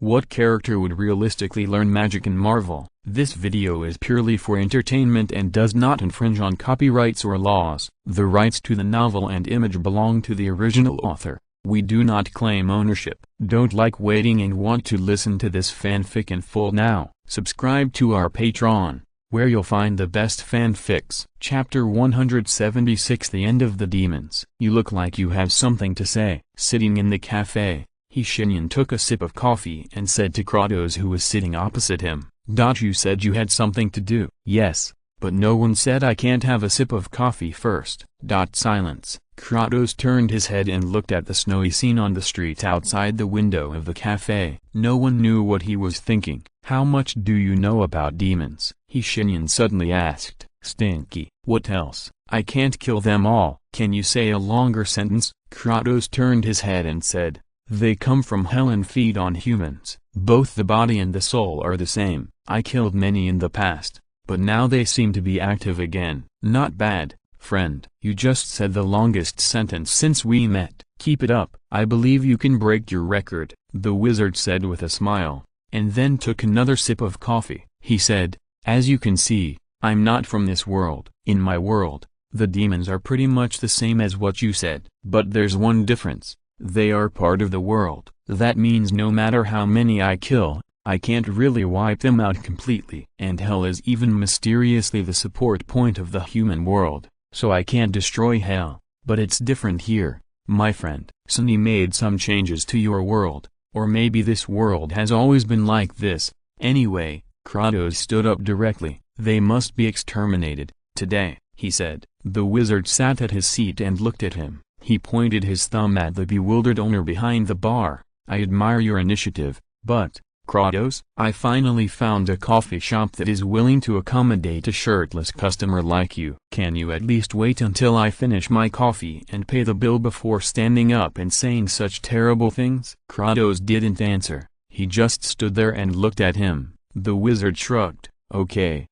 What character would realistically learn magic in Marvel? This video is purely for entertainment and does not infringe on copyrights or laws. The rights to the novel and image belong to the original author. We do not claim ownership. Don't like waiting and want to listen to this fanfic in full now? Subscribe to our Patreon, where you'll find the best fanfics. Chapter 176, The End of the Demons. You look like you have something to say. Sitting in the cafe, Shenyan took a sip of coffee and said to Kratos, who was sitting opposite him, "You said you had something to do." "Yes, but no one said I can't have a sip of coffee first." Silence. Kratos turned his head and looked at the snowy scene on the street outside the window of the cafe. No one knew what he was thinking. "How much do you know about demons?" Shenyan suddenly asked. "Stinky. What else? I can't kill them all." "Can you say a longer sentence?" Kratos turned his head and said, "They come from hell and feed on humans. Both the body and the soul are the same. I killed many in the past, but now they seem to be active again." "Not bad, friend. You just said the longest sentence since we met. Keep it up. I believe you can break your record," the wizard said with a smile, and then took another sip of coffee. He said, "As you can see, I'm not from this world. In my world, the demons are pretty much the same as what you said. But there's one difference. They are part of the world. That means no matter how many I kill, I can't really wipe them out completely. And hell is even mysteriously the support point of the human world, so I can't destroy hell. But it's different here, my friend. Sunny made some changes to your world, or maybe this world has always been like this. Anyway," Kratos stood up directly, "they must be exterminated, today," he said. The wizard sat at his seat and looked at him. He pointed his thumb at the bewildered owner behind the bar. "I admire your initiative, but, Kratos, I finally found a coffee shop that is willing to accommodate a shirtless customer like you. Can you at least wait until I finish my coffee and pay the bill before standing up and saying such terrible things?" Kratos didn't answer. He just stood there and looked at him. The wizard shrugged. Okay.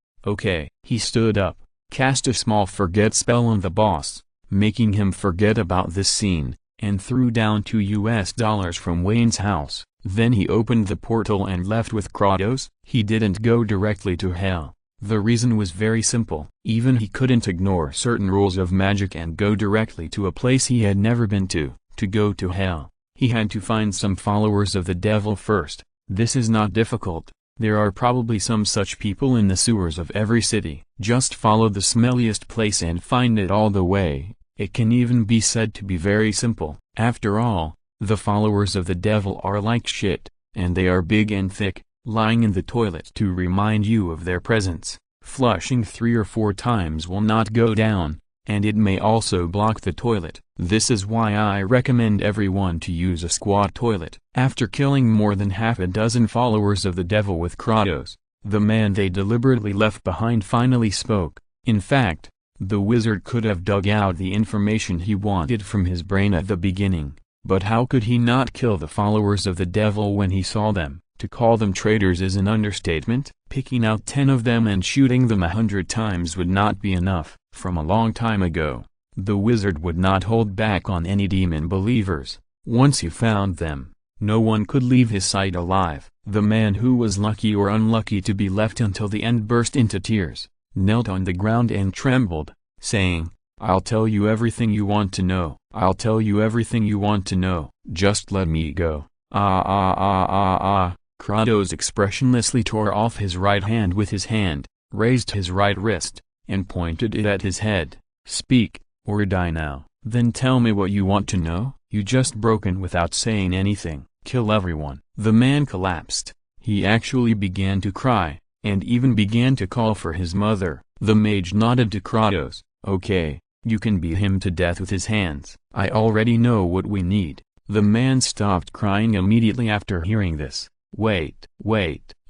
He stood up, cast a small forget spell on the boss, making him forget about this scene, and threw down $2 from Wayne's house. Then he opened the portal and left with Kratos. He didn't go directly to hell. The reason was very simple. Even he couldn't ignore certain rules of magic and go directly to a place he had never been to. To go to hell, he had to find some followers of the devil first. This is not difficult. There are probably some such people in the sewers of every city. Just follow the smelliest place and find it all the way. It can even be said to be very simple. After all, the followers of the devil are like shit, and they are big and thick, lying in the toilet to remind you of their presence. Flushing 3 or 4 times will not go down, and it may also block the toilet. This is why I recommend everyone to use a squat toilet. After killing more than half a dozen followers of the devil with Kratos, the man they deliberately left behind finally spoke. In fact, the wizard could have dug out the information he wanted from his brain at the beginning, but how could he not kill the followers of the devil when he saw them? To call them traitors is an understatement. Picking out 10 of them and shooting them 100 times would not be enough. From a long time ago, the wizard would not hold back on any demon believers. Once he found them, no one could leave his sight alive. The man who was lucky or unlucky to be left until the end burst into tears, knelt on the ground and trembled, saying, "I'll tell you everything you want to know. I'll tell you everything you want to know. Just let me go." Kratos expressionlessly tore off his right hand with his hand, raised his right wrist, and pointed it at his head. "Speak, or die now." "Then tell me what you want to know." "You just broke in without saying anything. Kill everyone." The man collapsed. He actually began to cry, and even began to call for his mother. The mage nodded to Kratos. "Okay, you can beat him to death with his hands. I already know what we need." The man stopped crying immediately after hearing this. Wait,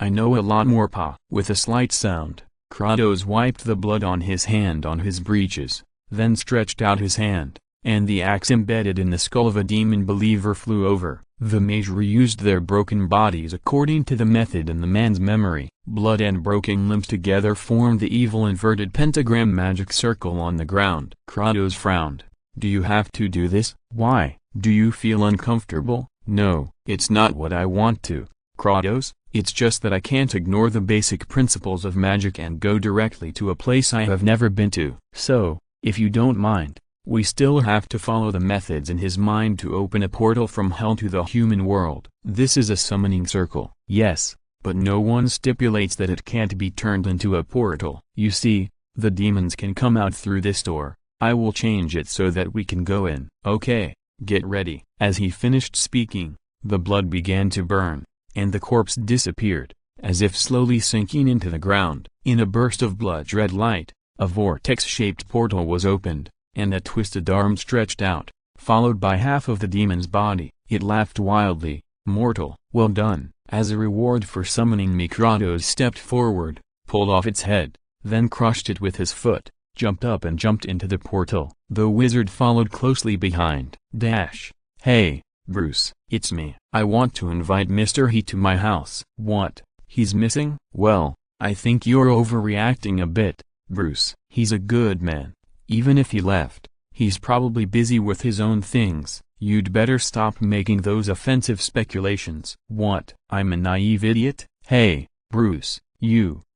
I know a lot more, Pa." With a slight sound, Kratos wiped the blood on his hand on his breeches, then stretched out his hand, and the axe embedded in the skull of a demon believer flew over. The mage reused their broken bodies according to the method in the man's memory. Blood and broken limbs together formed the evil inverted pentagram magic circle on the ground. Kratos frowned. "Do you have to do this?" "Why? Do you feel uncomfortable?" "No, it's not what I want to. Kratos, it's just that I can't ignore the basic principles of magic and go directly to a place I have never been to. So, if you don't mind, we still have to follow the methods in his mind to open a portal from hell to the human world. This is a summoning circle. Yes, but no one stipulates that it can't be turned into a portal. You see, the demons can come out through this door. I will change it so that we can go in. Okay, get ready. As he finished speaking, the blood began to burn, and the corpse disappeared, as if slowly sinking into the ground. In a burst of blood-red light, a vortex-shaped portal was opened, and a twisted arm stretched out, followed by half of the demon's body. It laughed wildly. "Mortal, well done." As a reward for summoning me, Kratos stepped forward, pulled off its head, then crushed it with his foot, jumped up and jumped into the portal. The wizard followed closely behind. Hey, Bruce, it's me. I want to invite Mr. He to my house. What? He's missing? Well, I think you're overreacting a bit, Bruce. He's a good man. Even if he left, he's probably busy with his own things. You'd better stop making those offensive speculations. What? I'm a naive idiot? Hey, Bruce,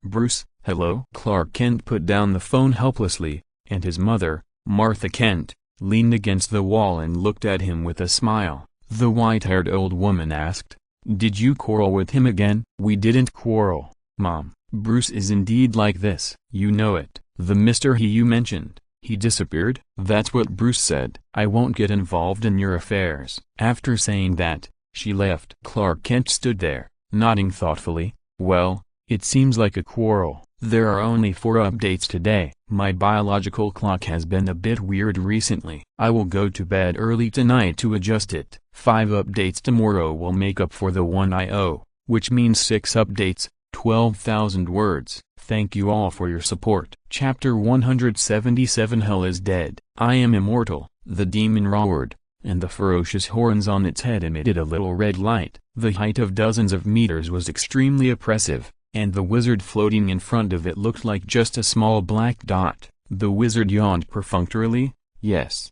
Bruce, hello? Clark Kent put down the phone helplessly, and his mother, Martha Kent, leaned against the wall and looked at him with a smile. The white-haired old woman asked, "Did you quarrel with him again?" "We didn't quarrel, Mom. Bruce is indeed like this. You know it. The Mr. He you mentioned, he disappeared?" "That's what Bruce said." "I won't get involved in your affairs." After saying that, she left. Clark Kent stood there, nodding thoughtfully. "Well, it seems like a quarrel. There are only 4 updates today. My biological clock has been a bit weird recently. I will go to bed early tonight to adjust it. 5 updates tomorrow will make up for the one I owe, which means 6 updates, 12,000 words. Thank you all for your support." Chapter 177 Hell is dead. "I am immortal," the demon roared, and the ferocious horns on its head emitted a little red light. The height of dozens of meters was extremely oppressive, and the wizard floating in front of it looked like just a small black dot. The wizard yawned perfunctorily. Yes,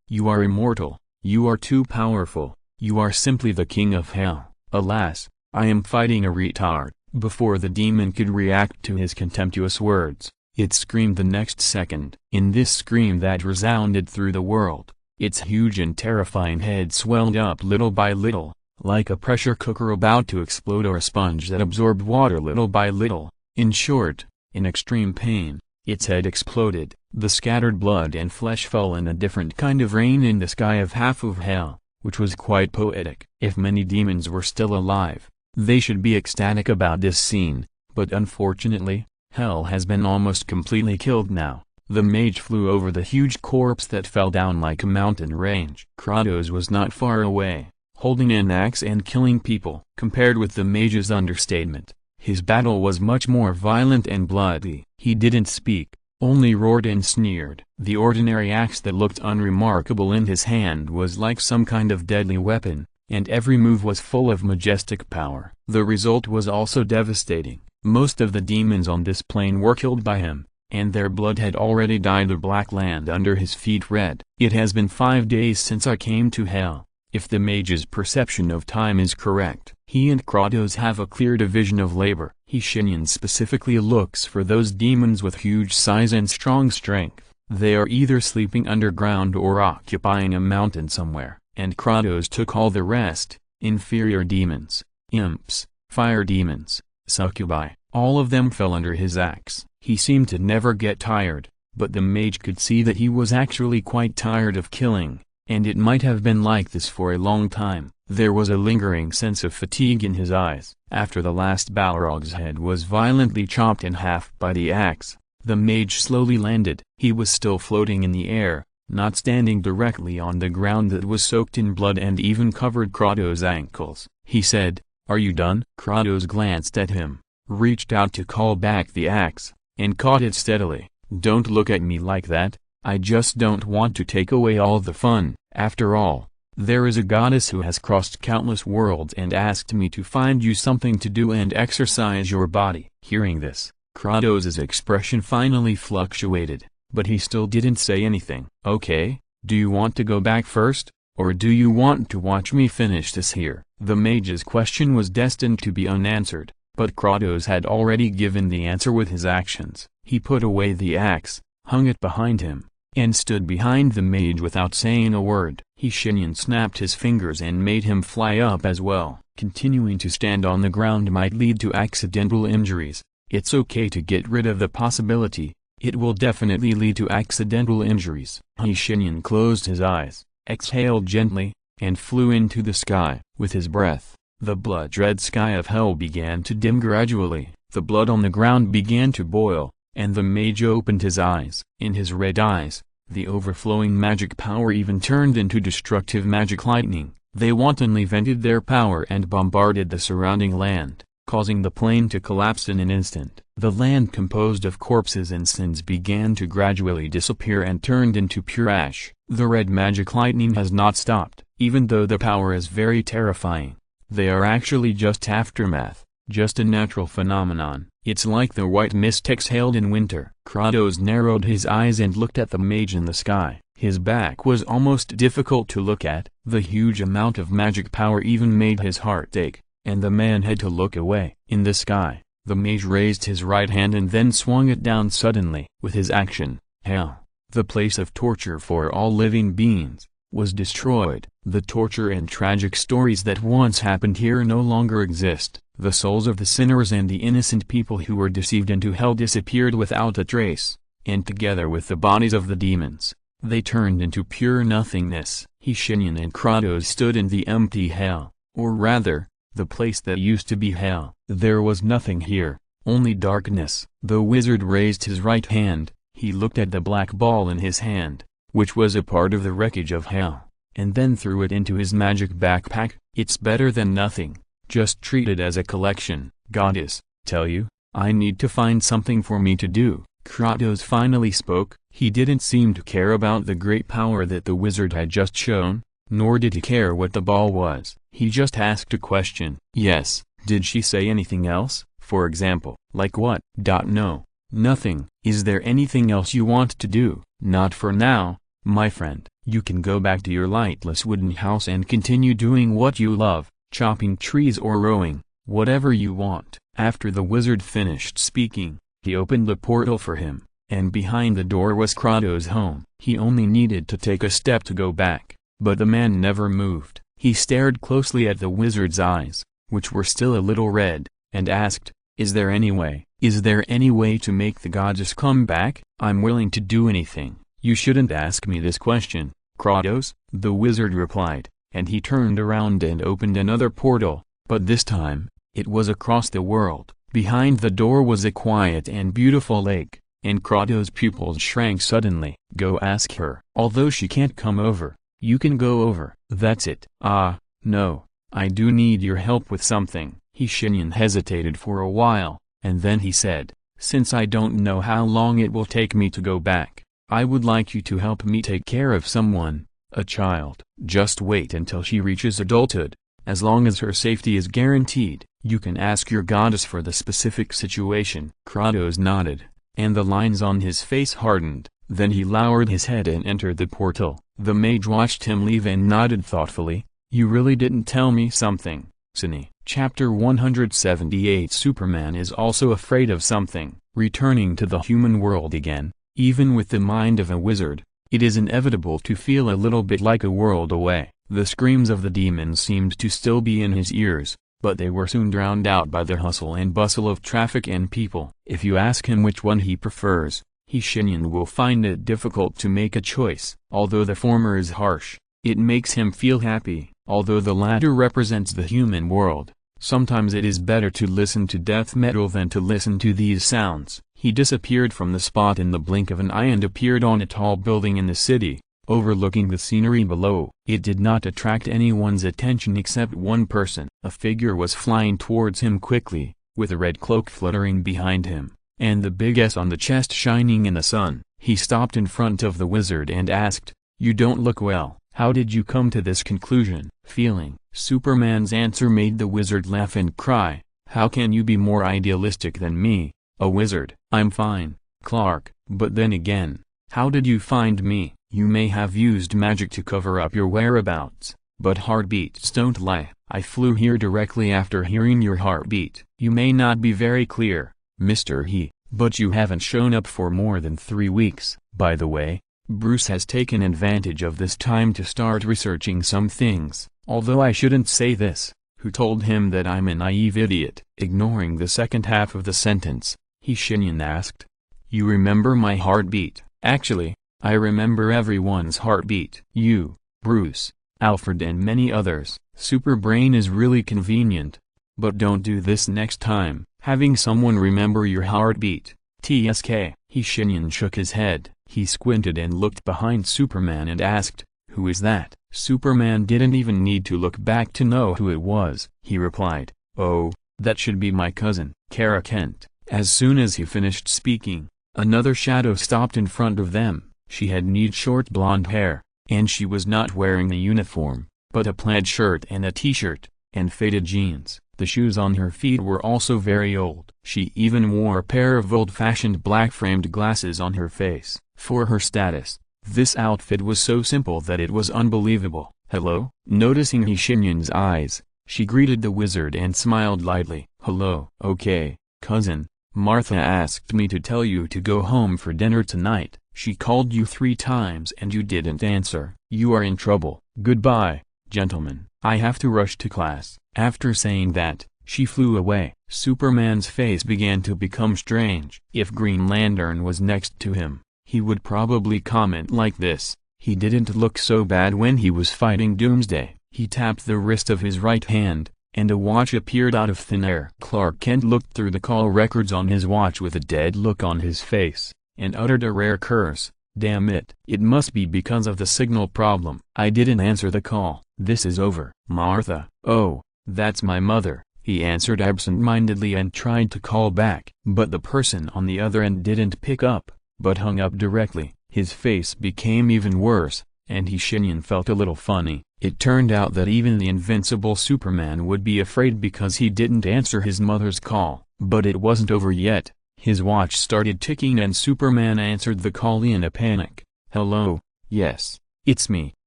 you are immortal. You are too powerful. You are simply the king of hell. Alas, I am fighting a retard." Before the demon could react to his contemptuous words, it screamed the next second. In this scream that resounded through the world, its huge and terrifying head swelled up little by little, like a pressure cooker about to explode or a sponge that absorbed water little by little. In short, in extreme pain, its head exploded. The scattered blood and flesh fell in a different kind of rain in the sky of half of hell, which was quite poetic. If many demons were still alive, they should be ecstatic about this scene, but unfortunately, hell has been almost completely killed now. The mage flew over the huge corpse that fell down like a mountain range. Kratos was not far away, holding an axe and killing people. Compared with the mage's understatement, his battle was much more violent and bloody. He didn't speak, only roared and sneered. The ordinary axe that looked unremarkable in his hand was like some kind of deadly weapon, and every move was full of majestic power. The result was also devastating. Most of the demons on this plane were killed by him, and their blood had already dyed the black land under his feet red. It has been 5 days since I came to hell, if the mage's perception of time is correct. He and Kratos have a clear division of labor. Shenyan specifically looks for those demons with huge size and strong strength. They are either sleeping underground or occupying a mountain somewhere. And Kratos took all the rest: inferior demons, imps, fire demons, succubi. All of them fell under his axe. He seemed to never get tired, but the mage could see that he was actually quite tired of killing, and it might have been like this for a long time. There was a lingering sense of fatigue in his eyes. After the last Balrog's head was violently chopped in half by the axe, the mage slowly landed. He was still floating in the air, not standing directly on the ground that was soaked in blood and even covered Kratos' ankles. He said, "Are you done?" Kratos glanced at him, reached out to call back the axe, and caught it steadily. "Don't look at me like that. I just don't want to take away all the fun. After all, there is a goddess who has crossed countless worlds and asked me to find you something to do and exercise your body." Hearing this, Kratos' expression finally fluctuated, but he still didn't say anything. "Okay, do you want to go back first?" or do you want to watch me finish this here?" The mage's question was destined to be unanswered, but Kratos had already given the answer with his actions. He put away the axe, hung it behind him, and stood behind the mage without saying a word. Shenyan snapped his fingers and made him fly up as well. Continuing to stand on the ground might lead to accidental injuries. It's okay to get rid of the possibility. It will definitely lead to accidental injuries. Shenyan closed his eyes, exhaled gently, and flew into the sky. With his breath, the blood-red sky of hell began to dim gradually. The blood on the ground began to boil, and the mage opened his eyes. In his red eyes, the overflowing magic power even turned into destructive magic lightning. They wantonly vented their power and bombarded the surrounding land, causing the plain to collapse in an instant. The land composed of corpses and sins began to gradually disappear and turned into pure ash. The red magic lightning has not stopped. Even though the power is very terrifying, they are actually just aftermath, just a natural phenomenon. It's like the white mist exhaled in winter. Kratos narrowed his eyes and looked at the mage in the sky. His back was almost difficult to look at. The huge amount of magic power even made his heart ache, and the man had to look away. In the sky, the mage raised his right hand and then swung it down suddenly. With his action, hell, the place of torture for all living beings, was destroyed. The torture and tragic stories that once happened here no longer exist. The souls of the sinners and the innocent people who were deceived into hell disappeared without a trace, and together with the bodies of the demons, they turned into pure nothingness. Shenyan and Kratos stood in the empty hell, or rather, the place that used to be hell. There was nothing here, only darkness. The wizard raised his right hand. He looked at the black ball in his hand, which was a part of the wreckage of hell, and then threw it into his magic backpack. "It's better than nothing. Just treat it as a collection." "Goddess, tell you, I need to find something for me to do." Kratos finally spoke. He didn't seem to care about the great power that the wizard had just shown, nor did he care what the ball was. He just asked a question. "Yes, did she say anything else? For example, like what?" "No, nothing." "Is there anything else you want to do?" "Not for now, my friend. You can go back to your lightless wooden house and continue doing what you love, chopping trees or rowing, whatever you want." After the wizard finished speaking, he opened the portal for him, and behind the door was Kratos' home. He only needed to take a step to go back, but the man never moved. He stared closely at the wizard's eyes, which were still a little red, and asked, Is there any way to make the goddess come back?" "I'm willing to do anything." "You shouldn't ask me this question, Kratos," the wizard replied, and he turned around and opened another portal, but this time, it was across the world. Behind the door was a quiet and beautiful lake, and Kratos' pupils shrank suddenly. "Go ask her. Although she can't come over, you can go over." "That's it." "Ah, no, I do need your help with something." Shenyan hesitated for a while, and then he said, "Since I don't know how long it will take me to go back, I would like you to help me take care of someone, a child. Just wait until she reaches adulthood. As long as her safety is guaranteed, you can ask your goddess for the specific situation." Kratos nodded, and the lines on his face hardened. Then he lowered his head and entered the portal. The mage watched him leave and nodded thoughtfully. "You really didn't tell me something, Sunny." Chapter 178. Superman is also afraid of something. Returning to the human world again, even with the mind of a wizard, it is inevitable to feel a little bit like a world away. The screams of the demons seemed to still be in his ears, but they were soon drowned out by the hustle and bustle of traffic and people. If you ask him which one he prefers, Shenyan will find it difficult to make a choice. Although the former is harsh, it makes him feel happy. Although the latter represents the human world, sometimes it is better to listen to death metal than to listen to these sounds. He disappeared from the spot in the blink of an eye and appeared on a tall building in the city, overlooking the scenery below. It did not attract anyone's attention except one person. A figure was flying towards him quickly, with a red cloak fluttering behind him, and the big S on the chest shining in the sun. He stopped in front of the wizard and asked, "You don't look well. How did you come to this conclusion?" "Feeling." Superman's answer made the wizard laugh and cry, "How can you be more idealistic than me, a wizard?" "I'm fine, Clark, but then again, how did you find me?" You may have used magic to cover up your whereabouts, but heartbeats don't lie. I flew here directly after hearing your heartbeat. You may not be very clear, Mr. He, but you haven't shown up for more than 3 weeks. By the way, Bruce has taken advantage of this time to start researching some things, although I shouldn't say this. Who told him that I'm a naive idiot? Ignoring the second half of the sentence, Shenyan asked. You remember my heartbeat? Actually, I remember everyone's heartbeat. You, Bruce, Alfred and many others. Superbrain is really convenient. But don't do this next time, having someone remember your heartbeat. TSK. Shenyan shook his head. He squinted and looked behind Superman and asked, Who is that? Superman didn't even need to look back to know who it was. He replied, Oh, that should be my cousin, Kara Kent. As soon as he finished speaking, another shadow stopped in front of them. She had neat short blonde hair, and she was not wearing a uniform, but a plaid shirt and a t-shirt, and faded jeans. The shoes on her feet were also very old. She even wore a pair of old-fashioned black-framed glasses on her face. For her status, this outfit was so simple that it was unbelievable. Hello? Noticing Shenyan's eyes, she greeted the wizard and smiled lightly. Hello. Okay, cousin, Martha asked me to tell you to go home for dinner tonight. She called you 3 times and you didn't answer. You are in trouble. Goodbye, gentlemen. I have to rush to class. After saying that, she flew away. Superman's face began to become strange. If Green Lantern was next to him, he would probably comment like this. He didn't look so bad when he was fighting Doomsday. He tapped the wrist of his right hand, and a watch appeared out of thin air. Clark Kent looked through the call records on his watch with a dead look on his face, and uttered a rare curse. Damn it. It must be because of the signal problem. I didn't answer the call. This is over. Martha. Oh, that's my mother. He answered absent-mindedly and tried to call back. But the person on the other end didn't pick up, but hung up directly. His face became even worse, and Shenyan felt a little funny. It turned out that even the invincible Superman would be afraid because he didn't answer his mother's call. But it wasn't over yet. His watch started ticking and Superman answered the call in a panic. Hello, yes, it's me,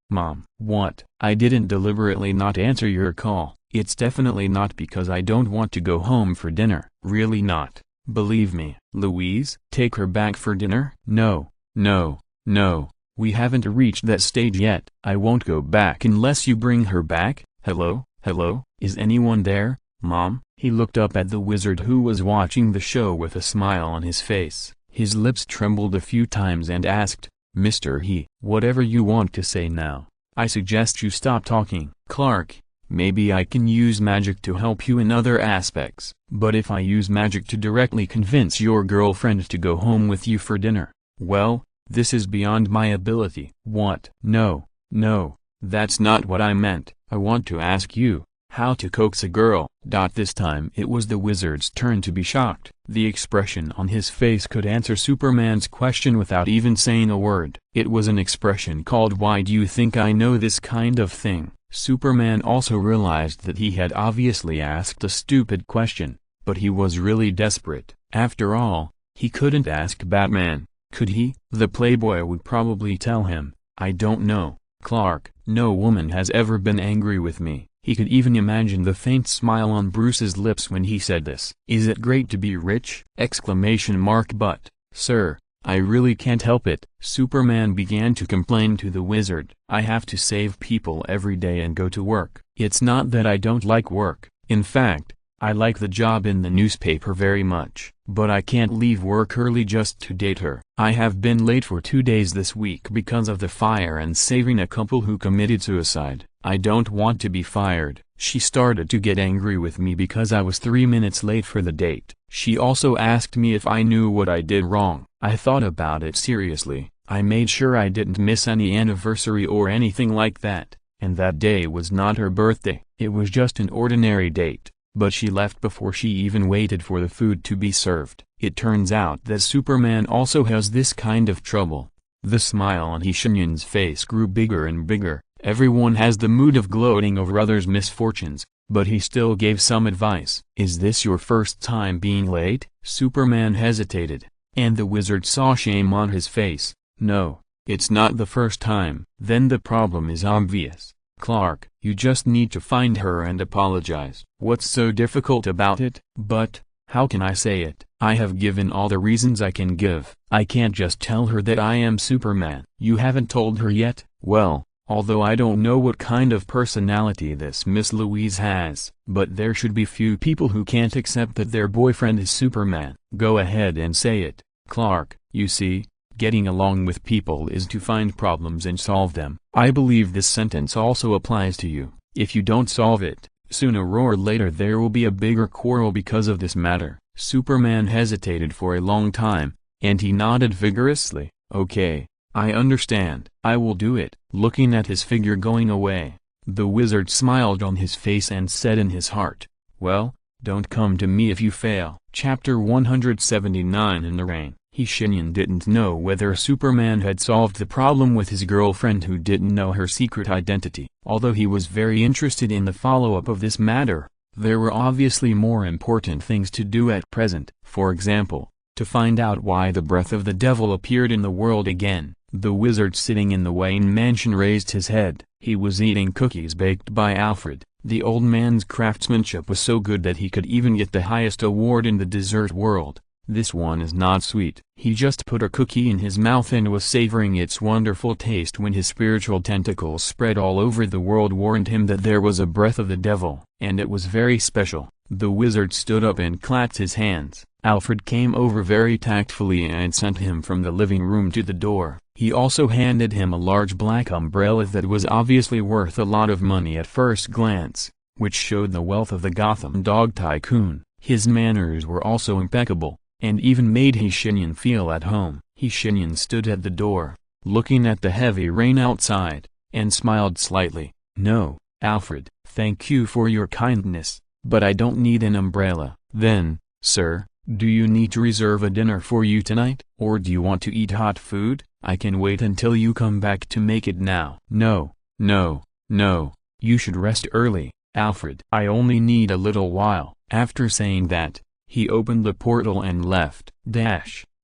Mom. What? I didn't deliberately not answer your call. It's definitely not because I don't want to go home for dinner. Really not. Believe me. Louise? Take her back for dinner? No, no, no. We haven't reached that stage yet. I won't go back unless you bring her back. Hello? Hello? Is anyone there? Mom? He looked up at the wizard who was watching the show with a smile on his face. His lips trembled a few times and asked, Mr. He, whatever you want to say now. I suggest you stop talking. Clark, maybe I can use magic to help you in other aspects. But if I use magic to directly convince your girlfriend to go home with you for dinner, well, this is beyond my ability. What? No, no, that's not what I meant. I want to ask you, how to coax a girl. This time it was the wizard's turn to be shocked. The expression on his face could answer Superman's question without even saying a word. It was an expression called "Why do you think I know this kind of thing?" Superman also realized that he had obviously asked a stupid question, but he was really desperate. After all, he couldn't ask Batman, could he? The Playboy would probably tell him, I don't know, Clark. No woman has ever been angry with me. He could even imagine the faint smile on Bruce's lips when he said this. Is it great to be rich? But, sir, I really can't help it. Superman began to complain to the wizard. I have to save people every day and go to work. It's not that I don't like work. In fact, I like the job in the newspaper very much. But I can't leave work early just to date her. I have been late for 2 days this week because of the fire and saving a couple who committed suicide. I don't want to be fired. She started to get angry with me because I was 3 minutes late for the date. She also asked me if I knew what I did wrong. I thought about it seriously. I made sure I didn't miss any anniversary or anything like that. And that day was not her birthday. It was just an ordinary date. But she left before she even waited for the food to be served. It turns out that Superman also has this kind of trouble. The smile on Shenyan's face grew bigger and bigger. Everyone has the mood of gloating over others' misfortunes, but he still gave some advice. Is this your first time being late? Superman hesitated, and the wizard saw shame on his face. No, It's not the first time. Then the problem is obvious, Clark. You just need to find her and apologize. What's so difficult about it? But how can I say it? I have given all the reasons I can give. I can't just tell her that I am Superman. You haven't told her yet? Well, although I don't know what kind of personality this Miss Louise has, but there should be few people who can't accept that their boyfriend is Superman. Go ahead and say it, Clark. You see, getting along with people is to find problems and solve them. I believe this sentence also applies to you. If you don't solve it, sooner or later there will be a bigger quarrel because of this matter. Superman hesitated for a long time, and he nodded vigorously. Okay, I understand. I will do it. Looking at his figure going away, the wizard smiled on his face and said in his heart, well, don't come to me if you fail. Chapter 179 In the Rain. Shenyan didn't know whether Superman had solved the problem with his girlfriend who didn't know her secret identity. Although he was very interested in the follow-up of this matter, there were obviously more important things to do at present. For example, to find out why the breath of the devil appeared in the world again. The wizard sitting in the Wayne mansion raised his head. He was eating cookies baked by Alfred. The old man's craftsmanship was so good that he could even get the highest award in the dessert world. This one is not sweet. He just put a cookie in his mouth and was savoring its wonderful taste when his spiritual tentacles spread all over the world warned him that there was a breath of the devil, and it was very special. The wizard stood up and clapped his hands. Alfred came over very tactfully and sent him from the living room to the door. He also handed him a large black umbrella that was obviously worth a lot of money at first glance, which showed the wealth of the Gotham dog tycoon. His manners were also impeccable, and even made Shenyan feel at home. Shenyan stood at the door, looking at the heavy rain outside, and smiled slightly. No, Alfred, thank you for your kindness, but I don't need an umbrella. Then, sir, do you need to reserve a dinner for you tonight? Or do you want to eat hot food? I can wait until you come back to make it now. No, no, no, you should rest early, Alfred. I only need a little while. After saying that, he opened the portal and left.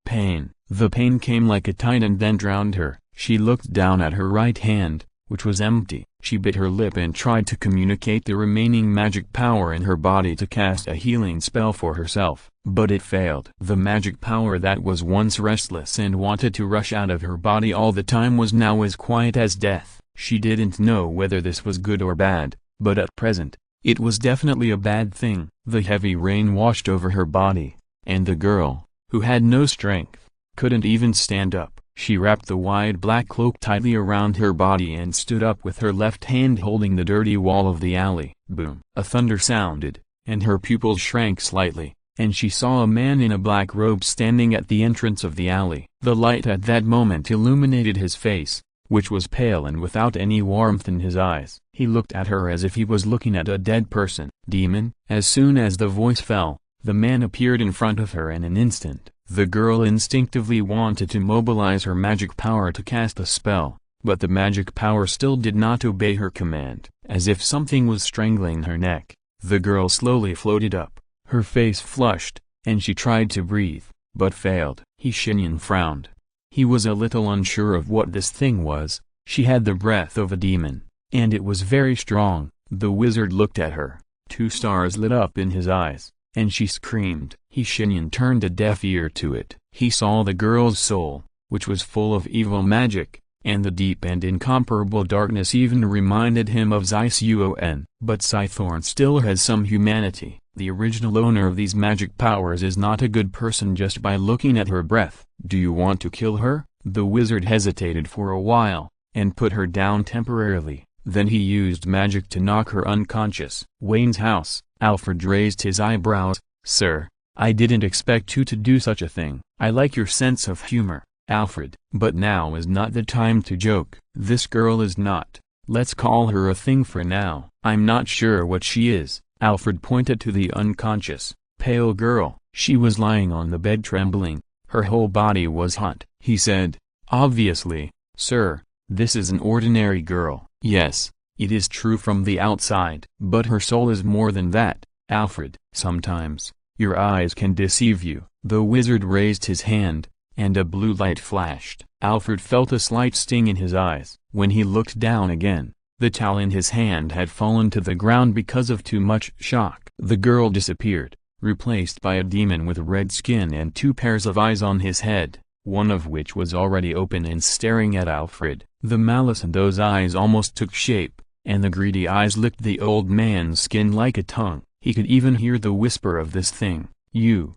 Pain. The pain came like a tide and then drowned her. She looked down at her right hand, which was empty. She bit her lip and tried to communicate the remaining magic power in her body to cast a healing spell for herself, but it failed. The magic power that was once restless and wanted to rush out of her body all the time was now as quiet as death. She didn't know whether this was good or bad, but at present, it was definitely a bad thing. The heavy rain washed over her body, and the girl, who had no strength, couldn't even stand up. She wrapped the wide black cloak tightly around her body and stood up with her left hand holding the dirty wall of the alley. Boom! A thunder sounded, and her pupils shrank slightly, and she saw a man in a black robe standing at the entrance of the alley. The light at that moment illuminated his face, which was pale and without any warmth in his eyes. He looked at her as if he was looking at a dead person. Demon? As soon as the voice fell, the man appeared in front of her in an instant. The girl instinctively wanted to mobilize her magic power to cast a spell, but the magic power still did not obey her command. As if something was strangling her neck, the girl slowly floated up. Her face flushed, and she tried to breathe, but failed. Shenyan frowned. He was a little unsure of what this thing was. She had the breath of a demon, and it was very strong. The wizard looked at her. 2 stars lit up in his eyes, and she screamed. Shenyan turned a deaf ear to it. He saw the girl's soul, which was full of evil magic, and the deep and incomparable darkness even reminded him of Scythorn. But Scythorn still has some humanity. The original owner of these magic powers is not a good person just by looking at her breath. Do you want to kill her? The wizard hesitated for a while, and put her down temporarily. Then he used magic to knock her unconscious. Wayne's house. Alfred raised his eyebrows. Sir, I didn't expect you to do such a thing. I like your sense of humor, Alfred. But now is not the time to joke. This girl is not. Let's call her a thing for now. I'm not sure what she is. Alfred pointed to the unconscious, pale girl. She was lying on the bed trembling. Her whole body was hot. He said, obviously, sir, this is an ordinary girl. Yes, it is true from the outside. But her soul is more than that, Alfred. Sometimes, your eyes can deceive you. The wizard raised his hand, and a blue light flashed. Alfred felt a slight sting in his eyes. When he looked down again, the towel in his hand had fallen to the ground because of too much shock. The girl disappeared, replaced by a demon with red skin and 2 pairs of eyes on his head, one of which was already open and staring at Alfred. The malice in those eyes almost took shape, and the greedy eyes licked the old man's skin like a tongue. He could even hear the whisper of this thing.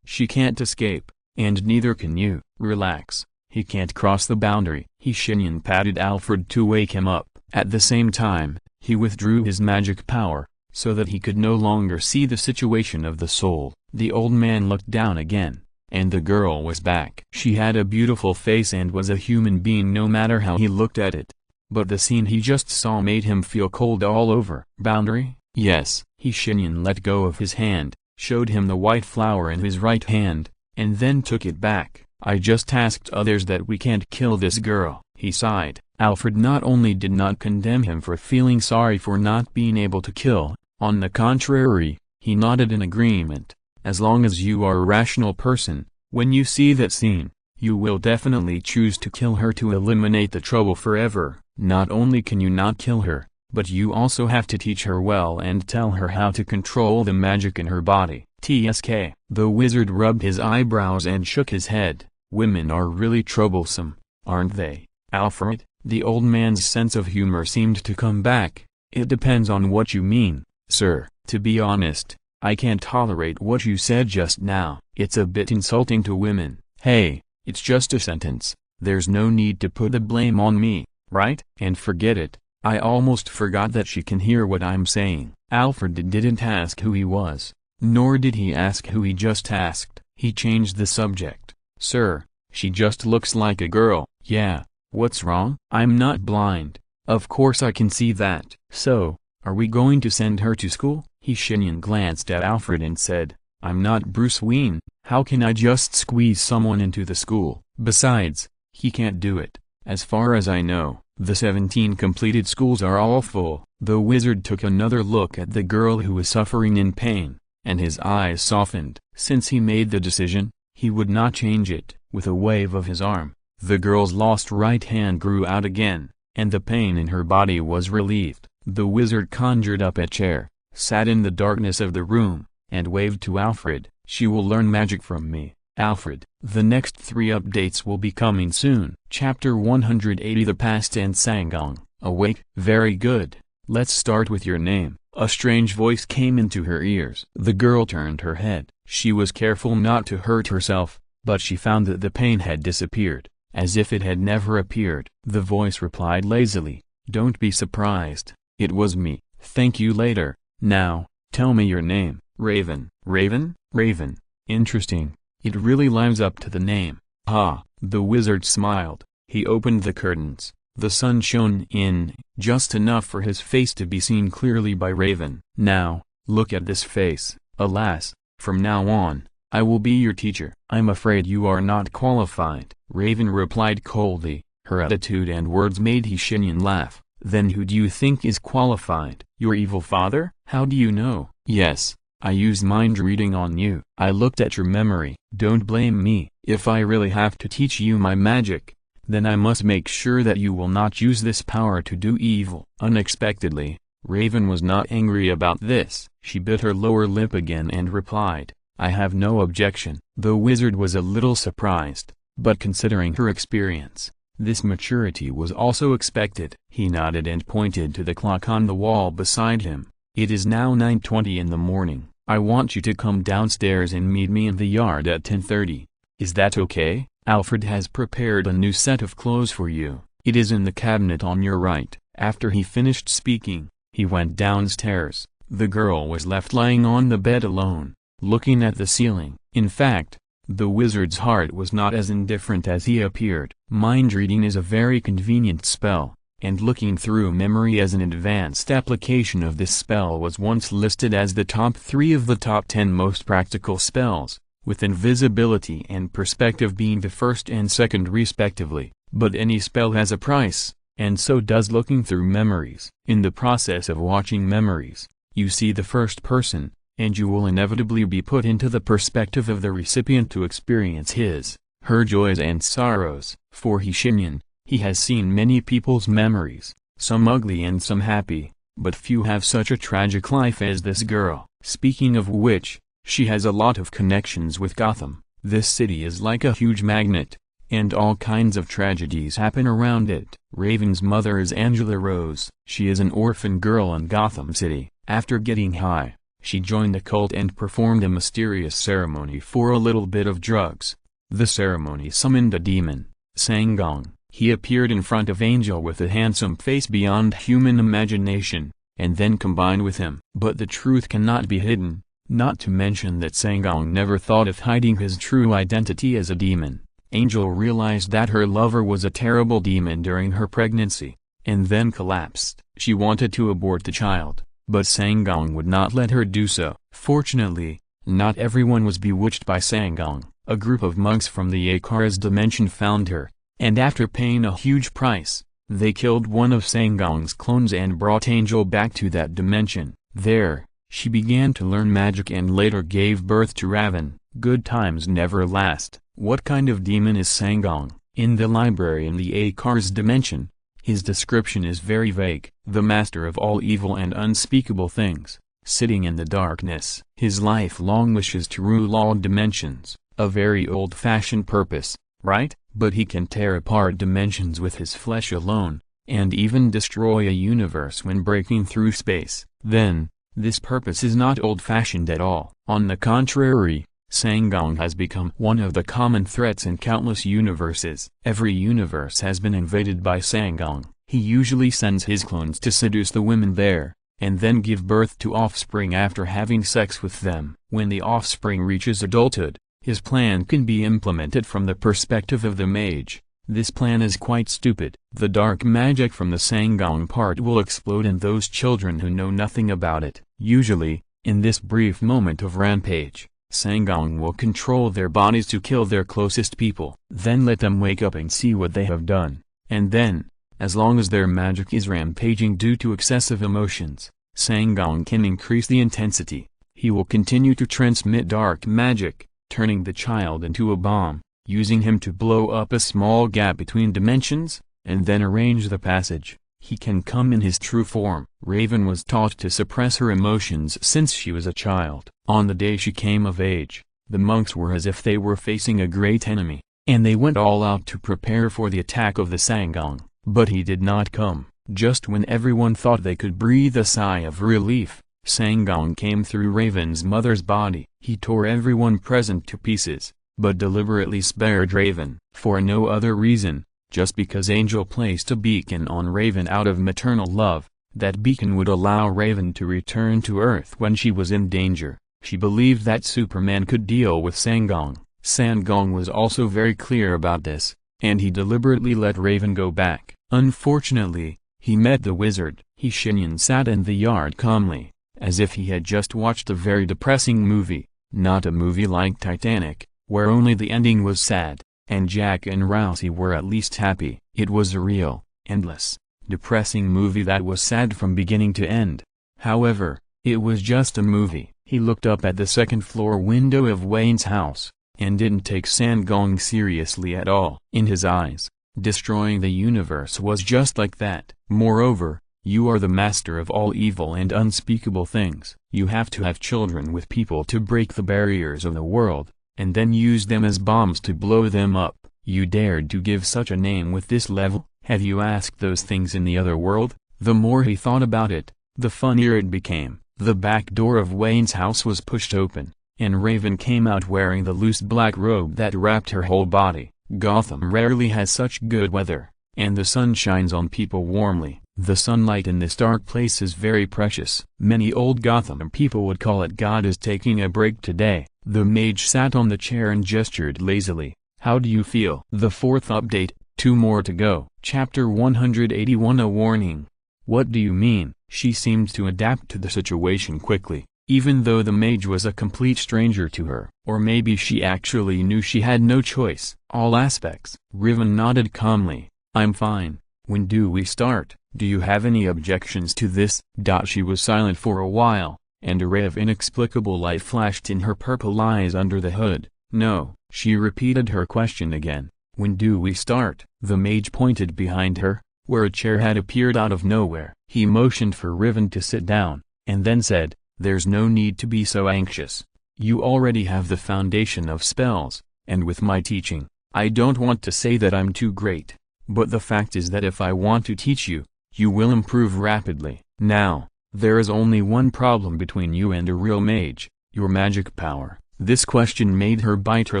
She can't escape, and neither can you. Relax, he can't cross the boundary. Shenyan patted Alfred to wake him up. At the same time, he withdrew his magic power, so that he could no longer see the situation of the soul. The old man looked down again, and the girl was back. She had a beautiful face and was a human being no matter how he looked at it. But the scene he just saw made him feel cold all over. Boundary? Yes. Shenyan let go of his hand, showed him the white flower in his right hand, and then took it back. I just asked others that we can't kill this girl. He sighed. Alfred not only did not condemn him for feeling sorry for not being able to kill, on the contrary, he nodded in agreement. As long as you are a rational person, when you see that scene, you will definitely choose to kill her to eliminate the trouble forever. Not only can you not kill her, but you also have to teach her well and tell her how to control the magic in her body. TSK. The wizard rubbed his eyebrows and shook his head. Women are really troublesome, aren't they, Alfred? The old man's sense of humor seemed to come back. It depends on what you mean, sir. To be honest, I can't tolerate what you said just now. It's a bit insulting to women. Hey, it's just a sentence. There's no need to put the blame on me, right? And forget it. I almost forgot that she can hear what I'm saying. Alfred didn't ask who he was, nor did he ask who he just asked. He changed the subject. Sir, she just looks like a girl. Yeah, what's wrong? I'm not blind. Of course I can see that. So, are we going to send her to school? Shenyan glanced at Alfred and said, I'm not Bruce Wayne, how can I just squeeze someone into the school? Besides, he can't do it. As far as I know, the 17 completed schools are all full. The wizard took another look at the girl who was suffering in pain, and his eyes softened. Since he made the decision, he would not change it. With a wave of his arm, the girl's lost right hand grew out again, and the pain in her body was relieved. The wizard conjured up a chair, sat in the darkness of the room, and waved to Alfred. She will learn magic from me, Alfred. The next 3 updates will be coming soon. Chapter 180 The Past and Sangong. Awake? Very good. Let's start with your name. A strange voice came into her ears. The girl turned her head. She was careful not to hurt herself, but she found that the pain had disappeared, as if it had never appeared. The voice replied lazily, Don't be surprised. It was me. Thank you later. Now, tell me your name. Raven. Raven? Raven. Interesting. It really lines up to the name. Ah, the wizard smiled. He opened the curtains. The sun shone in, just enough for his face to be seen clearly by Raven. Now, look at this face. Alas, from now on, I will be your teacher. I'm afraid you are not qualified. Raven replied coldly. Her attitude and words made Shenyan laugh. Then who do you think is qualified? Your evil father? How do you know? Yes, I used mind reading on you. I looked at your memory. Don't blame me. If I really have to teach you my magic, then I must make sure that you will not use this power to do evil. Unexpectedly, Raven was not angry about this. She bit her lower lip again and replied, I have no objection. The wizard was a little surprised, but considering her experience, this maturity was also expected. He nodded and pointed to the clock on the wall beside him. It is now 9:20 in the morning. I want you to come downstairs and meet me in the yard at 10:30. Is that okay? Alfred has prepared a new set of clothes for you. It is in the cabinet on your right. After he finished speaking, he went downstairs. The girl was left lying on the bed alone, looking at the ceiling. In fact, the wizard's heart was not as indifferent as he appeared. Mind reading is a very convenient spell, and looking through memory as an advanced application of this spell was once listed as the top 3 of the top 10 most practical spells, with invisibility and perspective being the first and second respectively. But any spell has a price, and so does looking through memories. In the process of watching memories, you see the first person, and you will inevitably be put into the perspective of the recipient to experience his, her joys and sorrows. For he Shenyan, he has seen many people's memories, some ugly and some happy, but few have such a tragic life as this girl. Speaking of which, she has a lot of connections with Gotham. This city is like a huge magnet, and all kinds of tragedies happen around it. Raven's mother is Angela Rose. She is an orphan girl in Gotham City. After getting high, she joined the cult and performed a mysterious ceremony for a little bit of drugs. The ceremony summoned a demon, Sangong. He appeared in front of Angel with a handsome face beyond human imagination, and then combined with him. But the truth cannot be hidden, not to mention that Sangong never thought of hiding his true identity as a demon. Angel realized that her lover was a terrible demon during her pregnancy, and then collapsed. She wanted to abort the child, but Sangong would not let her do so. Fortunately, not everyone was bewitched by Sangong. A group of monks from the Akar's dimension found her, and after paying a huge price, they killed one of Sangong's clones and brought Angel back to that dimension. There, she began to learn magic and later gave birth to Raven. Good times never last. What kind of demon is Sangong? In the library in the Akar's dimension, his description is very vague. The master of all evil and unspeakable things, sitting in the darkness. His lifelong wish is to rule all dimensions. A very old-fashioned purpose, right? But he can tear apart dimensions with his flesh alone, and even destroy a universe when breaking through space. Then, this purpose is not old-fashioned at all. On the contrary, Sangong has become one of the common threats in countless universes. Every universe has been invaded by Sangong. He usually sends his clones to seduce the women there, and then give birth to offspring after having sex with them. When the offspring reaches adulthood, his plan can be implemented from the perspective of the mage. This plan is quite stupid. The dark magic from the Sangong part will explode in those children who know nothing about it. Usually, in this brief moment of rampage, Sangong will control their bodies to kill their closest people. Then let them wake up and see what they have done. And then, as long as their magic is rampaging due to excessive emotions, Sangong can increase the intensity. He will continue to transmit dark magic, turning the child into a bomb, using him to blow up a small gap between dimensions, and then arrange the passage. He can come in his true form. Raven was taught to suppress her emotions since she was a child. On the day she came of age, the monks were as if they were facing a great enemy, and they went all out to prepare for the attack of the Sangong. But he did not come. Just when everyone thought they could breathe a sigh of relief, Sangong came through Raven's mother's body. He tore everyone present to pieces, but deliberately spared Raven. For no other reason, just because Angel placed a beacon on Raven out of maternal love. That beacon would allow Raven to return to Earth when she was in danger. She believed that Superman could deal with Sangong. Sangong was also very clear about this, and he deliberately let Raven go back. Unfortunately, he met the wizard. Shenyan sat in the yard calmly, as if he had just watched a very depressing movie, not a movie like Titanic, where only the ending was sad, and Jack and Rousey were at least happy. It was a real, endless, depressing movie that was sad from beginning to end. However, it was just a movie. He looked up at the second-floor window of Wayne's house, and didn't take Sangong seriously at all. In his eyes, destroying the universe was just like that. Moreover, you are the master of all evil and unspeakable things. You have to have children with people to break the barriers of the world, and then use them as bombs to blow them up. You dared to give such a name with this level? Have you asked those things in the other world? The more he thought about it, the funnier it became. The back door of Wayne's house was pushed open, and Raven came out wearing the loose black robe that wrapped her whole body. Gotham rarely has such good weather, and the sun shines on people warmly. The sunlight in this dark place is very precious. Many old Gotham people would call it God is taking a break today. The mage sat on the chair and gestured lazily. How do you feel? The fourth update, 2 more to go. Chapter 181. A warning. What do you mean? She seemed to adapt to the situation quickly, even though the mage was a complete stranger to her. Or maybe she actually knew she had no choice. All aspects. Raven nodded calmly. I'm fine. When do we start? Do you have any objections to this? She was silent for a while, and a ray of inexplicable light flashed in her purple eyes under the hood. No. She repeated her question again. When do we start? The mage pointed behind her, where a chair had appeared out of nowhere. He motioned for Riven to sit down, and then said, "There's no need to be so anxious. You already have the foundation of spells, and with my teaching, I don't want to say that I'm too great, but the fact is that if I want to teach you, you will improve rapidly. Now, there is only one problem between you and a real mage, your magic power." This question made her bite her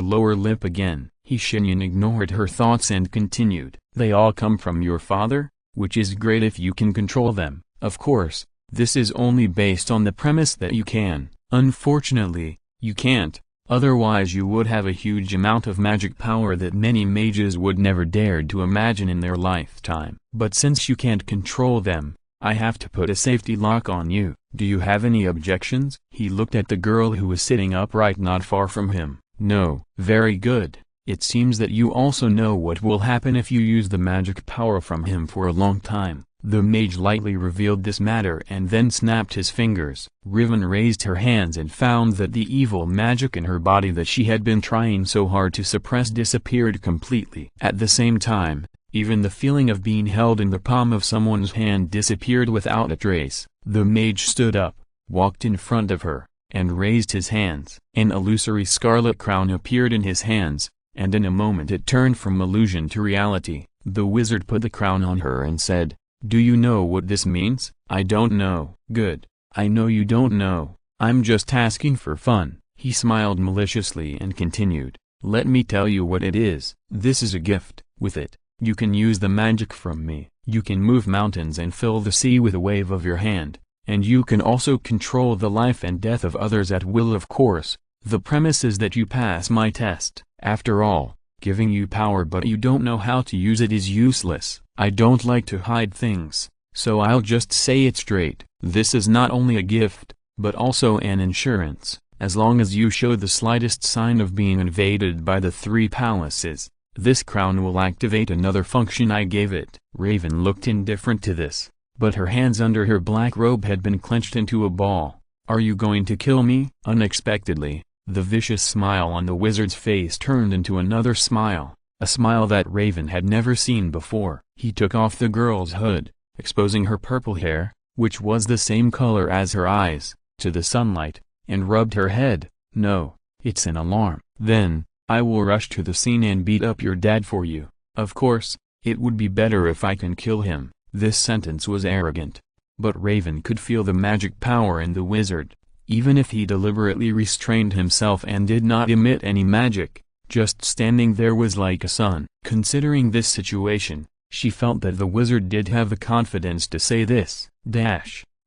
lower lip again. Shenyan ignored her thoughts and continued, "They all come from your father, which is great if you can control them. Of course, this is only based on the premise that you can. Unfortunately, you can't, otherwise you would have a huge amount of magic power that many mages would never dare to imagine in their lifetime. But since you can't control them, I have to put a safety lock on you. Do you have any objections?" He looked at the girl who was sitting upright not far from him. "No." "Very good. It seems that you also know what will happen if you use the magic power from him for a long time." The mage lightly revealed this matter and then snapped his fingers. Riven raised her hands and found that the evil magic in her body that she had been trying so hard to suppress disappeared completely. At the same time, even the feeling of being held in the palm of someone's hand disappeared without a trace. The mage stood up, walked in front of her, and raised his hands. An illusory scarlet crown appeared in his hands, and in a moment it turned from illusion to reality. The wizard put the crown on her and said, "Do you know what this means?" "I don't know." "Good. I know you don't know. I'm just asking for fun." He smiled maliciously and continued, "Let me tell you what it is. This is a gift. With it, you can use the magic from me. You can move mountains and fill the sea with a wave of your hand, and you can also control the life and death of others at will. Of course, the premise is that you pass my test. After all, giving you power but you don't know how to use it is useless. I don't like to hide things, so I'll just say it straight. This is not only a gift, but also an insurance. As long as you show the slightest sign of being invaded by the three palaces, this crown will activate another function I gave it." Raven looked indifferent to this, but her hands under her black robe had been clenched into a ball. "Are you going to kill me?" Unexpectedly, the vicious smile on the wizard's face turned into another smile, a smile that Raven had never seen before. He took off the girl's hood, exposing her purple hair, which was the same color as her eyes, to the sunlight, and rubbed her head. "No, it's an alarm." "Then, I will rush to the scene and beat up your dad for you. Of course, it would be better if I can kill him." This sentence was arrogant, but Raven could feel the magic power in the wizard. Even if he deliberately restrained himself and did not emit any magic, just standing there was like a sun. Considering this situation, she felt that the wizard did have the confidence to say this.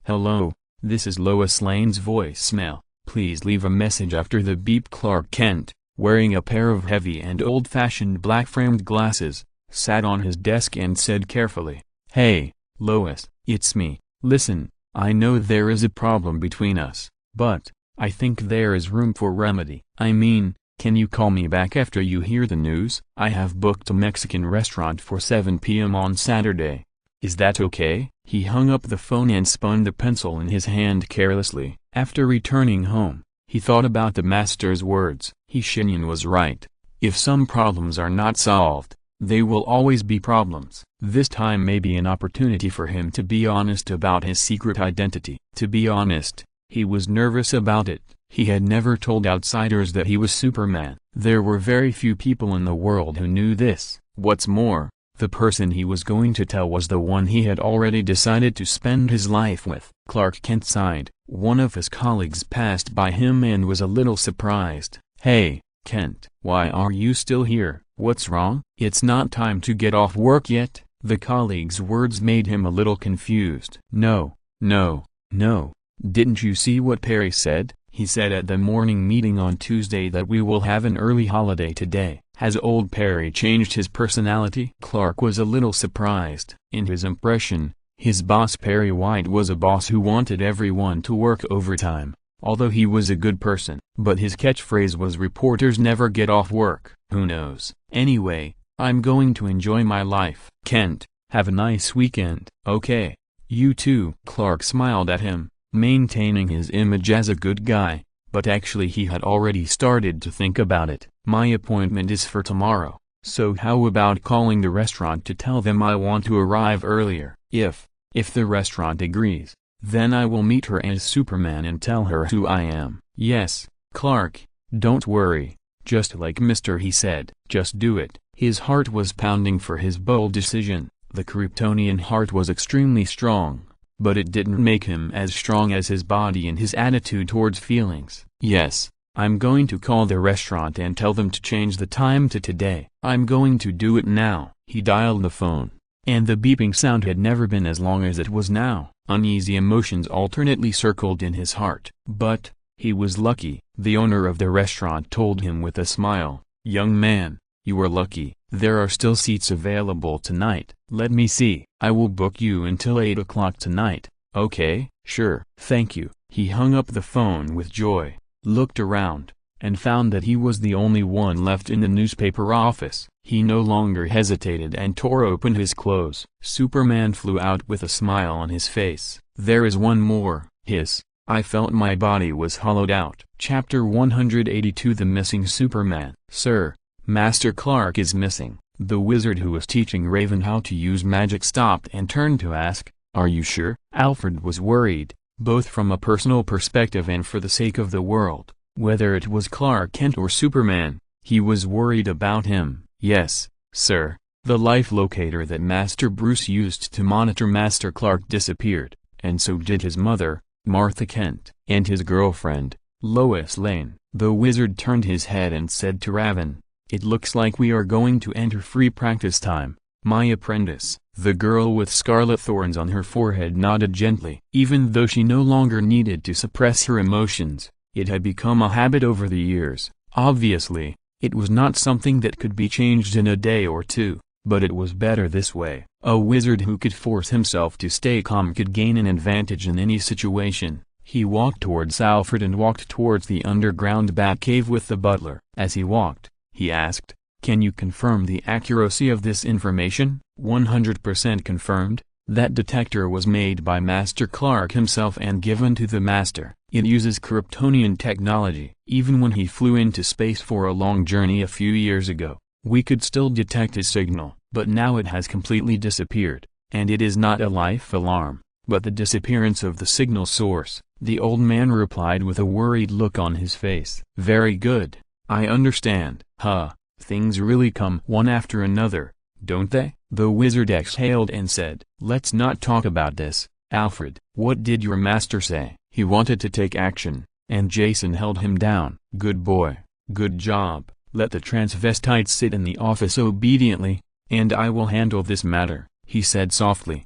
"Hello, this is Lois Lane's voicemail. Please leave a message after the beep." Clark Kent, wearing a pair of heavy and old-fashioned black-framed glasses, sat on his desk and said carefully, "Hey, Lois, it's me. Listen, I know there is a problem between us, but I think there is room for remedy. I mean, can you call me back after you hear the news? I have booked a Mexican restaurant for 7 p.m. on Saturday. Is that okay?" He hung up the phone and spun the pencil in his hand carelessly. After returning home, he thought about the master's words. Shenyan was right. If some problems are not solved, they will always be problems. This time may be an opportunity for him to be honest about his secret identity. To be honest, he was nervous about it. He had never told outsiders that he was Superman. There were very few people in the world who knew this. What's more, the person he was going to tell was the one he had already decided to spend his life with. Clark Kent sighed. One of his colleagues passed by him and was a little surprised. "Hey, Kent. Why are you still here? What's wrong?" "It's not time to get off work yet." The colleague's words made him a little confused. No. Didn't you see what Perry said?" He said at the morning meeting on Tuesday that we will have an early holiday today. Has old Perry changed his personality? Clark was a little surprised. In his impression, his boss Perry White was a boss who wanted everyone to work overtime, although he was a good person. But his catchphrase was "reporters never get off work." Who knows? Anyway, I'm going to enjoy my life. Kent, have a nice weekend. Okay. You too. Clark smiled at him, maintaining his image as a good guy, but actually he had already started to think about it. My appointment is for tomorrow, so how about calling the restaurant to tell them I want to arrive earlier? If the restaurant agrees, then I will meet her as Superman and tell her who I am. Yes, Clark, don't worry, just like Mr. He said. Just do it. His heart was pounding for his bold decision. The Kryptonian heart was extremely strong, but it didn't make him as strong as his body and his attitude towards feelings. Yes, I'm going to call the restaurant and tell them to change the time to today. I'm going to do it now. He dialed the phone, and the beeping sound had never been as long as it was now. Uneasy emotions alternately circled in his heart. But he was lucky. The owner of the restaurant told him with a smile, "Young man, you are lucky. There are still seats available tonight." "Let me see. I will book you until 8 o'clock tonight." "Okay, sure. Thank you." He hung up the phone with joy, looked around, and found that he was the only one left in the newspaper office. He no longer hesitated and tore open his clothes. Superman flew out with a smile on his face. "There is one more." I felt my body was hollowed out. Chapter 182 The Missing Superman. "Sir, Master Clark is missing." The wizard who was teaching Raven how to use magic stopped and turned to ask, "Are you sure?" Alfred was worried, both from a personal perspective and for the sake of the world. Whether it was Clark Kent or Superman, he was worried about him. "Yes, sir. The life locator that Master Bruce used to monitor Master Clark disappeared, and so did his mother, Martha Kent, and his girlfriend, Lois Lane." The wizard turned his head and said to Raven, "It looks like we are going to enter free practice time, my apprentice." The girl with scarlet thorns on her forehead nodded gently. Even though she no longer needed to suppress her emotions, it had become a habit over the years. Obviously, it was not something that could be changed in a day or two, but it was better this way. A wizard who could force himself to stay calm could gain an advantage in any situation. He walked towards Alfred and walked towards the underground Batcave with the butler. As he walked, he asked, "Can you confirm the accuracy of this information?" 100% confirmed. That detector was made by Master Clark himself and given to the Master. It uses Kryptonian technology. Even when he flew into space for a long journey a few years ago, we could still detect his signal. But now it has completely disappeared, and it is not a life alarm, but the disappearance of the signal source. The old man replied with a worried look on his face. "Very good. I understand." Things really come one after another, don't they? The wizard exhaled and said, "Let's not talk about this, Alfred." "What did your master say?" "He wanted to take action, and Jason held him down." "Good boy. Good job. Let the transvestite sit in the office obediently, and I will handle this matter," he said softly.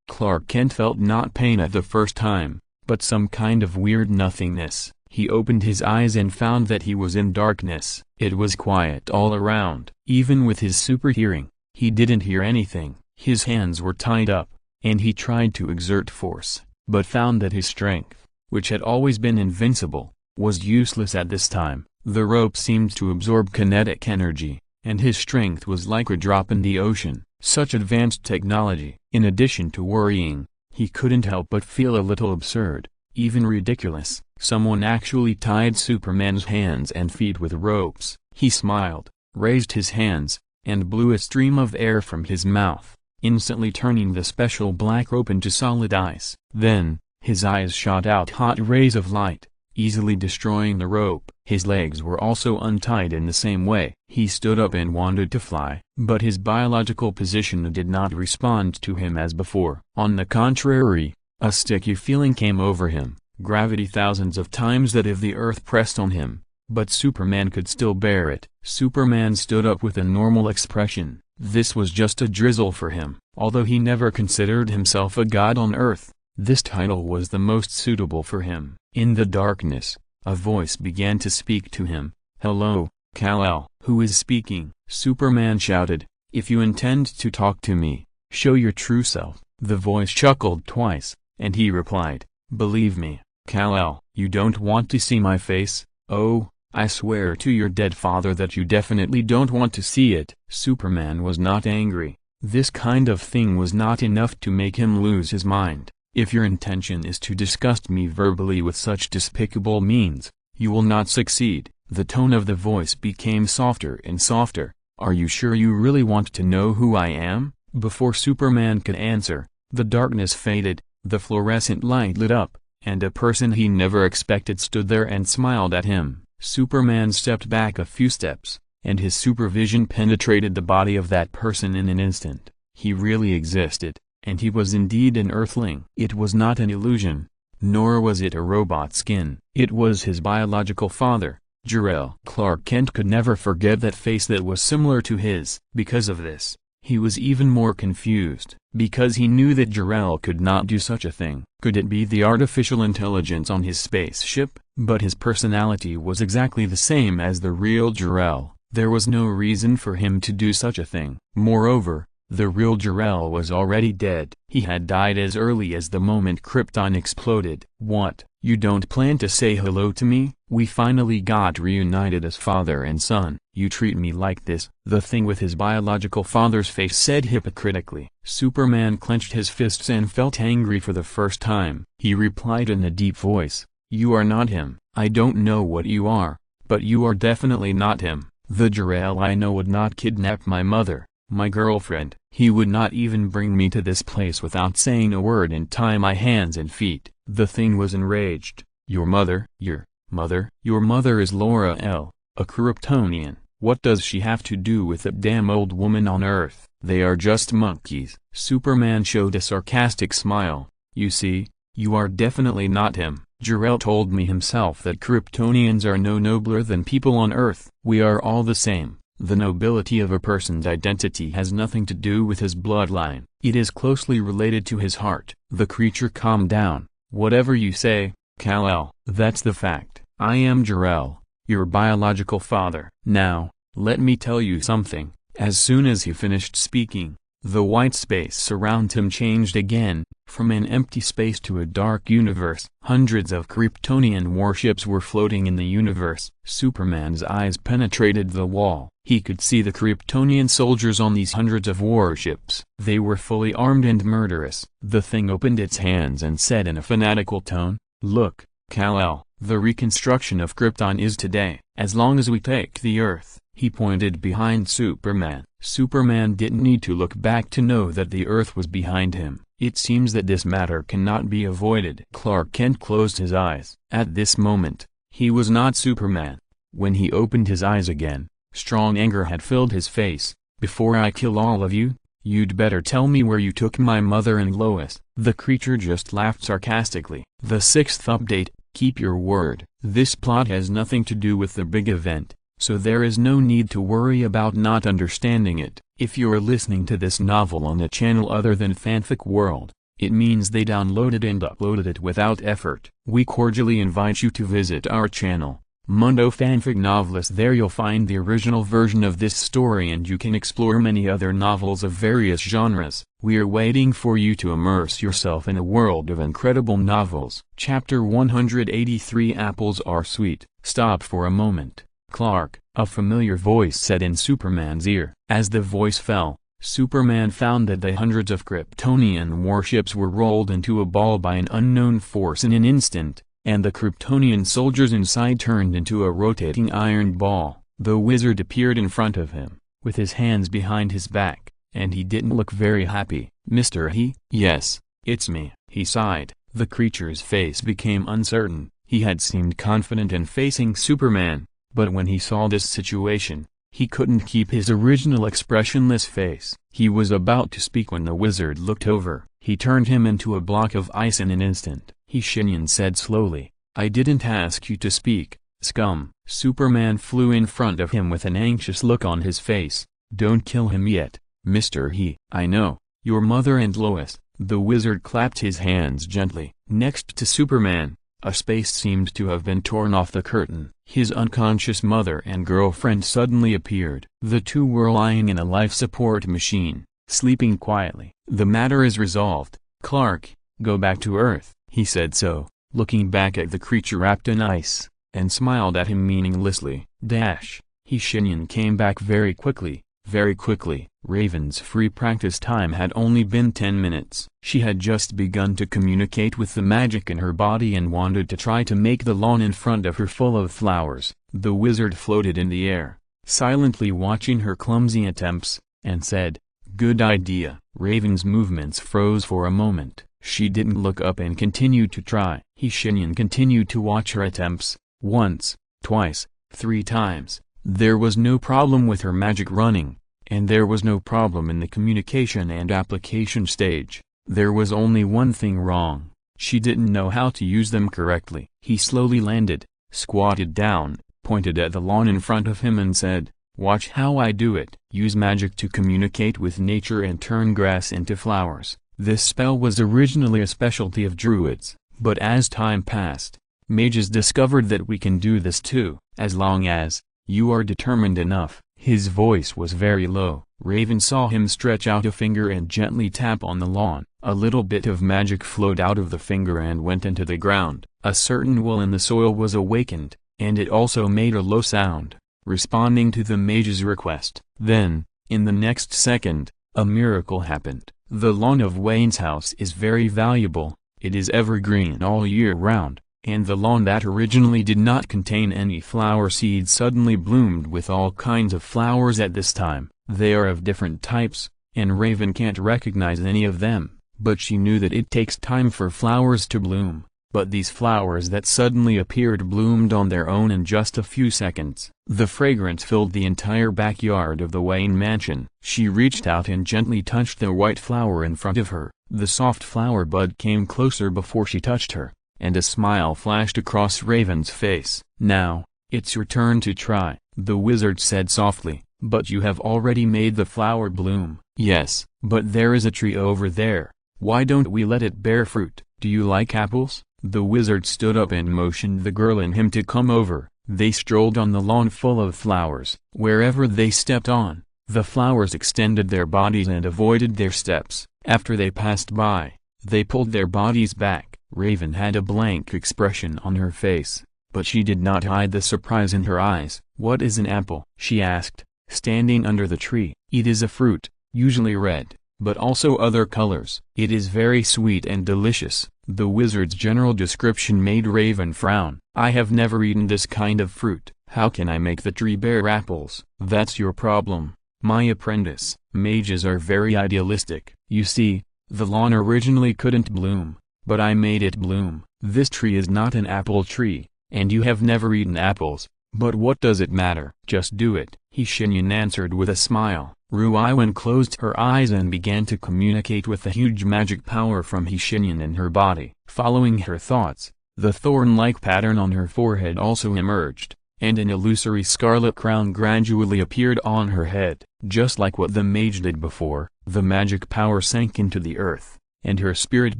Clark Kent felt not pain at the first time, but some kind of weird nothingness. He opened his eyes and found that he was in darkness. It was quiet all around. Even with his super hearing, he didn't hear anything. His hands were tied up, and he tried to exert force, but found that his strength, which had always been invincible, was useless at this time. The rope seemed to absorb kinetic energy, and his strength was like a drop in the ocean. Such advanced technology. In addition to worrying, he couldn't help but feel a little absurd, even ridiculous. Someone actually tied Superman's hands and feet with ropes. He smiled, raised his hands, and blew a stream of air from his mouth, instantly turning the special black rope into solid ice. Then, his eyes shot out hot rays of light, easily destroying the rope. His legs were also untied in the same way. He stood up and wanted to fly, but his biological position did not respond to him as before. On the contrary, a sticky feeling came over him, gravity thousands of times that if the earth pressed on him, but Superman could still bear it. Superman stood up with a normal expression. This was just a drizzle for him. Although he never considered himself a god on earth, this title was the most suitable for him. In the darkness, a voice began to speak to him. "Hello, Kal-El." "Who is speaking?" Superman shouted. "If you intend to talk to me, show your true self." The voice chuckled twice, and he replied, "Believe me, Kal-El, you don't want to see my face? Oh, I swear to your dead father that you definitely don't want to see it." Superman was not angry. This kind of thing was not enough to make him lose his mind. If your intention is to disgust me verbally with such despicable means, you will not succeed." The tone of the voice became softer and softer. "Are you sure you really want to know who I am?" Before Superman could answer, the darkness faded, the fluorescent light lit up, and a person he never expected stood there and smiled at him. Superman stepped back a few steps, and his supervision penetrated the body of that person in an instant. He really existed, and he was indeed an Earthling. It was not an illusion, nor was it a robot skin. It was his biological father, Jor-El. Clark Kent could never forget that face that was similar to his. Because of this, he was even more confused, because he knew that Jor-El could not do such a thing. Could it be the artificial intelligence on his spaceship? But his personality was exactly the same as the real Jor-El. There was no reason for him to do such a thing. Moreover, the real Jor-El was already dead. He had died as early as the moment Krypton exploded. "What, you don't plan to say hello to me? We finally got reunited as father and son. You treat me like this?" The thing with his biological father's face said hypocritically. Superman clenched his fists and felt angry for the first time. He replied in a deep voice, "You are not him. I don't know what you are, but you are definitely not him. The Jor-El I know would not kidnap my mother, my girlfriend. He would not even bring me to this place without saying a word and tie my hands and feet." The thing was enraged. "Your mother? Your mother? Your mother is Laura-El, a Kryptonian. What does she have to do with that damn old woman on Earth? They are just monkeys." Superman showed a sarcastic smile. "You see, you are definitely not him. Jor-El told me himself that Kryptonians are no nobler than people on Earth. We are all the same. The nobility of a person's identity has nothing to do with his bloodline. It is closely related to his heart." The creature calmed down. "Whatever you say, Kal-El. That's the fact. I am Jor-El, your biological father." "Now, let me tell you something." As soon as he finished speaking, the white space around him changed again, from an empty space to a dark universe. Hundreds of Kryptonian warships were floating in the universe. Superman's eyes penetrated the wall. He could see the Kryptonian soldiers on these hundreds of warships. They were fully armed and murderous. The thing opened its hands and said in a fanatical tone, "Look, Kal-El, the reconstruction of Krypton is today. As long as we take the Earth." He pointed behind Superman. Superman didn't need to look back to know that the Earth was behind him. It seems that this matter cannot be avoided. Clark Kent closed his eyes. At this moment, he was not Superman. When he opened his eyes again, strong anger had filled his face. "Before I kill all of you, you'd better tell me where you took my mother and Lois." The creature just laughed sarcastically. The sixth update, keep your word. This plot has nothing to do with the big event, so there is no need to worry about not understanding it. If you're listening to this novel on a channel other than Fanfic World, it means they downloaded and uploaded it without effort. We cordially invite you to visit our channel, Mundo Fanfic Novelist. There you'll find the original version of this story and you can explore many other novels of various genres. We are waiting for you to immerse yourself in a world of incredible novels. Chapter 183 Apples Are Sweet. Stop for a moment, Clark, a familiar voice said in Superman's ear. As the voice fell, Superman found that the hundreds of Kryptonian warships were rolled into a ball by an unknown force in an instant, and the Kryptonian soldiers inside turned into a rotating iron ball. The wizard appeared in front of him, with his hands behind his back, and he didn't look very happy. "Mr. He?" "Yes, it's me." He sighed. The creature's face became uncertain. He had seemed confident in facing Superman, but when he saw this situation, he couldn't keep his original expressionless face. He was about to speak when the wizard looked over. He turned him into a block of ice in an instant. Shenyan said slowly, "I didn't ask you to speak, scum." Superman flew in front of him with an anxious look on his face. "Don't kill him yet, Mr. He." "I know, your mother and Lois." The wizard clapped his hands gently. Next to Superman, a space seemed to have been torn off the curtain. His unconscious mother and girlfriend suddenly appeared. The two were lying in a life support machine, sleeping quietly. "The matter is resolved, Clark. Go back to Earth." He said so, looking back at the creature wrapped in ice, and smiled at him meaninglessly. Shenyan came back very quickly, very quickly. Raven's free practice time had only been 10 minutes. She had just begun to communicate with the magic in her body and wanted to try to make the lawn in front of her full of flowers. The wizard floated in the air, silently watching her clumsy attempts, and said, "Good idea." Raven's movements froze for a moment. She didn't look up and continued to try. Shenyan continued to watch her attempts, once, twice, 3 times. There was no problem with her magic running, and there was no problem in the communication and application stage. There was only one thing wrong: she didn't know how to use them correctly. He slowly landed, squatted down, pointed at the lawn in front of him and said, "Watch how I do it. Use magic to communicate with nature and turn grass into flowers." This spell was originally a specialty of druids, but as time passed, mages discovered that we can do this too, as long as you are determined enough. His voice was very low. Raven saw him stretch out a finger and gently tap on the lawn. A little bit of magic flowed out of the finger and went into the ground. A certain wool in the soil was awakened, and it also made a low sound, responding to the mage's request. Then, in the next second, a miracle happened. The lawn of Wayne's house is very valuable. It is evergreen all year round, and the lawn that originally did not contain any flower seeds suddenly bloomed with all kinds of flowers at this time. They are of different types, and Raven can't recognize any of them, but she knew that it takes time for flowers to bloom. But these flowers that suddenly appeared bloomed on their own in just a few seconds. The fragrance filled the entire backyard of the Wayne mansion. She reached out and gently touched the white flower in front of her. The soft flower bud came closer before she touched her, and a smile flashed across Raven's face. "Now, it's your turn to try," the wizard said softly. "But you have already made the flower bloom." "Yes, but there is a tree over there. Why don't we let it bear fruit? Do you like apples?" The wizard stood up and motioned the girl and him to come over. They strolled on the lawn full of flowers. Wherever they stepped on, the flowers extended their bodies and avoided their steps. After they passed by, they pulled their bodies back. Raven had a blank expression on her face, but she did not hide the surprise in her eyes. "What is an apple?" she asked, standing under the tree. "It is a fruit, usually red, but also other colors. It is very sweet and delicious." The wizard's general description made Raven frown. "I have never eaten this kind of fruit. How can I make the tree bear apples?" "That's your problem, my apprentice. Mages are very idealistic. You see, the lawn originally couldn't bloom, but I made it bloom. This tree is not an apple tree, and you have never eaten apples, but what does it matter? Just do it." Shenyan answered with a smile. Ruiwen closed her eyes and began to communicate with the huge magic power from Shenyan in her body. Following her thoughts, the thorn-like pattern on her forehead also emerged, and an illusory scarlet crown gradually appeared on her head. Just like what the mage did before, the magic power sank into the earth, and her spirit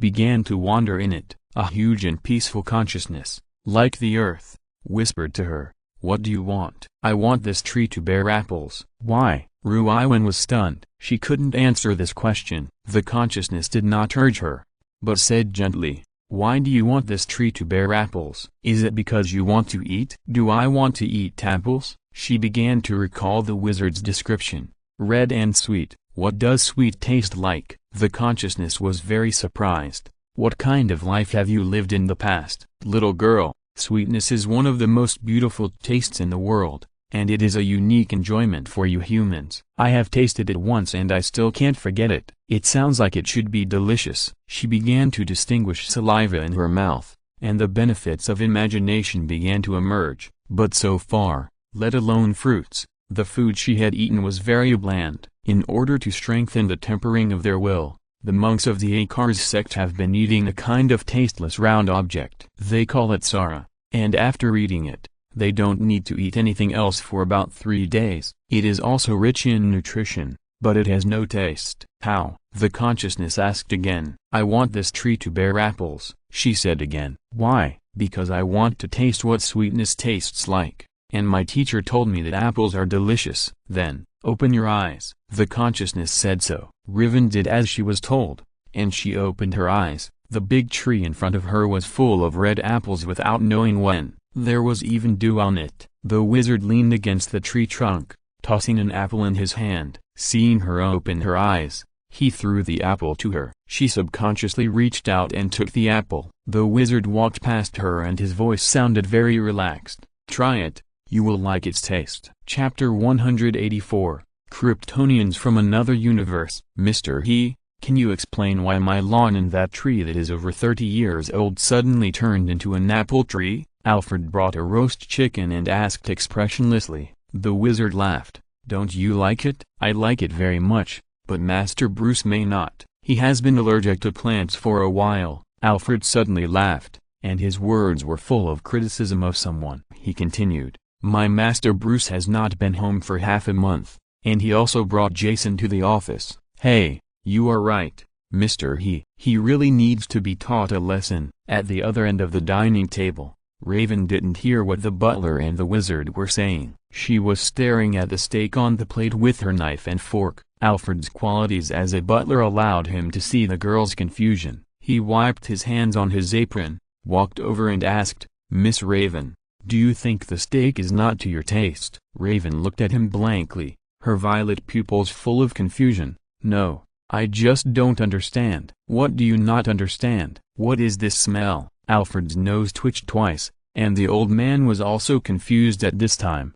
began to wander in it. A huge and peaceful consciousness, like the earth, whispered to her, "What do you want?" "I want this tree to bear apples." "Why?" Ruiwen was stunned. She couldn't answer this question. The consciousness did not urge her, but said gently, "Why do you want this tree to bear apples? Is it because you want to eat?" "Do I want to eat apples?" She began to recall the wizard's description. "Red and sweet. What does sweet taste like?" The consciousness was very surprised. "What kind of life have you lived in the past?" "Little girl, sweetness is one of the most beautiful tastes in the world, and it is a unique enjoyment for you humans. I have tasted it once and I still can't forget it. It sounds like it should be delicious." She began to distinguish saliva in her mouth, and the benefits of imagination began to emerge. But so far, let alone fruits, the food she had eaten was very bland. In order to strengthen the tempering of their will, the monks of the Akars sect have been eating a kind of tasteless round object. They call it Sara, and after eating it, they don't need to eat anything else for about 3 days. It is also rich in nutrition, but it has no taste. "How?" the consciousness asked again. "I want this tree to bear apples," she said again. "Why?" "Because I want to taste what sweetness tastes like, and my teacher told me that apples are delicious." "Then, open your eyes." The consciousness said so. Raven did as she was told, and she opened her eyes. The big tree in front of her was full of red apples without knowing when. There was even dew on it. The wizard leaned against the tree trunk, tossing an apple in his hand. Seeing her open her eyes, he threw the apple to her. She subconsciously reached out and took the apple. The wizard walked past her and his voice sounded very relaxed. "Try it, you will like its taste." Chapter 184, Kryptonians from Another Universe. "Mr. He, can you explain why my lawn and that tree that is over 30 years old suddenly turned into an apple tree?" Alfred brought a roast chicken and asked expressionlessly. The wizard laughed. "Don't you like it?" "I like it very much, but Master Bruce may not. He has been allergic to plants for a while." Alfred suddenly laughed, and his words were full of criticism of someone. He continued, "My Master Bruce has not been home for half a month, and he also brought Jason to the office." "Hey, you are right, Mr. He really needs to be taught a lesson." At the other end of the dining table, Raven didn't hear what the butler and the wizard were saying. She was staring at the steak on the plate with her knife and fork. Alfred's qualities as a butler allowed him to see the girl's confusion. He wiped his hands on his apron, walked over and asked, "Miss Raven, do you think the steak is not to your taste?" Raven looked at him blankly, her violet pupils full of confusion. "No, I just don't understand." "What do you not understand?" "What is this smell?" Alfred's nose twitched twice, and the old man was also confused at this time.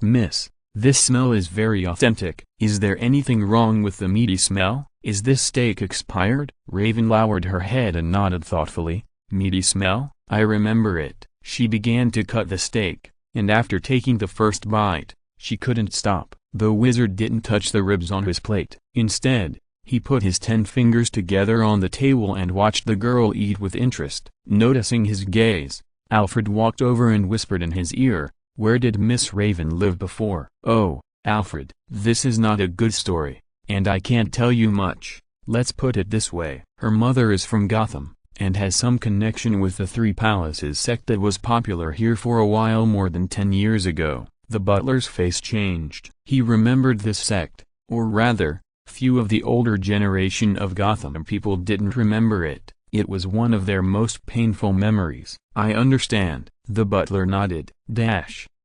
Miss, this smell is very authentic." "Is there anything wrong with the meaty smell? Is this steak expired?" Raven lowered her head and nodded thoughtfully. "Meaty smell? I remember it." She began to cut the steak, and after taking the first bite, she couldn't stop. The wizard didn't touch the ribs on his plate. Instead, he put his 10 fingers together on the table and watched the girl eat with interest. Noticing his gaze, Alfred walked over and whispered in his ear, "Where did Miss Raven live before?" "Oh, Alfred, this is not a good story, and I can't tell you much. Let's put it this way. Her mother is from Gotham, and has some connection with the Three Palaces sect that was popular here for a while more than 10 years ago." The butler's face changed. He remembered this sect, or rather, few of the older generation of Gotham people didn't remember it. It was one of their most painful memories. "I understand." The butler nodded.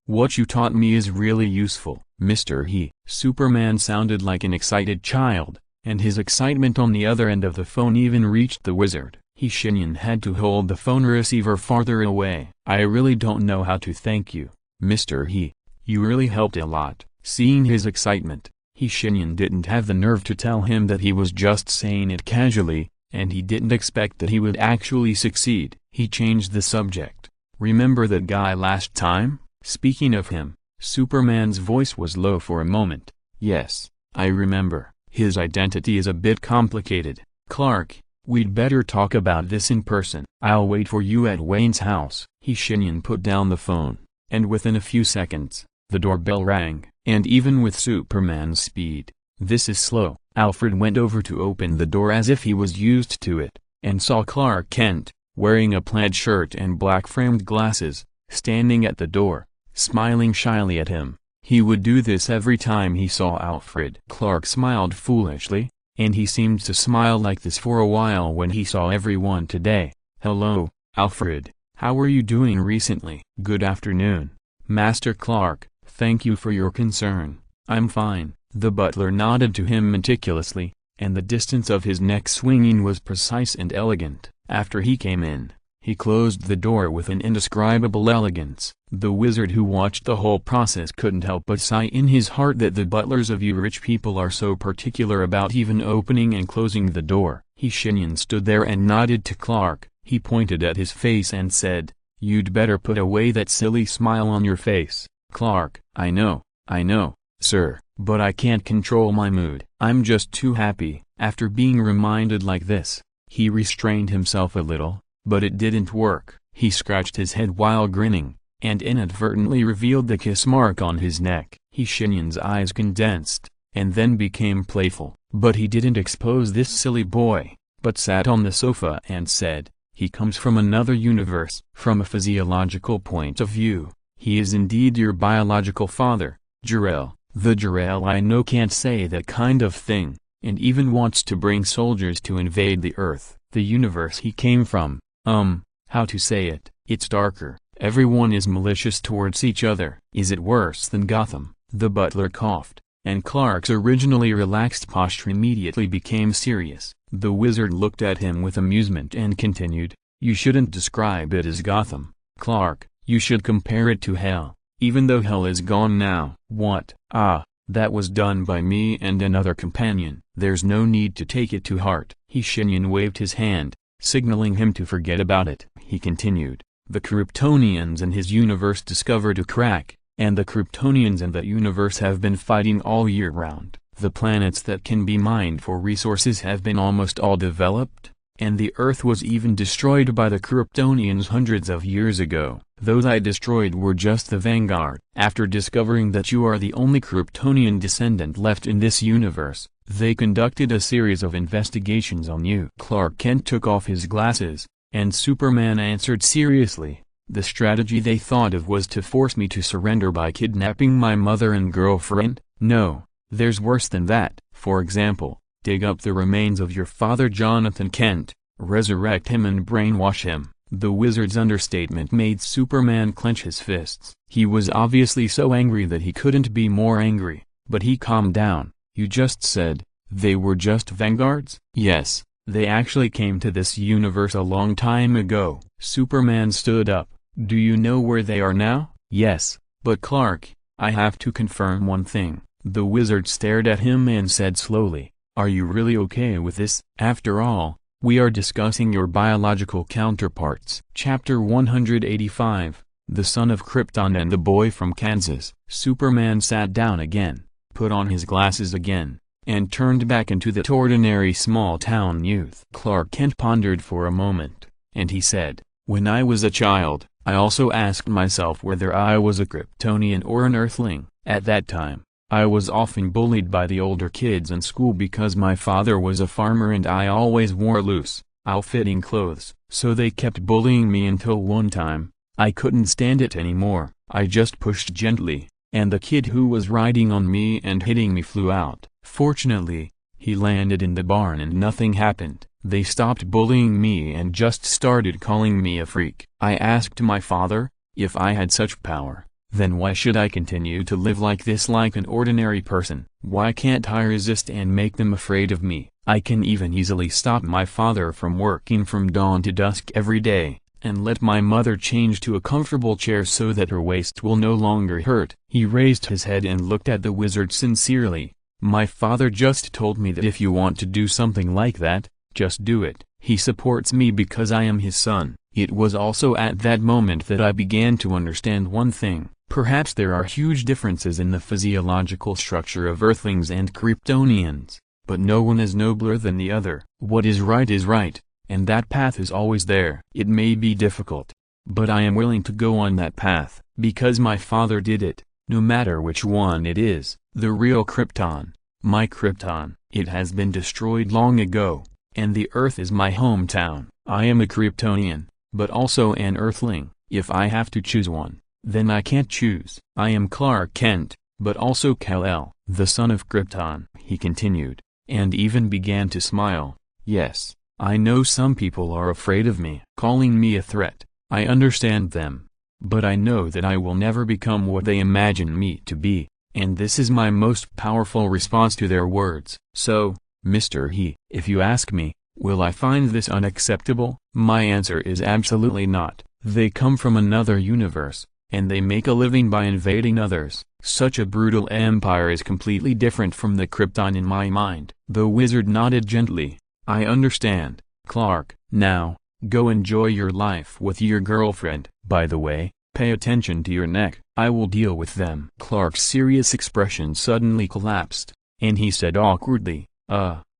What you taught me is really useful, Mr. He." Superman sounded like an excited child, and his excitement on the other end of the phone even reached the wizard. Shenyan had to hold the phone receiver farther away. "I really don't know how to thank you, Mr. He. You really helped a lot." Seeing his excitement, Shenyan didn't have the nerve to tell him that he was just saying it casually, and he didn't expect that he would actually succeed. He changed the subject. "Remember that guy last time?" Speaking of him, Superman's voice was low for a moment. "Yes, I remember. His identity is a bit complicated. Clark, we'd better talk about this in person." "I'll wait for you at Wayne's house." Shenyan put down the phone, and within a few seconds, the doorbell rang. And even with Superman's speed, this is slow. Alfred went over to open the door as if he was used to it, and saw Clark Kent, wearing a plaid shirt and black framed glasses, standing at the door, smiling shyly at him. He would do this every time he saw Alfred. Clark smiled foolishly, and he seemed to smile like this for a while when he saw everyone today. "Hello, Alfred. How are you doing recently?" "Good afternoon, Master Clark. Thank you for your concern." "I'm fine." The butler nodded to him meticulously, and the distance of his neck swinging was precise and elegant. After he came in, he closed the door with an indescribable elegance. The wizard who watched the whole process couldn't help but sigh in his heart that the butlers of you rich people are so particular about even opening and closing the door. Shenyan stood there and nodded to Clark. He pointed at his face and said, "You'd better put away that silly smile on your face, Clark." I know, sir, but I can't control my mood. I'm just too happy." After being reminded like this, he restrained himself a little, but it didn't work. He scratched his head while grinning, and inadvertently revealed the kiss mark on his neck. Shenyan's eyes condensed, and then became playful. But he didn't expose this silly boy, but sat on the sofa and said, "He comes from another universe." From a physiological point of view, he is indeed your biological father, Jor-El. The Jor-El I know can't say that kind of thing, and even wants to bring soldiers to invade the Earth. The universe he came from, how to say it? It's darker. Everyone is malicious towards each other. Is it worse than Gotham? The butler coughed, and Clark's originally relaxed posture immediately became serious. The wizard looked at him with amusement and continued, "You shouldn't describe it as Gotham, Clark, you should compare it to hell, even though hell is gone now." "What? Ah, that was done by me and another companion. There's no need to take it to heart." Shenyan waved his hand, signaling him to forget about it. He continued, "The Kryptonians and his universe discovered a crack, and the Kryptonians and that universe have been fighting all year round. The planets that can be mined for resources have been almost all developed, and the Earth was even destroyed by the Kryptonians hundreds of years ago. Those I destroyed were just the vanguard. After discovering that you are the only Kryptonian descendant left in this universe, they conducted a series of investigations on you." Clark Kent took off his glasses, and Superman answered seriously, "The strategy they thought of was to force me to surrender by kidnapping my mother and girlfriend? No, there's worse than that. For example, dig up the remains of your father Jonathan Kent, resurrect him and brainwash him." The wizard's understatement made Superman clench his fists. He was obviously so angry that he couldn't be more angry, but he calmed down. "You just said, they were just vanguards?" "Yes, they actually came to this universe a long time ago." Superman stood up. "Do you know where they are now?" "Yes, but Clark, I have to confirm one thing." The wizard stared at him and said slowly, "Are you really okay with this? After all, we are discussing your biological counterparts." Chapter 185, The Son of Krypton and the Boy from Kansas. Superman sat down again, put on his glasses again, and turned back into that ordinary small-town youth. Clark Kent pondered for a moment, and he said, "When I was a child, I also asked myself whether I was a Kryptonian or an Earthling. At that time, I was often bullied by the older kids in school because my father was a farmer and I always wore loose, ill-fitting clothes. So they kept bullying me until one time, I couldn't stand it anymore. I just pushed gently, and the kid who was riding on me and hitting me flew out. Fortunately, he landed in the barn and nothing happened. They stopped bullying me and just started calling me a freak. I asked my father, if I had such power, then why should I continue to live like this like an ordinary person? Why can't I resist and make them afraid of me? I can even easily stop my father from working from dawn to dusk every day, and let my mother change to a comfortable chair so that her waist will no longer hurt." He raised his head and looked at the wizard sincerely. "My father just told me that if you want to do something like that, just do it. He supports me because I am his son." It was also at that moment that I began to understand one thing. Perhaps there are huge differences in the physiological structure of Earthlings and Kryptonians, but no one is nobler than the other. What is right, and that path is always there. It may be difficult, but I am willing to go on that path, because my father did it, no matter which one it is. The real Krypton, my Krypton, it has been destroyed long ago, and the Earth is my hometown. I am a Kryptonian, but also an Earthling. If I have to choose one, then I can't choose. I am Clark Kent, but also Kal-El, the son of Krypton," he continued, and even began to smile. "Yes, I know some people are afraid of me, calling me a threat. I understand them. But I know that I will never become what they imagine me to be, and this is my most powerful response to their words. So, Mr. He, if you ask me, will I find this unacceptable? My answer is absolutely not. They come from another universe, and they make a living by invading others. Such a brutal empire is completely different from the Krypton in my mind." The wizard nodded gently. "I understand, Clark. Now, go enjoy your life with your girlfriend. By the way, pay attention to your neck. I will deal with them." Clark's serious expression suddenly collapsed, and he said awkwardly,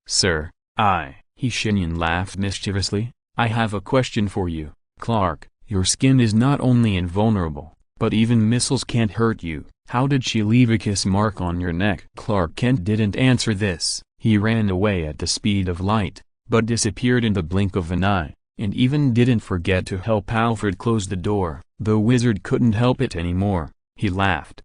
Sir, Shenyan laughed mischievously. "I have a question for you, Clark. Your skin is not only invulnerable, but even missiles can't hurt you. How did she leave a kiss mark on your neck?" Clark Kent didn't answer this. He ran away at the speed of light, but disappeared in the blink of an eye, and even didn't forget to help Alfred close the door. The wizard couldn't help it anymore. He laughed.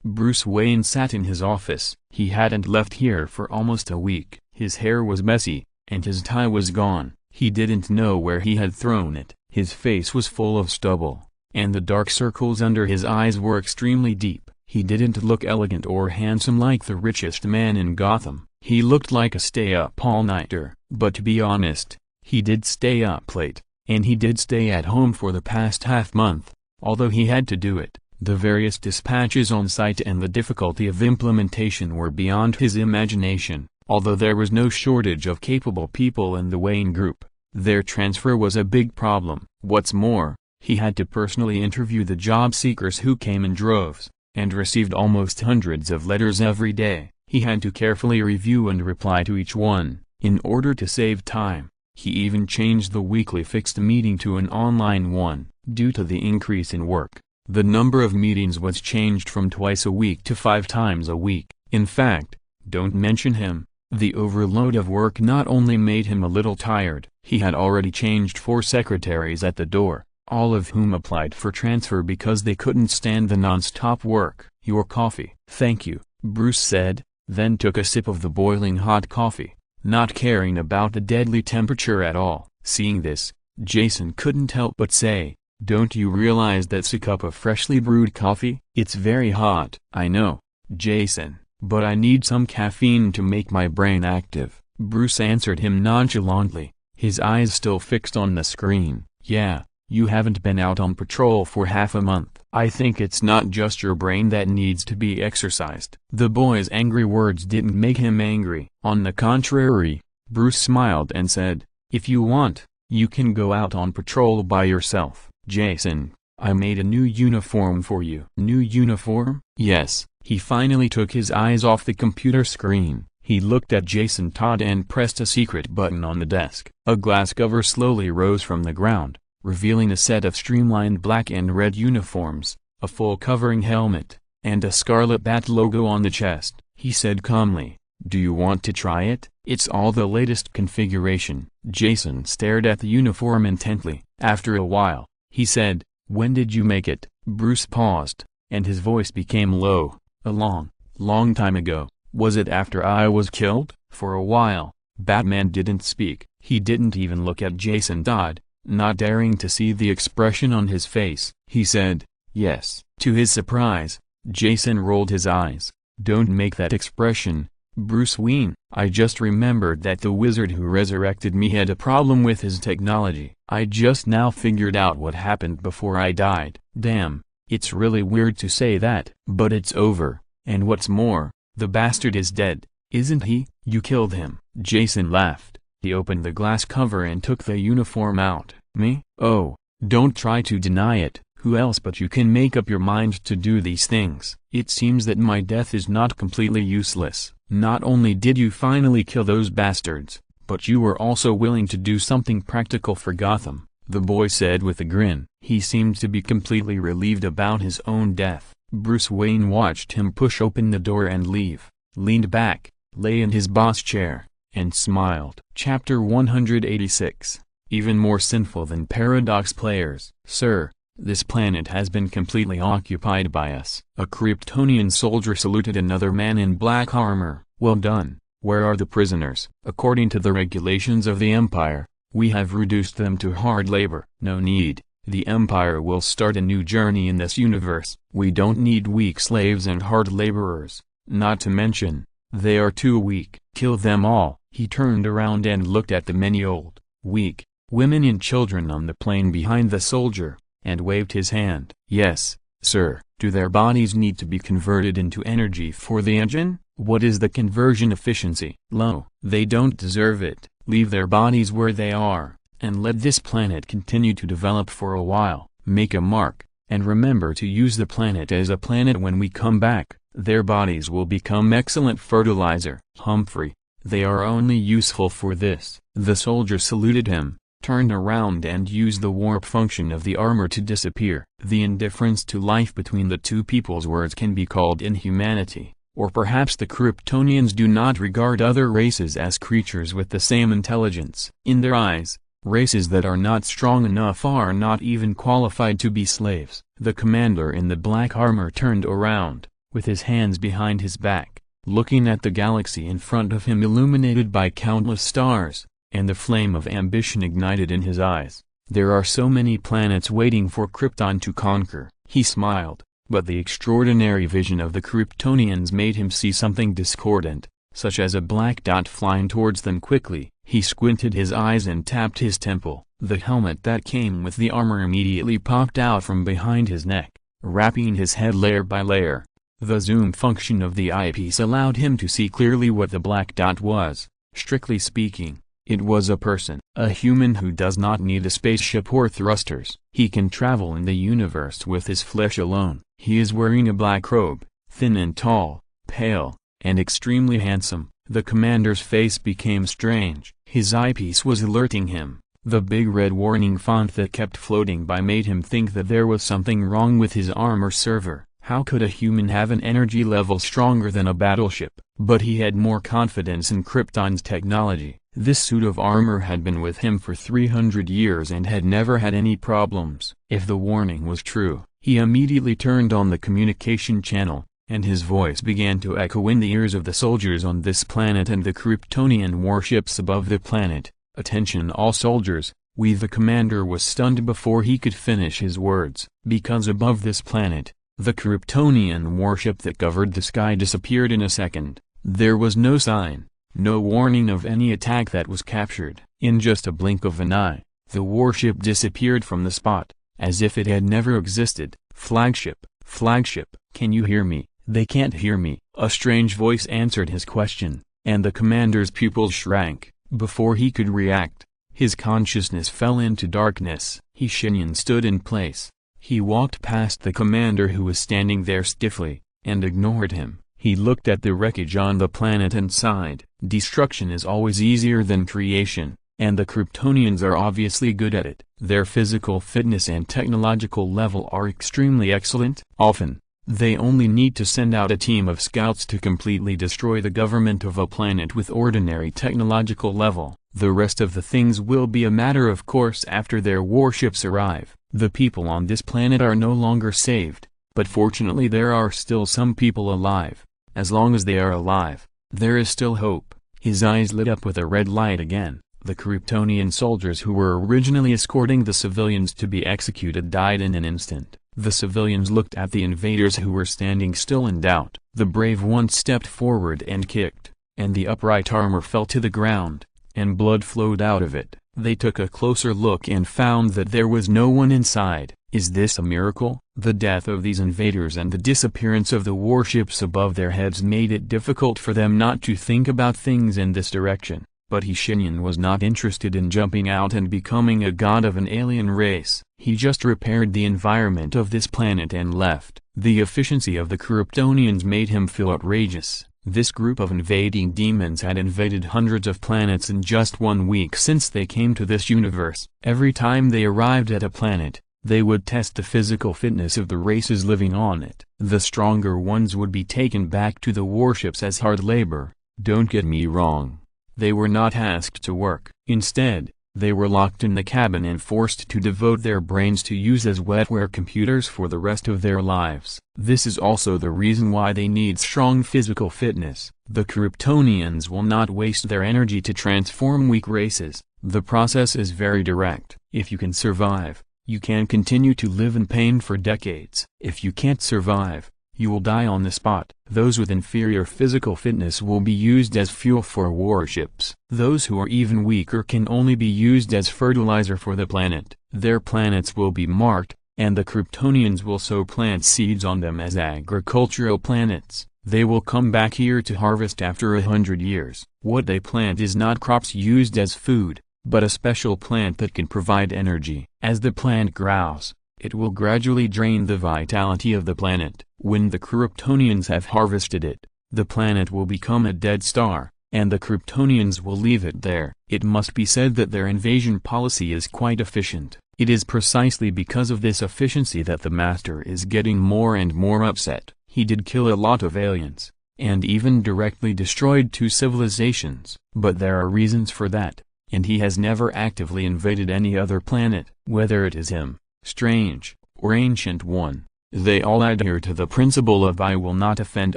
Bruce Wayne sat in his office. He hadn't left here for almost a week. His hair was messy, and his tie was gone. He didn't know where he had thrown it. His face was full of stubble, and the dark circles under his eyes were extremely deep. He didn't look elegant or handsome like the richest man in Gotham. He looked like a stay-up all-nighter. But to be honest, he did stay up late, and he did stay at home for the past half-month, although he had to do it. The various dispatches on site and the difficulty of implementation were beyond his imagination. Although there was no shortage of capable people in the Wayne Group, their transfer was a big problem. What's more, he had to personally interview the job seekers who came in droves, and received almost hundreds of letters every day. He had to carefully review and reply to each one. In order to save time, he even changed the weekly fixed meeting to an online one. Due to the increase in work, the number of meetings was changed from twice a week to 5 times a week. In fact, don't mention him. The overload of work not only made him a little tired, he had already changed 4 secretaries at the door, all of whom applied for transfer because they couldn't stand the non-stop work. "Your coffee." "Thank you," Bruce said, then took a sip of the boiling hot coffee, not caring about the deadly temperature at all. Seeing this, Jason couldn't help but say, "Don't you realize that's a cup of freshly brewed coffee? It's very hot." "I know, Jason, but I need some caffeine to make my brain active," Bruce answered him nonchalantly, his eyes still fixed on the screen. "Yeah, you haven't been out on patrol for half a month. I think it's not just your brain that needs to be exercised." The boy's angry words didn't make him angry. On the contrary, Bruce smiled and said, "If you want, you can go out on patrol by yourself." "Jason, I made a new uniform for you." "New uniform?" "Yes." He finally took his eyes off the computer screen. He looked at Jason Todd and pressed a secret button on the desk. A glass cover slowly rose from the ground, revealing a set of streamlined black and red uniforms, a full covering helmet, and a scarlet bat logo on the chest. He said calmly, "Do you want to try it? It's all the latest configuration." Jason stared at the uniform intently. After a while, he said, "When did you make it?" Bruce paused, and his voice became low. "A long time ago." "Was it after I was killed?" For a while, Batman didn't speak. He didn't even look at Jason Todd, not daring to see the expression on his face. He said, "Yes." To his surprise, Jason rolled his eyes. "Don't make that expression, Bruce Wayne." "I just remembered that the wizard who resurrected me had a problem with his technology. I just now figured out what happened before I died." "Damn, it's really weird to say that. But it's over, and what's more, the bastard is dead, isn't he?" "You killed him." Jason laughed. He opened the glass cover and took the uniform out. "Me? Oh, don't try to deny it. Who else but you can make up your mind to do these things?" "It seems that my death is not completely useless. Not only did you finally kill those bastards, but you were also willing to do something practical for Gotham," the boy said with a grin. He seemed to be completely relieved about his own death. Bruce Wayne watched him push open the door and leave, leaned back, lay in his boss chair, and smiled. Chapter 186. Even more sinful than Paradox players. "Sir, this planet has been completely occupied by us." A Kryptonian soldier saluted another man in black armor. "Well done. Where are the prisoners?" "According to the regulations of the Empire, we have reduced them to hard labor." "No need. The Empire will start a new journey in this universe. We don't need weak slaves and hard laborers. Not to mention, they are too weak. Kill them all." He turned around and looked at the many old, weak, women and children on the plain behind the soldier, and waved his hand. "Yes, sir." "Do their bodies need to be converted into energy for the engine? What is the conversion efficiency?" "Low." "They don't deserve it. Leave their bodies where they are, and let this planet continue to develop for a while. Make a mark, and remember to use the planet as a planet when we come back. Their bodies will become excellent fertilizer." "Humphrey, they are only useful for this." The soldier saluted him, turned around and used the warp function of the armor to disappear. The indifference to life between the two people's words can be called inhumanity, or perhaps the Kryptonians do not regard other races as creatures with the same intelligence. In their eyes, races that are not strong enough are not even qualified to be slaves. The commander in the black armor turned around, with his hands behind his back, looking at the galaxy in front of him illuminated by countless stars, and the flame of ambition ignited in his eyes. "There are so many planets waiting for Krypton to conquer." He smiled, But the extraordinary vision of the Kryptonians made him see something discordant, such as a black dot flying towards them quickly. He squinted his eyes and tapped his temple. The helmet that came with the armor immediately popped out from behind his neck, wrapping his head layer by layer. The zoom function of the eyepiece allowed him to see clearly what the black dot was. Strictly speaking, it was a person, a human who does not need a spaceship or thrusters. He can travel in the universe with his flesh alone. He is wearing a black robe, thin and tall, pale, and extremely handsome. The commander's face became strange. His eyepiece was alerting him. The big red warning font that kept floating by made him think that there was something wrong with his armor server. How could a human have an energy level stronger than a battleship? But he had more confidence in Krypton's technology. This suit of armor had been with him for 300 years and had never had any problems. If the warning was true, he immediately turned on the communication channel, and his voice began to echo in the ears of the soldiers on this planet and the Kryptonian warships above the planet. "Attention all soldiers, we." The commander was stunned before he could finish his words, because above this planet, the Kryptonian warship that covered the sky disappeared in a second. There was no sign, no warning of any attack that was captured. In just a blink of an eye, the warship disappeared from the spot, as if it had never existed. "Flagship, flagship, can you hear me?" "They can't hear me," a strange voice answered his question, and the commander's pupils shrank. Before he could react, his consciousness fell into darkness. Shenyan stood in place. He walked past the commander who was standing there stiffly, and ignored him. He looked at the wreckage on the planet and sighed. Destruction is always easier than creation, and the Kryptonians are obviously good at it. Their physical fitness and technological level are extremely excellent. Often, they only need to send out a team of scouts to completely destroy the government of a planet with ordinary technological level. The rest of the things will be a matter of course after their warships arrive. The people on this planet are no longer saved, but fortunately there are still some people alive. As long as they are alive, there is still hope. His eyes lit up with a red light again. The Kryptonian soldiers who were originally escorting the civilians to be executed died in an instant. The civilians looked at the invaders who were standing still in doubt. The brave one stepped forward and kicked, and the upright armor fell to the ground, and blood flowed out of it. They took a closer look and found that there was no one inside. Is this a miracle? The death of these invaders and the disappearance of the warships above their heads made it difficult for them not to think about things in this direction. But Shenyan was not interested in jumping out and becoming a god of an alien race. He just repaired the environment of this planet and left. The efficiency of the Kryptonians made him feel outrageous. This group of invading demons had invaded hundreds of planets in just 1 week since they came to this universe. Every time they arrived at a planet, they would test the physical fitness of the races living on it. The stronger ones would be taken back to the warships as hard labor. Don't get me wrong. They were not asked to work. Instead, they were locked in the cabin and forced to devote their brains to use as wetware computers for the rest of their lives. This is also the reason why they need strong physical fitness. The Kryptonians will not waste their energy to transform weak races. The process is very direct. If you can survive, you can continue to live in pain for decades. If you can't survive, you will die on the spot. Those with inferior physical fitness will be used as fuel for warships. Those who are even weaker can only be used as fertilizer for the planet. Their planets will be marked, and the Kryptonians will sow plant seeds on them as agricultural planets. They will come back here to harvest after 100 years. What they plant is not crops used as food, but a special plant that can provide energy. As the plant grows, it will gradually drain the vitality of the planet. When the Kryptonians have harvested it, the planet will become a dead star, and the Kryptonians will leave it there. It must be said that their invasion policy is quite efficient. It is precisely because of this efficiency that the Master is getting more and more upset. He did kill a lot of aliens, and even directly destroyed 2 civilizations. But there are reasons for that, and he has never actively invaded any other planet. Whether it is him, Strange, or Ancient One, they all adhere to the principle of I will not offend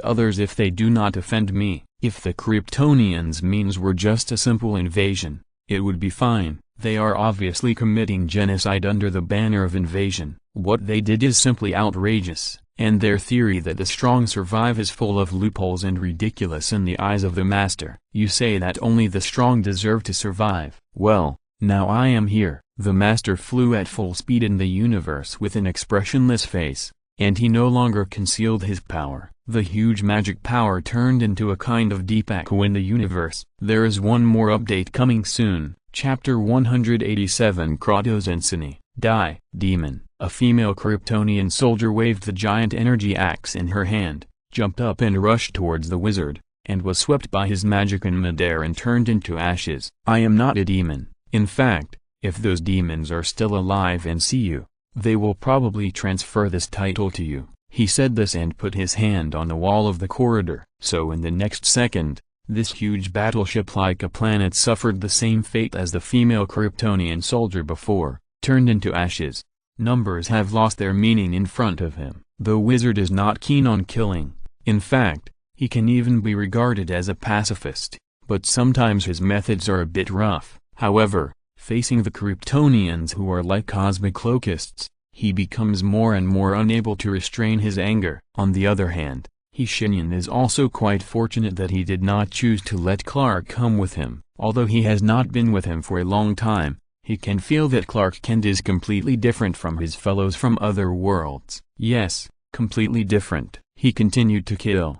others if they do not offend me. If the Kryptonians' means were just a simple invasion, it would be fine. They are obviously committing genocide under the banner of invasion. What they did is simply outrageous, and their theory that the strong survive is full of loopholes and ridiculous in the eyes of the master. You say that only the strong deserve to survive. Well, now I am here. The master flew at full speed in the universe with an expressionless face, and he no longer concealed his power. The huge magic power turned into a kind of deep echo in the universe. There is one more update coming soon. Chapter 187 Kratos and Sini. Die. Demon. A female Kryptonian soldier waved the giant energy axe in her hand, jumped up and rushed towards the wizard, and was swept by his magic in midair and turned into ashes. I am not a demon. In fact, if those demons are still alive and see you, they will probably transfer this title to you. He said this and put his hand on the wall of the corridor. So in the next second, this huge battleship like a planet suffered the same fate as the female Kryptonian soldier before, turned into ashes. Numbers have lost their meaning in front of him. The wizard is not keen on killing. In fact, he can even be regarded as a pacifist, but sometimes his methods are a bit rough. However, facing the Kryptonians who are like cosmic locusts, he becomes more and more unable to restrain his anger. On the other hand, Shenyan is also quite fortunate that he did not choose to let Clark come with him. Although he has not been with him for a long time, he can feel that Clark Kent is completely different from his fellows from other worlds. Yes, completely different. He continued to kill.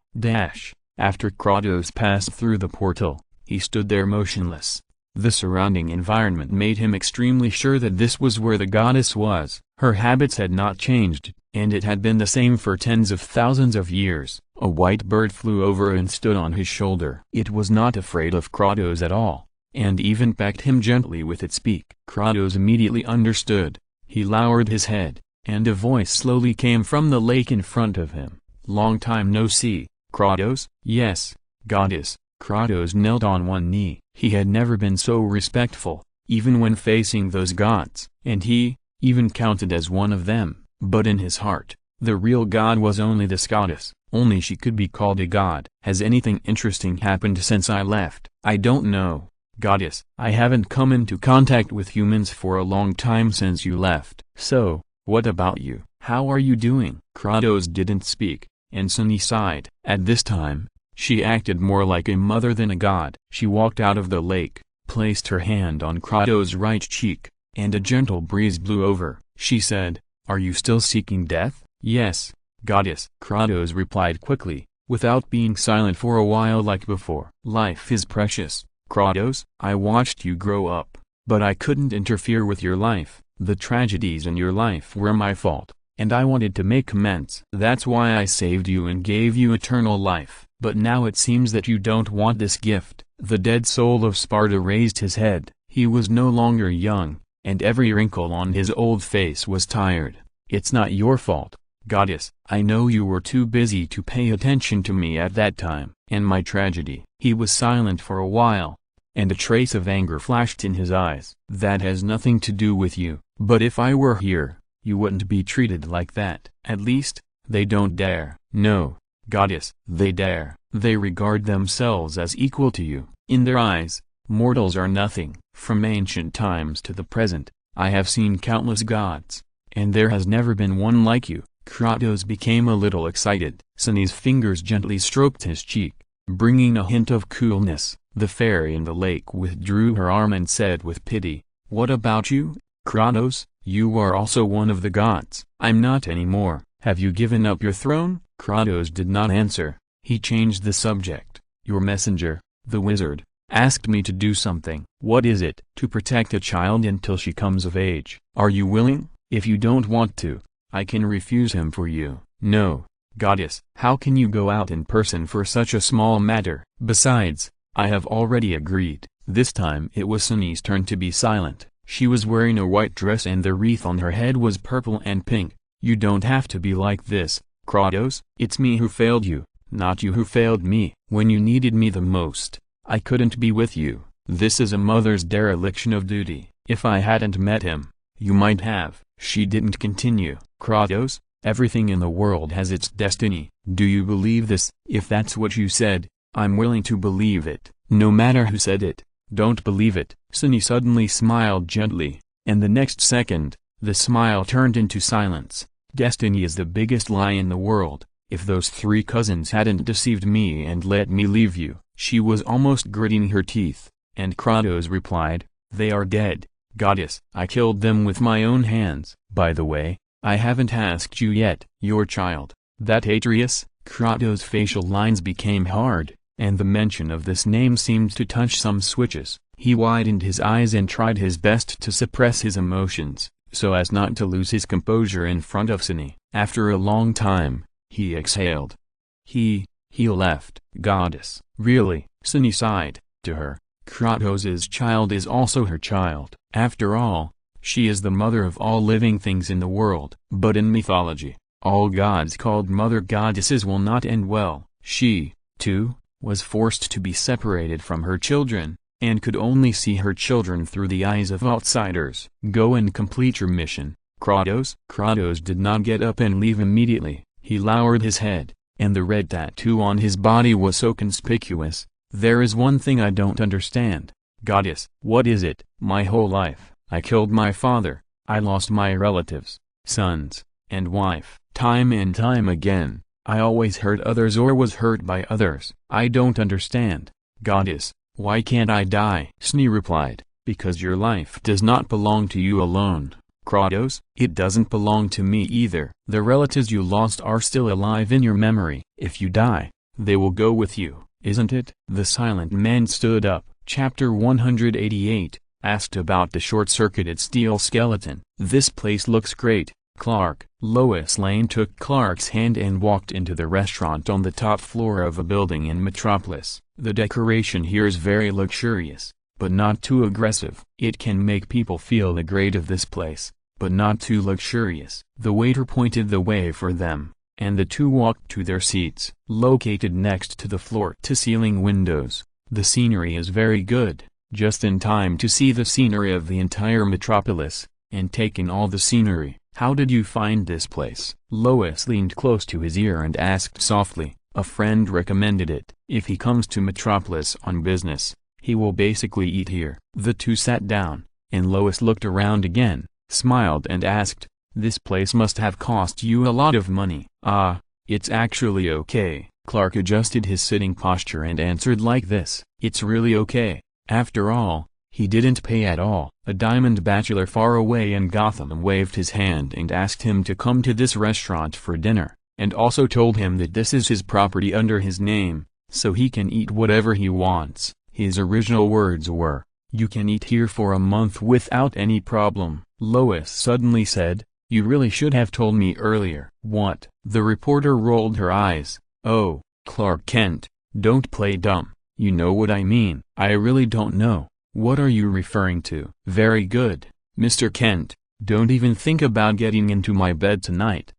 After Kratos passed through the portal, he stood there motionless. The surrounding environment made him extremely sure that this was where the goddess was. Her habits had not changed, and it had been the same for tens of thousands of years. A white bird flew over and stood on his shoulder. It was not afraid of Kratos at all, and even pecked him gently with its beak. Kratos immediately understood. He lowered his head, and a voice slowly came from the lake in front of him. Long time no see, Kratos? Yes, goddess. Kratos knelt on one knee. He had never been so respectful, even when facing those gods, and he, even counted as one of them. But in his heart, the real god was only this goddess. Only she could be called a god. Has anything interesting happened since I left? I don't know, goddess. I haven't come into contact with humans for a long time since you left. So, what about you? How are you doing? Kratos didn't speak, and Sini sighed. At this time, she acted more like a mother than a god. She walked out of the lake, placed her hand on Kratos' right cheek, and a gentle breeze blew over. She said, "Are you still seeking death?" "Yes, goddess." Kratos replied quickly, without being silent for a while like before. "Life is precious, Kratos. I watched you grow up, but I couldn't interfere with your life. The tragedies in your life were my fault, and I wanted to make amends. That's why I saved you and gave you eternal life. But now it seems that you don't want this gift." The dead soul of Sparta raised his head. He was no longer young, and every wrinkle on his old face was tired. "It's not your fault, goddess. I know you were too busy to pay attention to me at that time. And my tragedy." He was silent for a while, and a trace of anger flashed in his eyes. "That has nothing to do with you. But if I were here, you wouldn't be treated like that. At least, they don't dare." "No, goddess, they dare. They regard themselves as equal to you. In their eyes, mortals are nothing. From ancient times to the present, I have seen countless gods, and there has never been one like you." Kratos became a little excited. Sini's fingers gently stroked his cheek, bringing a hint of coolness. The fairy in the lake withdrew her arm and said with pity, "What about you, Kratos? You are also one of the gods." "I'm not anymore." "Have you given up your throne?" Kratos did not answer. He changed the subject. "Your messenger, the wizard, asked me to do something." "What is it?" "To protect a child until she comes of age." "Are you willing?" "If you don't want to, I can refuse him for you." "No, goddess. How can you go out in person for such a small matter? Besides, I have already agreed." This time it was Sini's turn to be silent. She was wearing a white dress and the wreath on her head was purple and pink. "You don't have to be like this, Kratos. It's me who failed you, not you who failed me. When you needed me the most, I couldn't be with you. This is a mother's dereliction of duty. If I hadn't met him, you might have." She didn't continue. "Kratos, everything in the world has its destiny. Do you believe this?" "If that's what you said, I'm willing to believe it, no matter who said it." "Don't believe it." Sini suddenly smiled gently, and the next second, the smile turned into silence. Destiny is the biggest lie in the world. If those 3 cousins hadn't deceived me and let me leave you. She was almost gritting her teeth, and Kratos replied, they are dead, goddess. I killed them with my own hands. By the way, I haven't asked you yet. Your child, that Atreus? Kratos' facial lines became hard, and the mention of this name seemed to touch some switches. He widened his eyes and tried his best to suppress his emotions, so as not to lose his composure in front of Sini. After a long time, he exhaled. He left, goddess. Really? Sini sighed. To her, Kratos' child is also her child. After all, she is the mother of all living things in the world. But in mythology, all gods called mother goddesses will not end well. She, too, was forced to be separated from her children, and could only see her children through the eyes of outsiders. Go and complete your mission, Kratos. Kratos did not get up and leave immediately. He lowered his head, and the red tattoo on his body was so conspicuous. There is one thing I don't understand, goddess. What is it? My whole life, I killed my father, I lost my relatives, sons, and wife. Time and time again, I always hurt others or was hurt by others. I don't understand, goddess. Why can't I die? Sni replied, because your life does not belong to you alone, Kratos. It doesn't belong to me either. The relatives you lost are still alive in your memory. If you die, they will go with you, isn't it? The silent man stood up. Chapter 188, asked about the short-circuited steel skeleton. This place looks great, Clark. Lois Lane took Clark's hand and walked into the restaurant on the top floor of a building in Metropolis. The decoration here is very luxurious, but not too aggressive. It can make people feel the grade of this place, but not too luxurious. The waiter pointed the way for them, and the two walked to their seats. Located next to the floor-to-ceiling windows, the scenery is very good, just in time to see the scenery of the entire Metropolis, and take in all the scenery. How did you find this place? Lois leaned close to his ear and asked softly. A friend recommended it. If he comes to Metropolis on business, he will basically eat here. The two sat down, and Lois looked around again, smiled and asked, this place must have cost you a lot of money. It's actually okay. Clark adjusted his sitting posture and answered like this. It's really okay. After all, he didn't pay at all. A diamond bachelor far away in Gotham waved his hand and asked him to come to this restaurant for dinner, and also told him that this is his property under his name, so he can eat whatever he wants. His original words were, "You can eat here for a month without any problem." Lois suddenly said, "You really should have told me earlier." "What?" The reporter rolled her eyes. "Oh, Clark Kent, don't play dumb. You know what I mean." "I really don't know. What are you referring to?" "Very good, Mr. Kent, don't even think about getting into my bed tonight."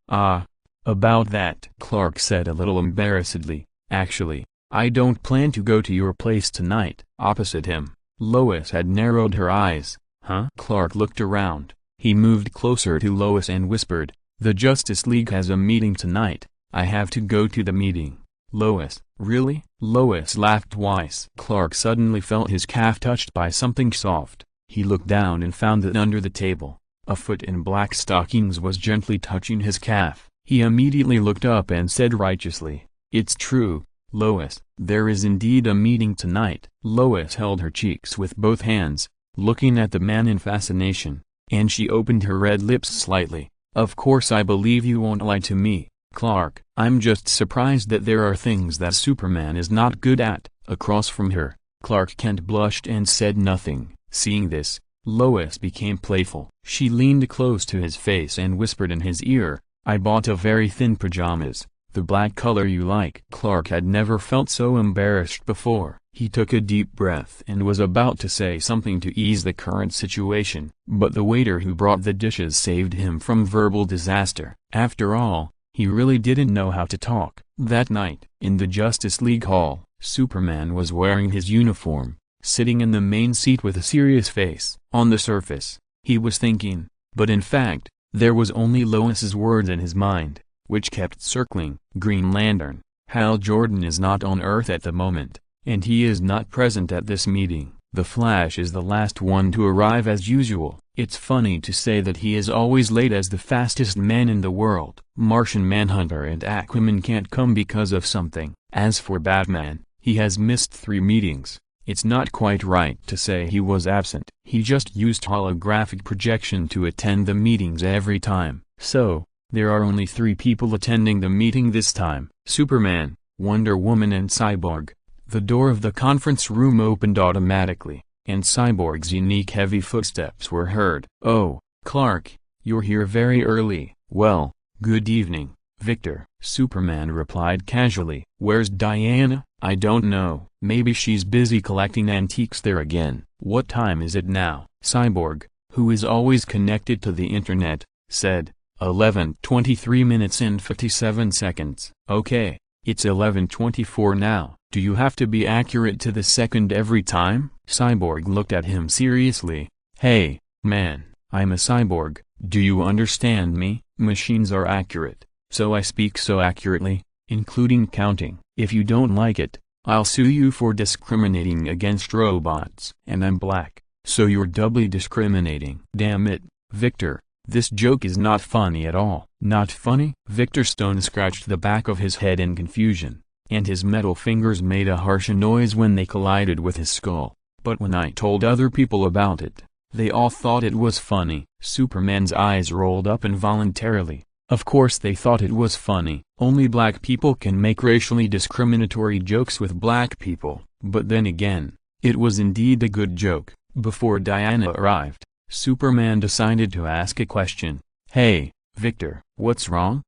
About that," Clark said a little embarrassedly, "actually, I don't plan to go to your place tonight." Opposite him, Lois had narrowed her eyes. "Huh?" Clark looked around. He moved closer to Lois and whispered, "The Justice League has a meeting tonight. I have to go to the meeting." "Lois, really?" Lois laughed twice. Clark suddenly felt his calf touched by something soft. He looked down and found that under the table, a foot in black stockings was gently touching his calf. He immediately looked up and said righteously, "It's true, Lois, there is indeed a meeting tonight." Lois held her cheeks with both hands, looking at the man in fascination, and she opened her red lips slightly. "Of course I believe you won't lie to me, Clark. I'm just surprised that there are things that Superman is not good at." Across from her, Clark Kent blushed and said nothing. Seeing this, Lois became playful. She leaned close to his face and whispered in his ear, "I bought a very thin pajamas, the black color you like." Clark had never felt so embarrassed before. He took a deep breath and was about to say something to ease the current situation, but the waiter who brought the dishes saved him from verbal disaster. After all, he really didn't know how to talk. That night, in the Justice League Hall, Superman was wearing his uniform, sitting in the main seat with a serious face. On the surface, he was thinking, but in fact, there was only Lois's words in his mind, which kept circling. Green Lantern, Hal Jordan is not on Earth at the moment, and he is not present at this meeting. The Flash is the last one to arrive as usual. It's funny to say that he is always late as the fastest man in the world. Martian Manhunter and Aquaman can't come because of something. As for Batman, he has missed 3 meetings. It's not quite right to say he was absent. He just used holographic projection to attend the meetings every time. So, there are only 3 people attending the meeting this time: Superman, Wonder Woman and Cyborg. The door of the conference room opened automatically, and Cyborg's unique heavy footsteps were heard. "Oh, Clark, you're here very early. Well, good evening, Victor," Superman replied casually. "Where's Diana?" "I don't know. Maybe she's busy collecting antiques there again." "What time is it now?" Cyborg, who is always connected to the internet, said. 11:23 minutes and 57 seconds. "Okay, it's 11:24 now. Do you have to be accurate to the second every time?" Cyborg looked at him seriously. "Hey, man, I'm a cyborg. Do you understand me? Machines are accurate, so I speak so accurately, including counting. If you don't like it, I'll sue you for discriminating against robots. And I'm black, so you're doubly discriminating." "Damn it, Victor, this joke is not funny at all." "Not funny?" Victor Stone scratched the back of his head in confusion, and his metal fingers made a harsh noise when they collided with his skull. "But when I told other people about it, they all thought it was funny." Superman's eyes rolled up involuntarily. Of course they thought it was funny. Only black people can make racially discriminatory jokes with black people. But then again, it was indeed a good joke. Before Diana arrived, Superman decided to ask a question. "Hey, Victor, what's wrong?"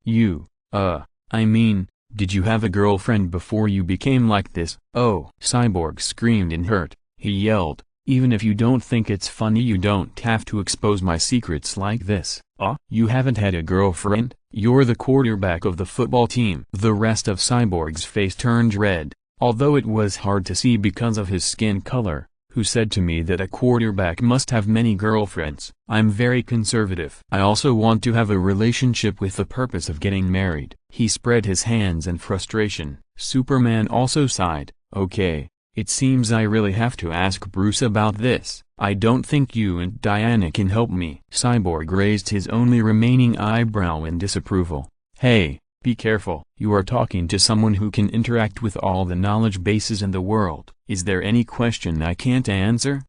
I mean, did you have a girlfriend before you became like this?" "Oh!" Cyborg screamed in hurt. He yelled, "Even if you don't think it's funny, you don't have to expose my secrets like this." You haven't had a girlfriend? You're the quarterback of the football team." The rest of Cyborg's face turned red, although it was hard to see because of his skin color. "Who said to me that a quarterback must have many girlfriends? I'm very conservative. I also want to have a relationship with the purpose of getting married." He spread his hands in frustration. Superman also sighed. "Okay, it seems I really have to ask Bruce about this. I don't think you and Diana can help me." Cyborg raised his only remaining eyebrow in disapproval. "Hey, be careful. You are talking to someone who can interact with all the knowledge bases in the world. Is there any question I can't answer?"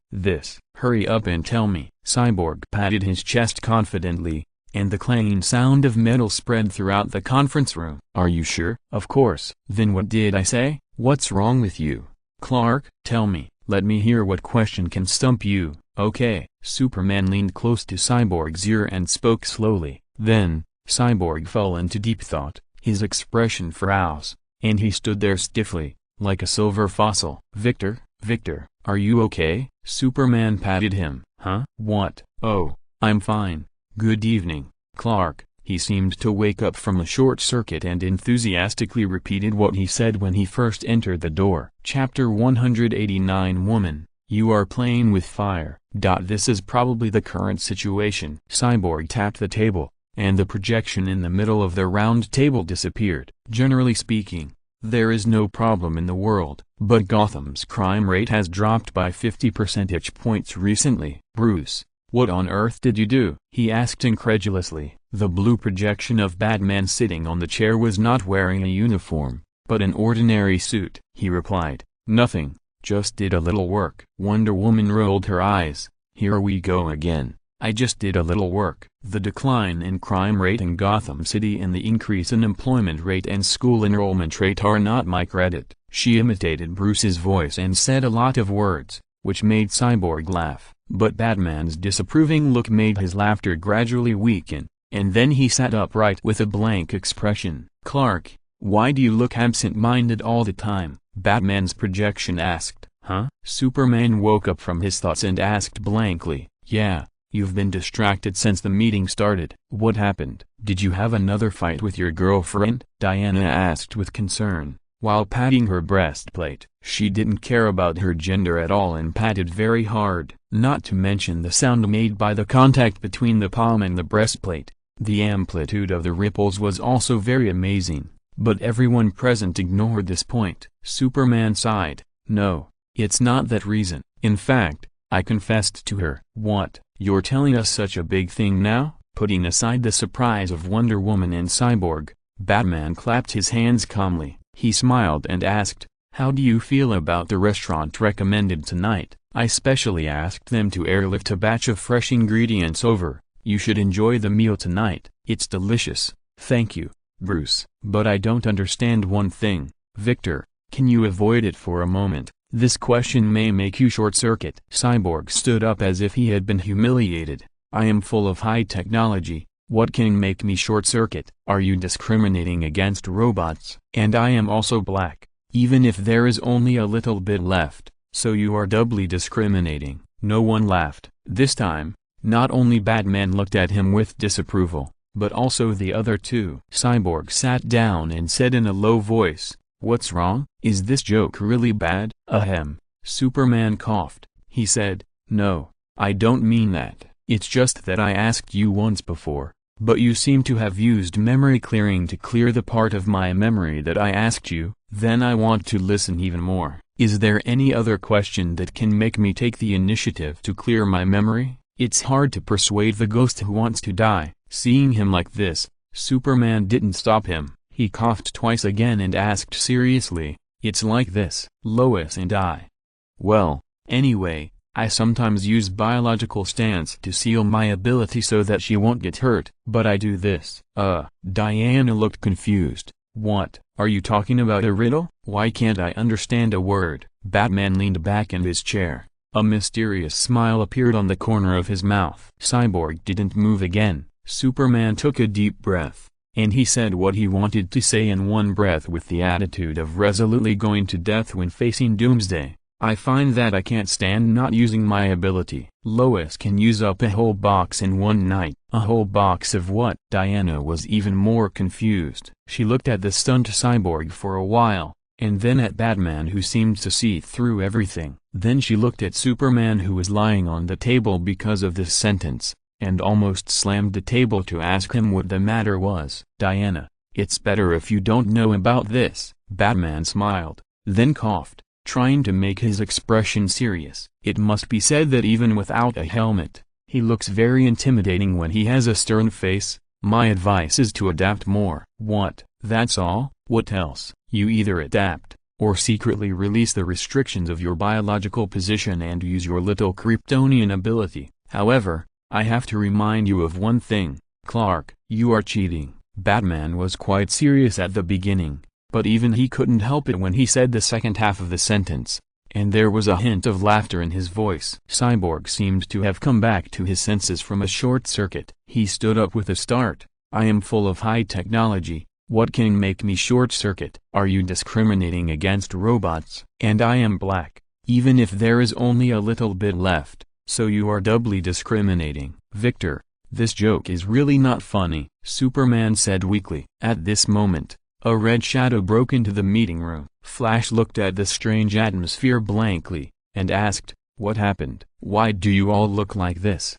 Hurry up and tell me." Cyborg patted his chest confidently, and the clanging sound of metal spread throughout the conference room. "Are you sure?" "Of course." "Then what did I say?" "What's wrong with you, Clark? Tell me. Let me hear what question can stump you." "Okay." Superman leaned close to Cyborg's ear and spoke slowly. Then, Cyborg fell into deep thought. His expression froze, and he stood there stiffly, like a silver fossil. Victor, are you okay?" Superman patted him. "Huh? What?" "Oh, I'm fine. Good evening, Clark." He seemed to wake up from a short circuit and enthusiastically repeated what he said when he first entered the door. Chapter 189. Woman, you are playing with fire. This is probably the current situation. Cyborg tapped the table, and the projection in the middle of the round table disappeared. "Generally speaking, there is no problem in the world, but Gotham's crime rate has dropped by 50 percentage points recently." "Bruce, what on earth did you do?" he asked incredulously. The blue projection of Batman sitting on the chair was not wearing a uniform, but an ordinary suit. He replied, "Nothing, just did a little work." Wonder Woman rolled her eyes. "Here we go again. I just did a little work." The decline in crime rate in Gotham City and the increase in employment rate and school enrollment rate are not my credit. She imitated Bruce's voice and said a lot of words, which made Cyborg laugh. But Batman's disapproving look made his laughter gradually weaken, and then he sat upright with a blank expression. "Clark, why do you look absent-minded all the time?" Batman's projection asked. "Huh?" Superman woke up from his thoughts and asked blankly. "Yeah, you've been distracted since the meeting started." "What happened?" "Did you have another fight with your girlfriend?" Diana asked with concern, while patting her breastplate. She didn't care about her gender at all and patted very hard, not to mention the sound made by the contact between the palm and the breastplate. The amplitude of the ripples was also very amazing, but everyone present ignored this point. Superman sighed. "No, it's not that reason. In fact, I confessed to her. What, you're telling us such a big thing now? Putting aside the surprise of Wonder Woman and Cyborg, Batman clapped his hands calmly. He smiled and asked, "How do you feel about the restaurant recommended tonight? I specially asked them to airlift a batch of fresh ingredients over. You should enjoy the meal tonight. It's delicious." "Thank you, Bruce. But I don't understand one thing. Victor, can you avoid it for a moment? This question may make you short-circuit." Cyborg stood up as if he had been humiliated. "I am full of high technology. What can make me short-circuit? Are you discriminating against robots? And I am also black, even if there is only a little bit left, so you are doubly discriminating." No one laughed. This time, not only Batman looked at him with disapproval, but also the other two. Cyborg sat down and said in a low voice, "What's wrong? Is this joke really bad?" "Ahem." Superman coughed. He said, "No, I don't mean that. It's just that I asked you once before, but you seem to have used memory clearing to clear the part of my memory that I asked you. Then I want to listen even more. Is there any other question that can make me take the initiative to clear my memory?" It's hard to persuade the ghost who wants to die. Seeing him like this, Superman didn't stop him. He coughed twice again and asked seriously, "It's like this, Lois and I. Well, anyway, I sometimes use biological stance to seal my ability so that she won't get hurt, but I do this." Diana looked confused. "What, are you talking about a riddle? Why can't I understand a word?" Batman leaned back in his chair. A mysterious smile appeared on the corner of his mouth. Cyborg didn't move again. Superman took a deep breath, and he said what he wanted to say in one breath with the attitude of resolutely going to death when facing doomsday. "I find that I can't stand not using my ability. Lois can use up a whole box in one night." "A whole box of what?" Diana was even more confused. She looked at the stunned Cyborg for a while, and then at Batman, who seemed to see through everything. Then she looked at Superman, who was lying on the table because of this sentence, and almost slammed the table to ask him what the matter was. "Diana, it's better if you don't know about this." Batman smiled, then coughed, trying to make his expression serious. It must be said that even without a helmet, he looks very intimidating when he has a stern face. "My advice is to adapt more." "What, that's all? What else?" "You either adapt, or secretly release the restrictions of your biological position and use your little Kryptonian ability. However, I have to remind you of one thing, Clark, you are cheating." Batman was quite serious at the beginning, but even he couldn't help it when he said the second half of the sentence, and there was a hint of laughter in his voice. Cyborg seemed to have come back to his senses from a short circuit. He stood up with a start. "I am full of high technology. What can make me short-circuit? Are you discriminating against robots? And I am black, even if there is only a little bit left, so you are doubly discriminating." "Victor, this joke is really not funny," Superman said weakly. At this moment, a red shadow broke into the meeting room. Flash looked at the strange atmosphere blankly, and asked, "What happened? Why do you all look like this?"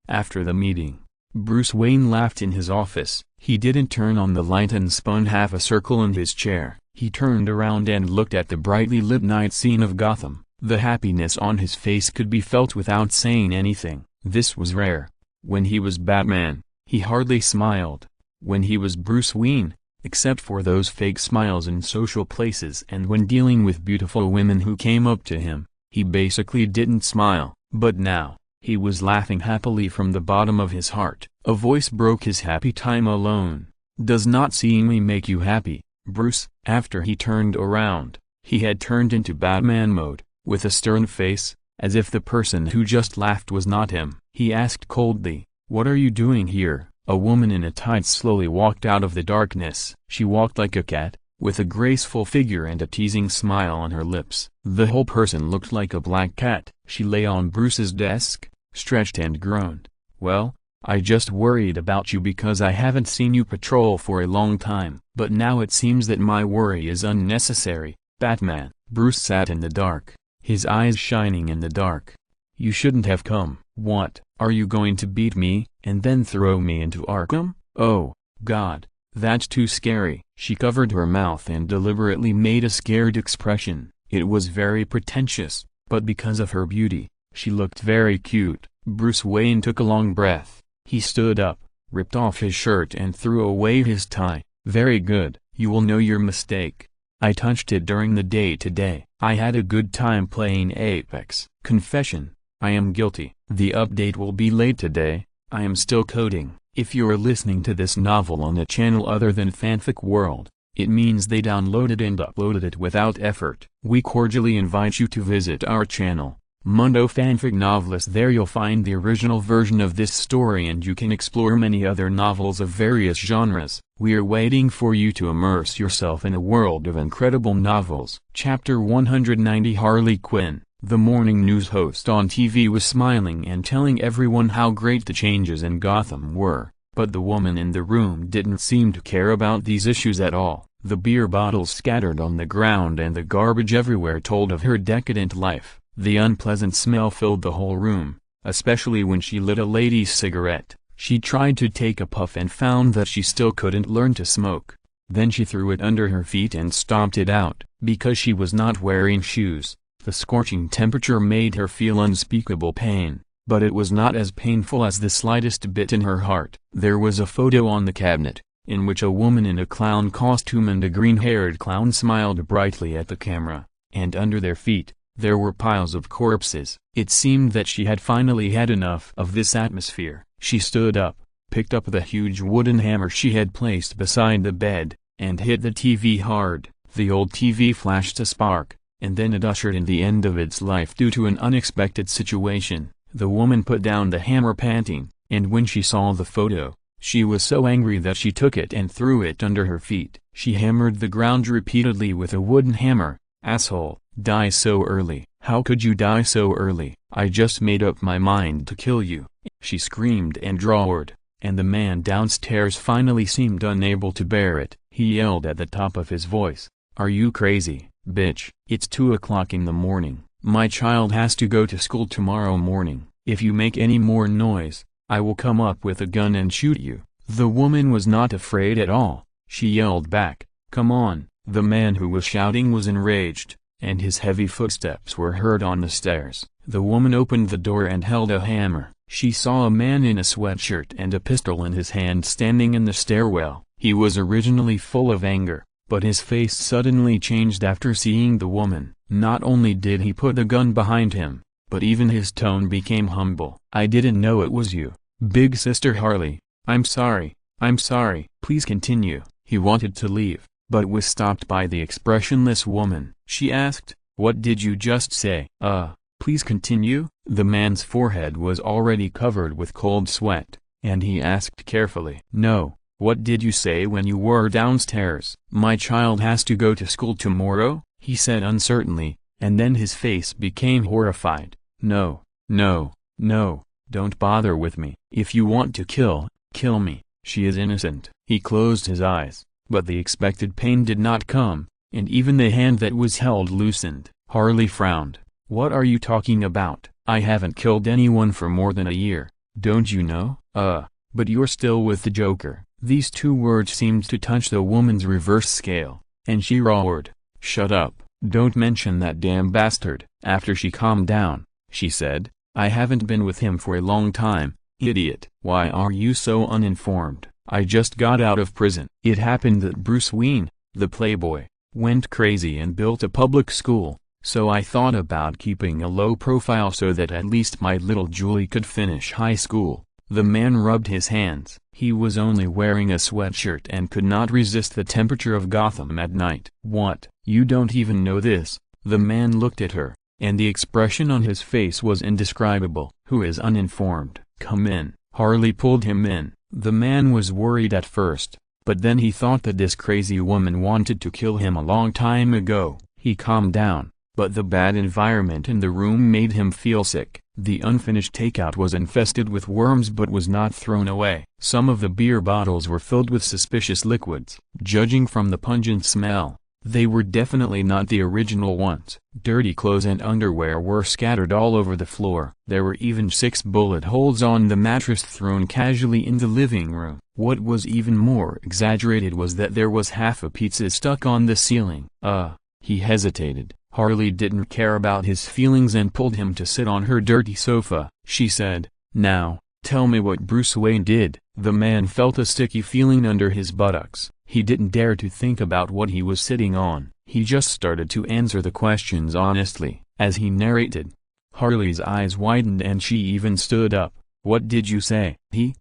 After the meeting, Bruce Wayne laughed in his office. He didn't turn on the light and spun half a circle in his chair. He turned around and looked at the brightly lit night scene of Gotham. The happiness on his face could be felt without saying anything. This was rare. When he was Batman, he hardly smiled. When he was Bruce Wayne, except for those fake smiles in social places and when dealing with beautiful women who came up to him, he basically didn't smile. But now, he was laughing happily from the bottom of his heart. A voice broke his happy time alone. "Does not seeing me make you happy, Bruce?" After he turned around, he had turned into Batman mode, with a stern face, as if the person who just laughed was not him. He asked coldly, "What are you doing here?" A woman in a tights slowly walked out of the darkness. She walked like a cat, with a graceful figure and a teasing smile on her lips. The whole person looked like a black cat. She lay on Bruce's desk, stretched and groaned. "Well, I just worried about you because I haven't seen you patrol for a long time. But now it seems that my worry is unnecessary, Batman." Bruce sat in the dark, his eyes shining in the dark. "You shouldn't have come." "What, are you going to beat me, and then throw me into Arkham? Oh, God, that's too scary." She covered her mouth and deliberately made a scared expression. It was very pretentious, but because of her beauty, She looked very cute. Bruce Wayne took a long breath. He stood up, ripped off his shirt and threw away his tie. Very good, you will know your mistake. I touched it during the day today. I had a good time playing Apex. Confession, I am guilty. The update will be late today. I am still coding. If you are listening to this novel on a channel other than Fanfic World, it means they downloaded and uploaded it without effort. We cordially invite you to visit our channel, Mundo Fanfic Novelist. There you'll find the original version of this story and you can explore many other novels of various genres. We are waiting for you to immerse yourself in a world of incredible novels. Chapter 190. Harley Quinn. The morning news host on TV was smiling and telling everyone how great the changes in Gotham were, but the woman in the room didn't seem to care about these issues at all. The beer bottles scattered on the ground and the garbage everywhere told of her decadent life. The unpleasant smell filled the whole room, especially when she lit a lady's cigarette. She tried to take a puff and found that she still couldn't learn to smoke. Then she threw it under her feet and stomped it out. Because she was not wearing shoes, the scorching temperature made her feel unspeakable pain, but it was not as painful as the slightest bit in her heart. There was a photo on the cabinet, in which a woman in a clown costume and a green-haired clown smiled brightly at the camera, and under their feet, there were piles of corpses. It seemed that she had finally had enough of this atmosphere. She stood up, picked up the huge wooden hammer she had placed beside the bed, and hit the TV hard. The old TV flashed a spark, and then it ushered in the end of its life due to an unexpected situation. The woman put down the hammer panting, and when she saw the photo, she was so angry that she took it and threw it under her feet. She hammered the ground repeatedly with a wooden hammer. Asshole, die so early. How could you die so early? I just made up my mind to kill you, she screamed and roared, and the man downstairs finally seemed unable to bear it. He yelled at the top of his voice, "Are you crazy, bitch? It's 2 o'clock in the morning. My child has to go to school tomorrow morning. If you make any more noise, I will come up with a gun and shoot you." The woman was not afraid at all. She yelled back, "Come on." The man who was shouting was enraged, and his heavy footsteps were heard on the stairs. The woman opened the door and held a hammer. She saw a man in a sweatshirt and a pistol in his hand standing in the stairwell. He was originally full of anger, but his face suddenly changed after seeing the woman. Not only did he put the gun behind him, but even his tone became humble. "I didn't know it was you, Big Sister Harley. I'm sorry, please continue." He wanted to leave, but was stopped by the expressionless woman. She asked, "What did you just say?" Please continue?" The man's forehead was already covered with cold sweat, and he asked carefully, "No, what did you say when you were downstairs?" "My child has to go to school tomorrow," he said uncertainly, and then his face became horrified. No, don't bother with me. If you want to kill me. She is innocent." He closed his eyes, but the expected pain did not come, and even the hand that was held loosened. Harley frowned. "What are you talking about? I haven't killed anyone for more than a year, don't you know?" But you're still with the Joker." These two words seemed to touch the woman's reverse scale, and she roared, "Shut up, don't mention that damn bastard." After she calmed down, she said, "I haven't been with him for a long time, idiot." "Why are you so uninformed?" "I just got out of prison." It happened that Bruce Wayne, the playboy, went crazy and built a public school, so I thought about keeping a low profile so that at least my little Julie could finish high school. The man rubbed his hands. He was only wearing a sweatshirt and could not resist the temperature of Gotham at night. "What, you don't even know this?" The man looked at her, and the expression on his face was indescribable. "Who is uninformed? Come in." Harley pulled him in. The man was worried at first, but then he thought that this crazy woman wanted to kill him a long time ago. He calmed down, but the bad environment in the room made him feel sick. The unfinished takeout was infested with worms but was not thrown away. Some of the beer bottles were filled with suspicious liquids. Judging from the pungent smell, they were definitely not the original ones. Dirty clothes and underwear were scattered all over the floor. There were even 6 bullet holes on the mattress thrown casually in the living room. What was even more exaggerated was that there was half a pizza stuck on the ceiling. He hesitated. Harley didn't care about his feelings and pulled him to sit on her dirty sofa. She said, "Now, tell me what Bruce Wayne did." The man felt a sticky feeling under his buttocks. He didn't dare to think about what he was sitting on. He just started to answer the questions honestly. As he narrated, Harley's eyes widened and she even stood up. "What did you say?"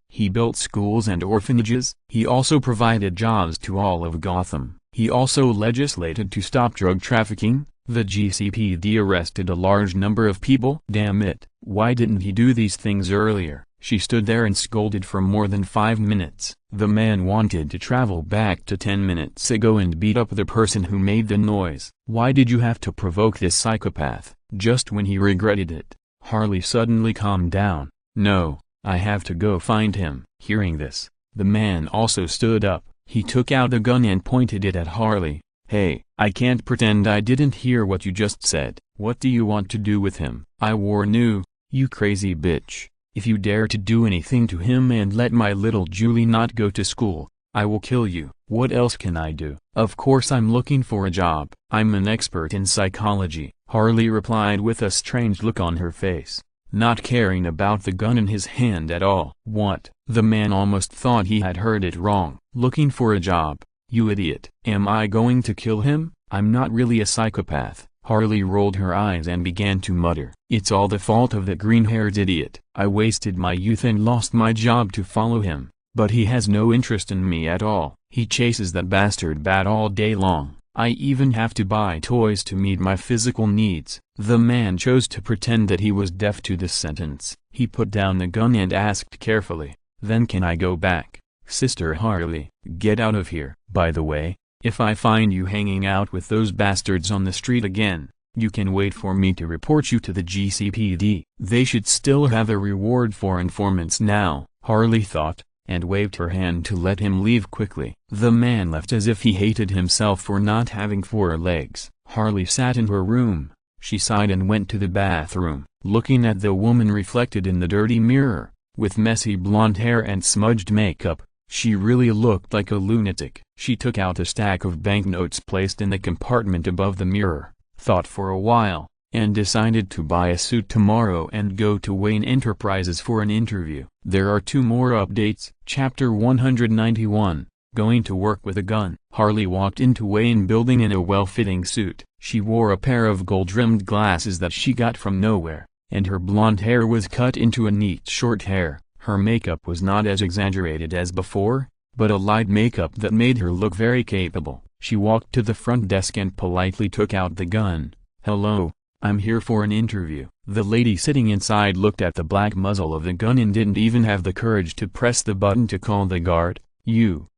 He built schools and orphanages. He also provided jobs to all of Gotham. He also legislated to stop drug trafficking. The GCPD arrested a large number of people. Damn it, why didn't he do these things earlier? She stood there and scolded for more than 5 minutes. The man wanted to travel back to 10 minutes ago and beat up the person who made the noise. Why did you have to provoke this psychopath? Just when he regretted it, Harley suddenly calmed down. "No, I have to go find him." Hearing this, the man also stood up. He took out a gun and pointed it at Harley. "Hey, I can't pretend I didn't hear what you just said. What do you want to do with him?" "I warn you, you crazy bitch. If you dare to do anything to him and let my little Julie not go to school, I will kill you." "What else can I do?" "Of course I'm looking for a job. I'm an expert in psychology," Harley replied with a strange look on her face, not caring about the gun in his hand at all. "What?" The man almost thought he had heard it wrong. "Looking for a job, you idiot." "Am I going to kill him? I'm not really a psychopath." Harley rolled her eyes and began to mutter, "It's all the fault of the green-haired idiot. I wasted my youth and lost my job to follow him, but he has no interest in me at all. He chases that bastard bat all day long. I even have to buy toys to meet my physical needs." The man chose to pretend that he was deaf to this sentence. He put down the gun and asked carefully, "Then can I go back?" "Sister Harley, get out of here. By the way, if I find you hanging out with those bastards on the street again, you can wait for me to report you to the GCPD." They should still have a reward for informants now, Harley thought, and waved her hand to let him leave quickly. The man left as if he hated himself for not having 4 legs. Harley sat in her room. She sighed and went to the bathroom. Looking at the woman reflected in the dirty mirror, with messy blonde hair and smudged makeup, she really looked like a lunatic. She took out a stack of banknotes placed in the compartment above the mirror, thought for a while, and decided to buy a suit tomorrow and go to Wayne Enterprises for an interview. There are 2 more updates. Chapter 191, Going to Work with a Gun. Harley walked into Wayne Building in a well-fitting suit. She wore a pair of gold-rimmed glasses that she got from nowhere, and her blonde hair was cut into a neat short hair. Her makeup was not as exaggerated as before, but a light makeup that made her look very capable. She walked to the front desk and politely took out the gun. "Hello, I'm here for an interview." The lady sitting inside looked at the black muzzle of the gun and didn't even have the courage to press the button to call the guard. You,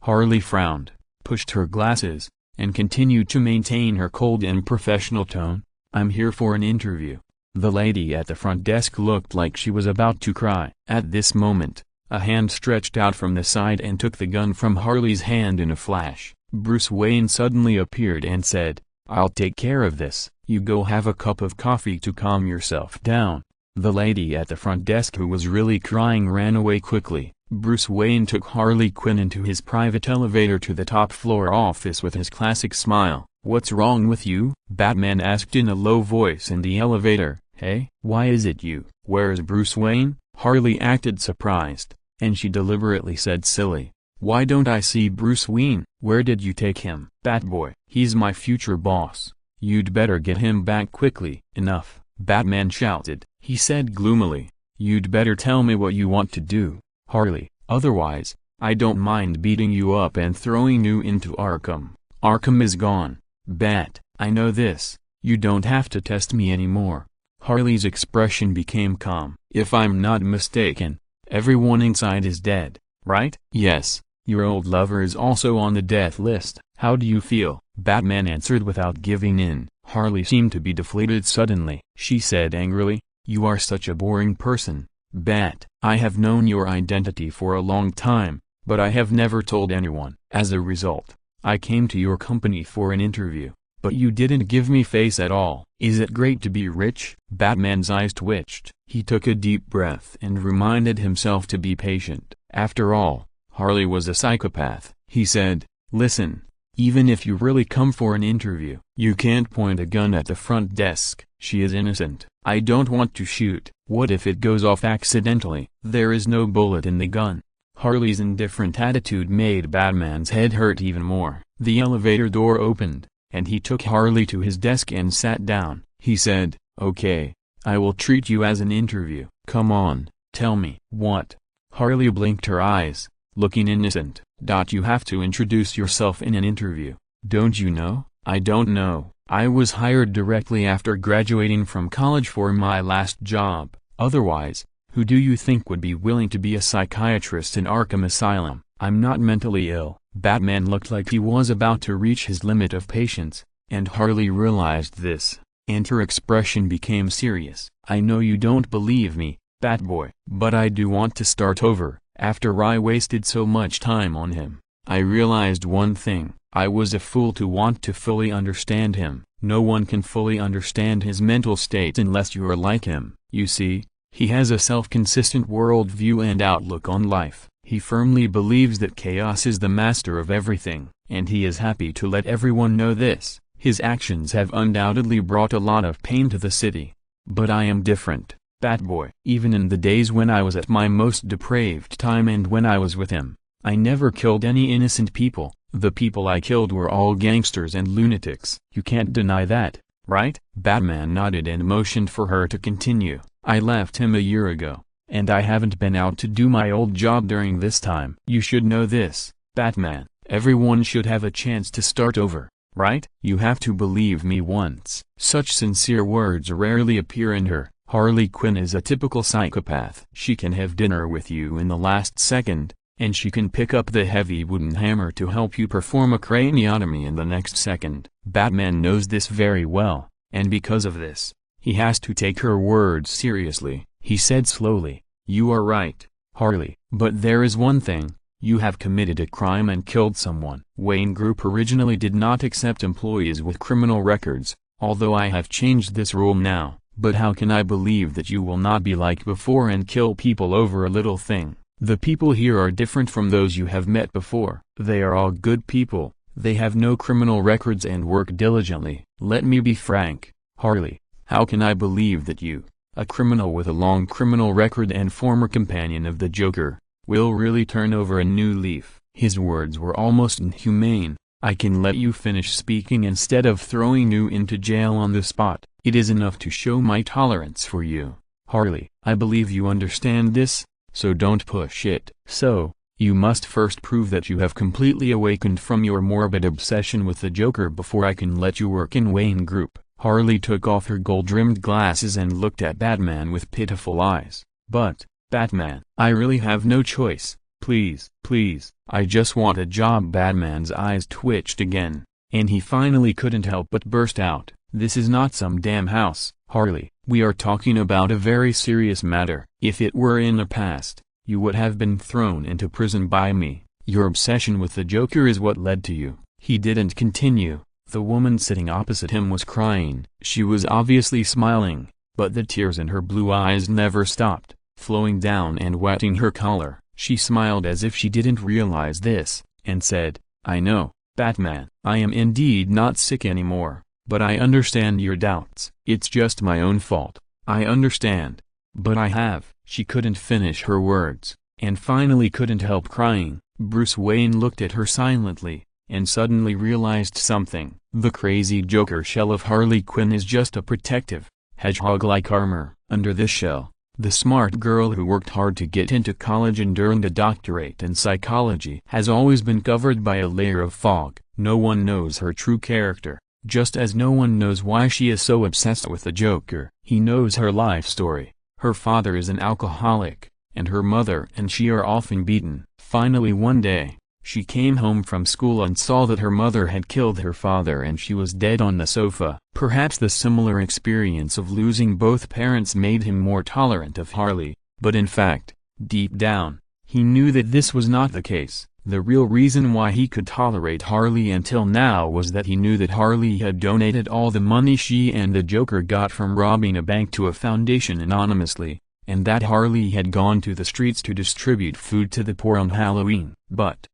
Harley frowned, pushed her glasses, and continued to maintain her cold and professional tone. "I'm here for an interview." The lady at the front desk looked like she was about to cry. At this moment, a hand stretched out from the side and took the gun from Harley's hand in a flash. Bruce Wayne suddenly appeared and said, "I'll take care of this. You go have a cup of coffee to calm yourself down." The lady at the front desk who was really crying ran away quickly. Bruce Wayne took Harley Quinn into his private elevator to the top-floor office with his classic smile. "What's wrong with you?" Batman asked in a low voice in the elevator. "Hey, why is it you?" "Where's Bruce Wayne?" Harley acted surprised, and she deliberately said silly, "Why don't I see Bruce Wayne?" "Where did you take him?" "Batboy. He's my future boss. You'd better get him back quickly." "Enough," Batman shouted. He said gloomily, "You'd better tell me what you want to do, Harley, otherwise, I don't mind beating you up and throwing you into Arkham." "Arkham is gone, Bat, I know this. You don't have to test me anymore." Harley's expression became calm. "If I'm not mistaken, everyone inside is dead, right?" "Yes, your old lover is also on the death list." "How do you feel?" Batman answered without giving in. Harley seemed to be deflated suddenly. She said angrily, "You are such a boring person, Bat. I have known your identity for a long time, but I have never told anyone. As a result, I came to your company for an interview, but you didn't give me face at all." "Is it great to be rich?" Batman's eyes twitched. He took a deep breath and reminded himself to be patient. After all, Harley was a psychopath. He said, "Listen, Even if you really come for an interview, you can't point a gun at the front desk. She is innocent. I don't want to shoot. What if it goes off accidentally? There is no bullet in the gun. Harley's indifferent attitude made Batman's head hurt even more. The elevator door opened, and he took Harley to his desk and sat down. He said, "Okay, I will treat you as an interview. Come on, tell me." "What?" Harley blinked her eyes, looking innocent. "You have to introduce yourself in an interview. Don't you know?" "I don't know. I was hired directly after graduating from college for my last job. Otherwise, who do you think would be willing to be a psychiatrist in Arkham Asylum? I'm not mentally ill." Batman looked like he was about to reach his limit of patience, and Harley realized this, and her expression became serious. "I know you don't believe me, Batboy, but I do want to start over. After I wasted so much time on him, I realized one thing. I was a fool to want to fully understand him. No one can fully understand his mental state unless you are like him. You see, he has a self-consistent worldview and outlook on life. He firmly believes that chaos is the master of everything, and he is happy to let everyone know this. His actions have undoubtedly brought a lot of pain to the city. But I am different, Batboy. Even in the days when I was at my most depraved time and when I was with him, I never killed any innocent people. The people I killed were all gangsters and lunatics. You can't deny that, right?" Batman nodded and motioned for her to continue. "I left him a year ago, and I haven't been out to do my old job during this time. You should know this, Batman. Everyone should have a chance to start over, right? You have to believe me once." Such sincere words rarely appear in her. Harley Quinn is a typical psychopath. She can have dinner with you in the last second, and she can pick up the heavy wooden hammer to help you perform a craniotomy in the next second. Batman knows this very well, and because of this, he has to take her words seriously. He said slowly, "You are right, Harley, but there is one thing. You have committed a crime and killed someone." Wayne Group originally did not accept employees with criminal records, although I have changed this rule now. But how can I believe that you will not be like before and kill people over a little thing? The people here are different from those you have met before. They are all good people, they have no criminal records and work diligently. Let me be frank, Harley, how can I believe that you, a criminal with a long criminal record and former companion of the Joker, will really turn over a new leaf? His words were almost inhumane. "I can let you finish speaking instead of throwing you into jail on the spot. It is enough to show my tolerance for you, Harley. I believe you understand this, so don't push it. So, you must first prove that you have completely awakened from your morbid obsession with the Joker before I can let you work in Wayne Group." Harley took off her gold-rimmed glasses and looked at Batman with pitiful eyes. "But, Batman, I really have no choice. Please, please, I just want a job." Batman's eyes twitched again, and he finally couldn't help but burst out, "This is not some damn house, Harley. We are talking about a very serious matter. If it were in the past, you would have been thrown into prison by me. Your obsession with the Joker is what led to you." He didn't continue. The woman sitting opposite him was crying. She was obviously smiling, but the tears in her blue eyes never stopped, flowing down and wetting her collar. She smiled as if she didn't realize this, and said, "I know, Batman. I am indeed not sick anymore, but I understand your doubts. It's just my own fault. I understand. But I have." She couldn't finish her words, and finally couldn't help crying. Bruce Wayne looked at her silently, and suddenly realized something. The crazy Joker shell of Harley Quinn is just a protective, hedgehog-like armor. Under this shell, the smart girl who worked hard to get into college and earned a doctorate in psychology has always been covered by a layer of fog. No one knows her true character, just as no one knows why she is so obsessed with the Joker. He knows her life story. Her father is an alcoholic, and her mother and she are often beaten. Finally one day, she came home from school and saw that her mother had killed her father and she was dead on the sofa. Perhaps the similar experience of losing both parents made him more tolerant of Harley, but in fact, deep down, he knew that this was not the case. The real reason why he could tolerate Harley until now was that he knew that Harley had donated all the money she and the Joker got from robbing a bank to a foundation anonymously, and that Harley had gone to the streets to distribute food to the poor on Halloween. But,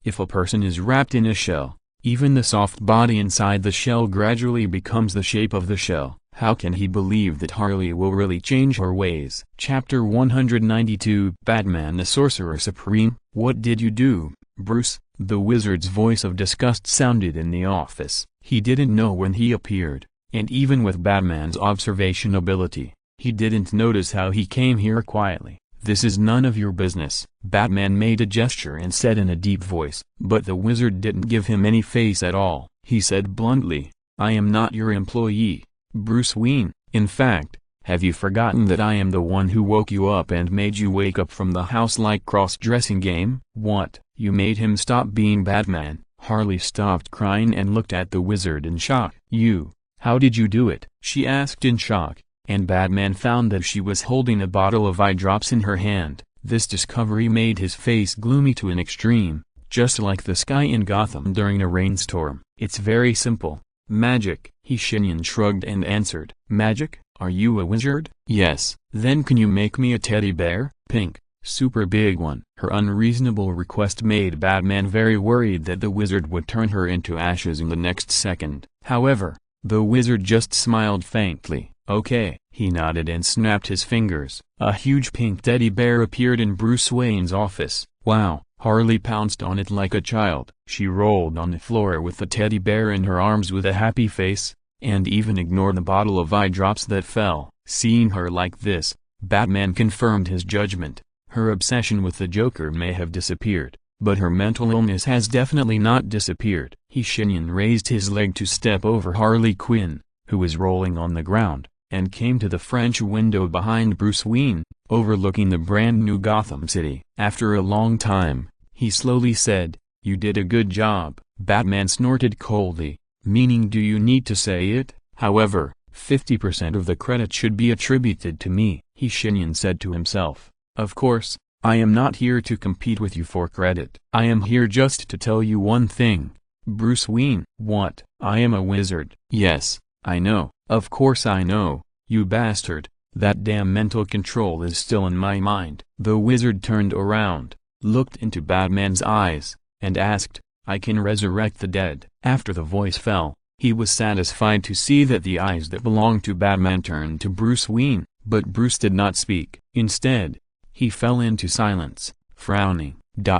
if a person is wrapped in a shell, Even the soft body inside the shell gradually becomes the shape of the shell. How can he believe that Harley will really change her ways? Chapter 192 Batman the Sorcerer Supreme. What did you do, Bruce? The wizard's voice of disgust sounded in the office. He didn't know when he appeared, and even with Batman's observation ability, he didn't notice how he came here quietly. This is none of your business. Batman made a gesture and said in a deep voice. But the wizard didn't give him any face at all. He said bluntly, I am not your employee, Bruce Wayne. In fact, have you forgotten that I am the one who woke you up and made you wake up from the house-like cross-dressing game? What? You made him stop being Batman? Harley stopped crying and looked at the wizard in shock. How did you do it? She asked in shock, and Batman found that she was holding a bottle of eye drops in her hand. This discovery made his face gloomy to an extreme, just like the sky in Gotham during a rainstorm. It's very simple. Magic. Shenyan shrugged and answered. Magic? Are you a wizard? Yes. Then can you make me a teddy bear? Pink. Super big one. Her unreasonable request made Batman very worried that the wizard would turn her into ashes in the next second. However, the wizard just smiled faintly. Okay. He nodded and snapped his fingers. A huge pink teddy bear appeared in Bruce Wayne's office. Wow. Harley pounced on it like a child. She rolled on the floor with the teddy bear in her arms with a happy face, and even ignored the bottle of eye drops that fell. Seeing her like this, Batman confirmed his judgment. Her obsession with the Joker may have disappeared, but her mental illness has definitely not disappeared. Shenyan raised his leg to step over Harley Quinn, who was rolling on the ground, and came to the French window behind Bruce Wayne, overlooking the brand new Gotham City. After a long time, he slowly said, You did a good job. Batman snorted coldly, meaning do you need to say it? However, 50% of the credit should be attributed to me, Shenyan said to himself. Of course, I am not here to compete with you for credit. I am here just to tell you one thing. Bruce Wayne. What? I am a wizard. Yes, I know. Of course I know, you bastard. That damn mental control is still in my mind. The wizard turned around, looked into Batman's eyes, and asked, I can resurrect the dead. After the voice fell, he was satisfied to see that the eyes that belonged to Batman turned to Bruce Wayne, but Bruce did not speak. Instead, he fell into silence, frowning.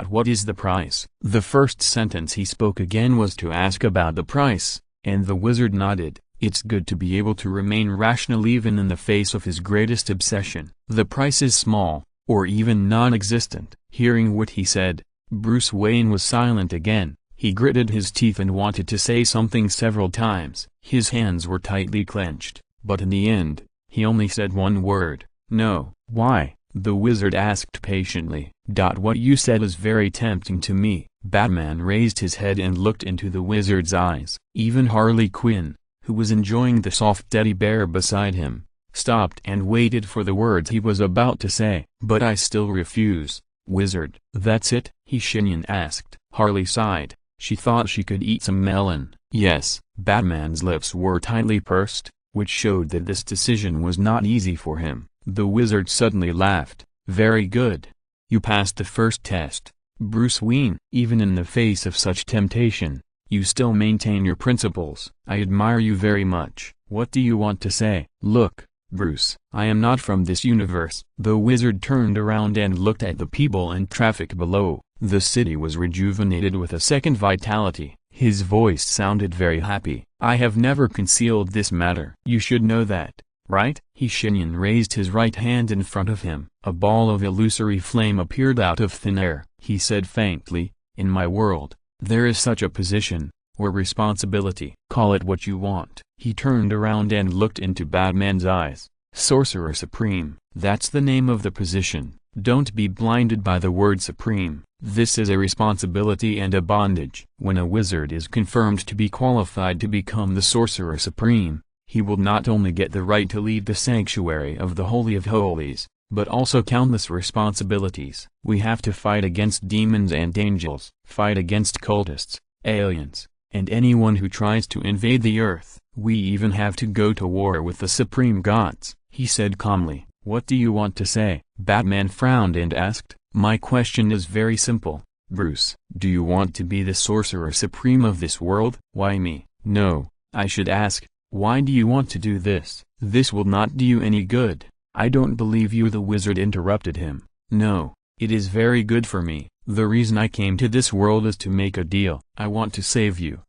What is the price? The first sentence he spoke again was to ask about the price, and the wizard nodded. It's good to be able to remain rational even in the face of his greatest obsession. The price is small, or even non-existent. Hearing what he said, Bruce Wayne was silent again. He gritted his teeth and wanted to say something several times. His hands were tightly clenched, but in the end, he only said one word. No. Why? The wizard asked patiently. What you said is very tempting to me. Batman raised his head and looked into the wizard's eyes. Even Harley Quinn, who was enjoying the soft teddy bear beside him, stopped and waited for the words he was about to say. But I still refuse, wizard. That's it? Shenyan asked. Harley sighed. She thought she could eat some melon. Yes. Batman's lips were tightly pursed, which showed that this decision was not easy for him. The wizard suddenly laughed. Very good. You passed the first test, Bruce Wayne. Even in the face of such temptation, you still maintain your principles. I admire you very much. What do you want to say? Look, Bruce, I am not from this universe. The wizard turned around and looked at the people and traffic below. The city was rejuvenated with a second vitality. His voice sounded very happy. I have never concealed this matter. You should know that, right? Shenyan raised his right hand in front of him. A ball of illusory flame appeared out of thin air. He said faintly, in my world, there is such a position, or responsibility. Call it what you want. He turned around and looked into Batman's eyes. Sorcerer Supreme. That's the name of the position. Don't be blinded by the word supreme. This is a responsibility and a bondage. When a wizard is confirmed to be qualified to become the Sorcerer Supreme, he will not only get the right to lead the sanctuary of the Holy of Holies, but also countless responsibilities. We have to fight against demons and angels, fight against cultists, aliens, and anyone who tries to invade the earth. We even have to go to war with the supreme gods. He said calmly. What do you want to say? Batman frowned and asked. My question is very simple. Bruce, do you want to be the Sorcerer Supreme of this world? Why me? No, I should ask, why do you want to do this? This will not do you any good. I don't believe you. The wizard interrupted him. No, it is very good for me. The reason I came to this world is to make a deal. I want to save you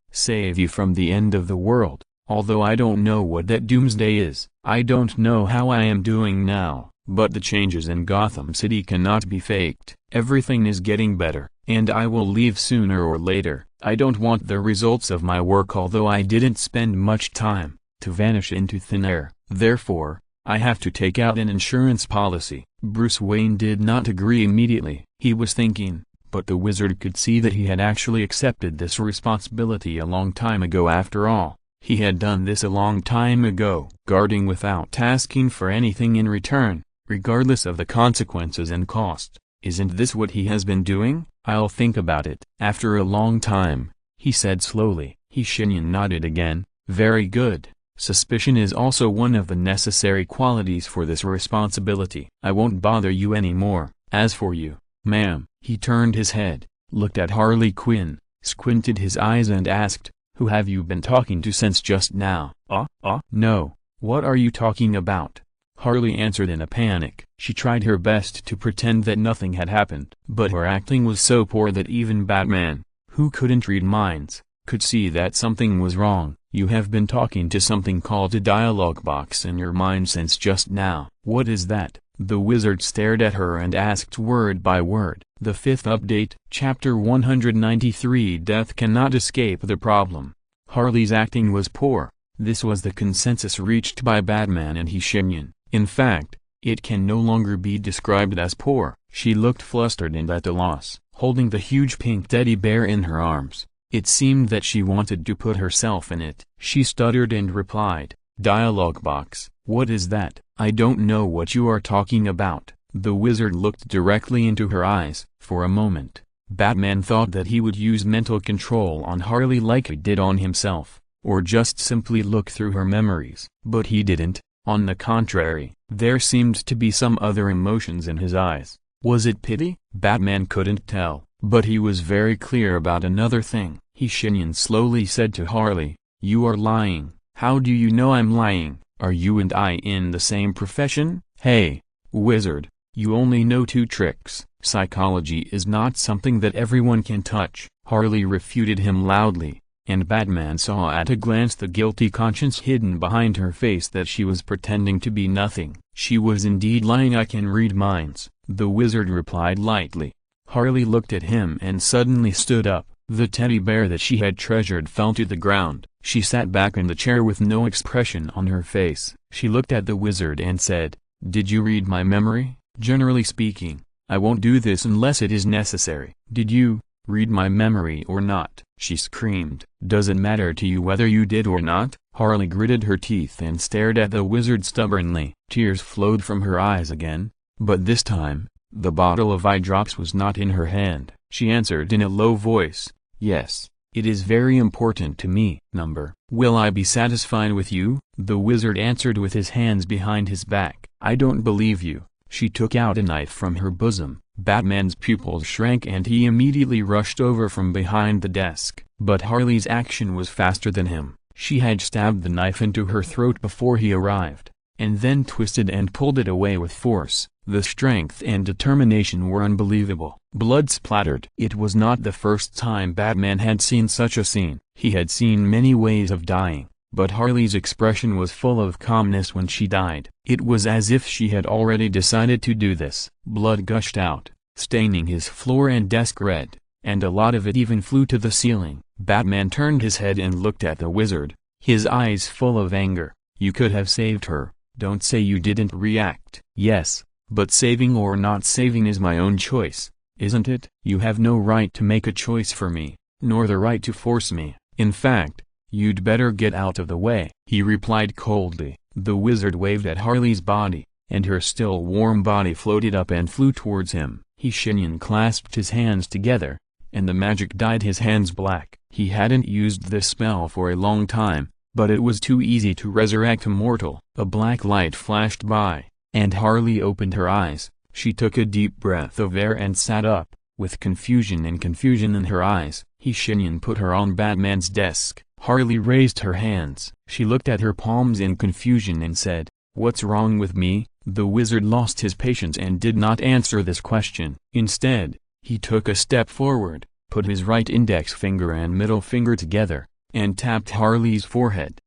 from the end of the world. Although I don't know what that doomsday is. I don't know how I am doing now, but the changes in Gotham City cannot be faked. Everything is getting better, and I will leave sooner or later. I don't want the results of my work, although I didn't spend much time, to vanish into thin air. Therefore, I have to take out an insurance policy. Bruce Wayne did not agree immediately. He was thinking, but the wizard could see that he had actually accepted this responsibility a long time ago. After all, he had done this a long time ago, guarding without asking for anything in return, regardless of the consequences and cost. Isn't this what he has been doing? I'll think about it. After a long time, he said slowly. Shenyan nodded again. Very good. Suspicion is also one of the necessary qualities for this responsibility. I won't bother you anymore. As for you, ma'am. He turned his head, looked at Harley Quinn, squinted his eyes and asked, who have you been talking to since just now? No, what are you talking about? Harley answered in a panic. She tried her best to pretend that nothing had happened, but her acting was so poor that even Batman, who couldn't read minds, could see that something was wrong. You have been talking to something called a dialogue box in your mind since just now. What is that? The wizard stared at her and asked word by word. The fifth update, Chapter 193. Death cannot escape the problem. Harley's acting was poor. This was the consensus reached by Batman and Shenyan. In fact, it can no longer be described as poor. She looked flustered and at a loss, holding the huge pink teddy bear in her arms. It seemed that she wanted to put herself in it. She stuttered and replied, "Dialogue box, what is that? I don't know what you are talking about." The wizard looked directly into her eyes. For a moment, Batman thought that he would use mental control on Harley like he did on himself, or just simply look through her memories. But he didn't. On the contrary, there seemed to be some other emotions in his eyes. Was it pity? Batman couldn't tell, but he was very clear about another thing. Shenyan slowly said to Harley, "You are lying." "How do you know I'm lying? Are you and I in the same profession?" "Hey, wizard, you only know two tricks. Psychology is not something that everyone can touch." Harley refuted him loudly, and Batman saw at a glance the guilty conscience hidden behind her face that she was pretending to be nothing. She was indeed lying. "I can read minds," the wizard replied lightly. Harley looked at him and suddenly stood up. The teddy bear that she had treasured fell to the ground. She sat back in the chair with no expression on her face. She looked at the wizard and said, "Did you read my memory?" "Generally speaking, I won't do this unless it is necessary." "Did you read my memory or not?" she screamed. "Does it matter to you whether you did or not?" Harley gritted her teeth and stared at the wizard stubbornly. Tears flowed from her eyes again, but this time, the bottle of eye drops was not in her hand. She answered in a low voice, "Yes, it is very important to me." "Will I be satisfied with you?" the wizard answered with his hands behind his back. "I don't believe you." She took out a knife from her bosom. Batman's pupils shrank and he immediately rushed over from behind the desk. But Harley's action was faster than him. She had stabbed the knife into her throat before he arrived, and then twisted and pulled it away with force. The strength and determination were unbelievable. Blood splattered. It was not the first time Batman had seen such a scene. He had seen many ways of dying, but Harley's expression was full of calmness when she died. It was as if she had already decided to do this. Blood gushed out, staining his floor and desk red, and a lot of it even flew to the ceiling. Batman turned his head and looked at the wizard, his eyes full of anger. "You could have saved her. Don't say you didn't react." "Yes, but saving or not saving is my own choice, isn't it? You have no right to make a choice for me, nor the right to force me. In fact, you'd better get out of the way," he replied coldly. The wizard waved at Harley's body, and her still warm body floated up and flew towards him. Shenyan clasped his hands together, and the magic dyed his hands black. He hadn't used this spell for a long time, but it was too easy to resurrect a mortal. A black light flashed by, and Harley opened her eyes. She took a deep breath of air and sat up. with confusion in her eyes. Shenyan put her on Batman's desk. Harley raised her hands. She looked at her palms in confusion and said, "What's wrong with me?" The wizard lost his patience and did not answer this question. Instead, he took a step forward, put his right index finger and middle finger together, and tapped Harley's forehead.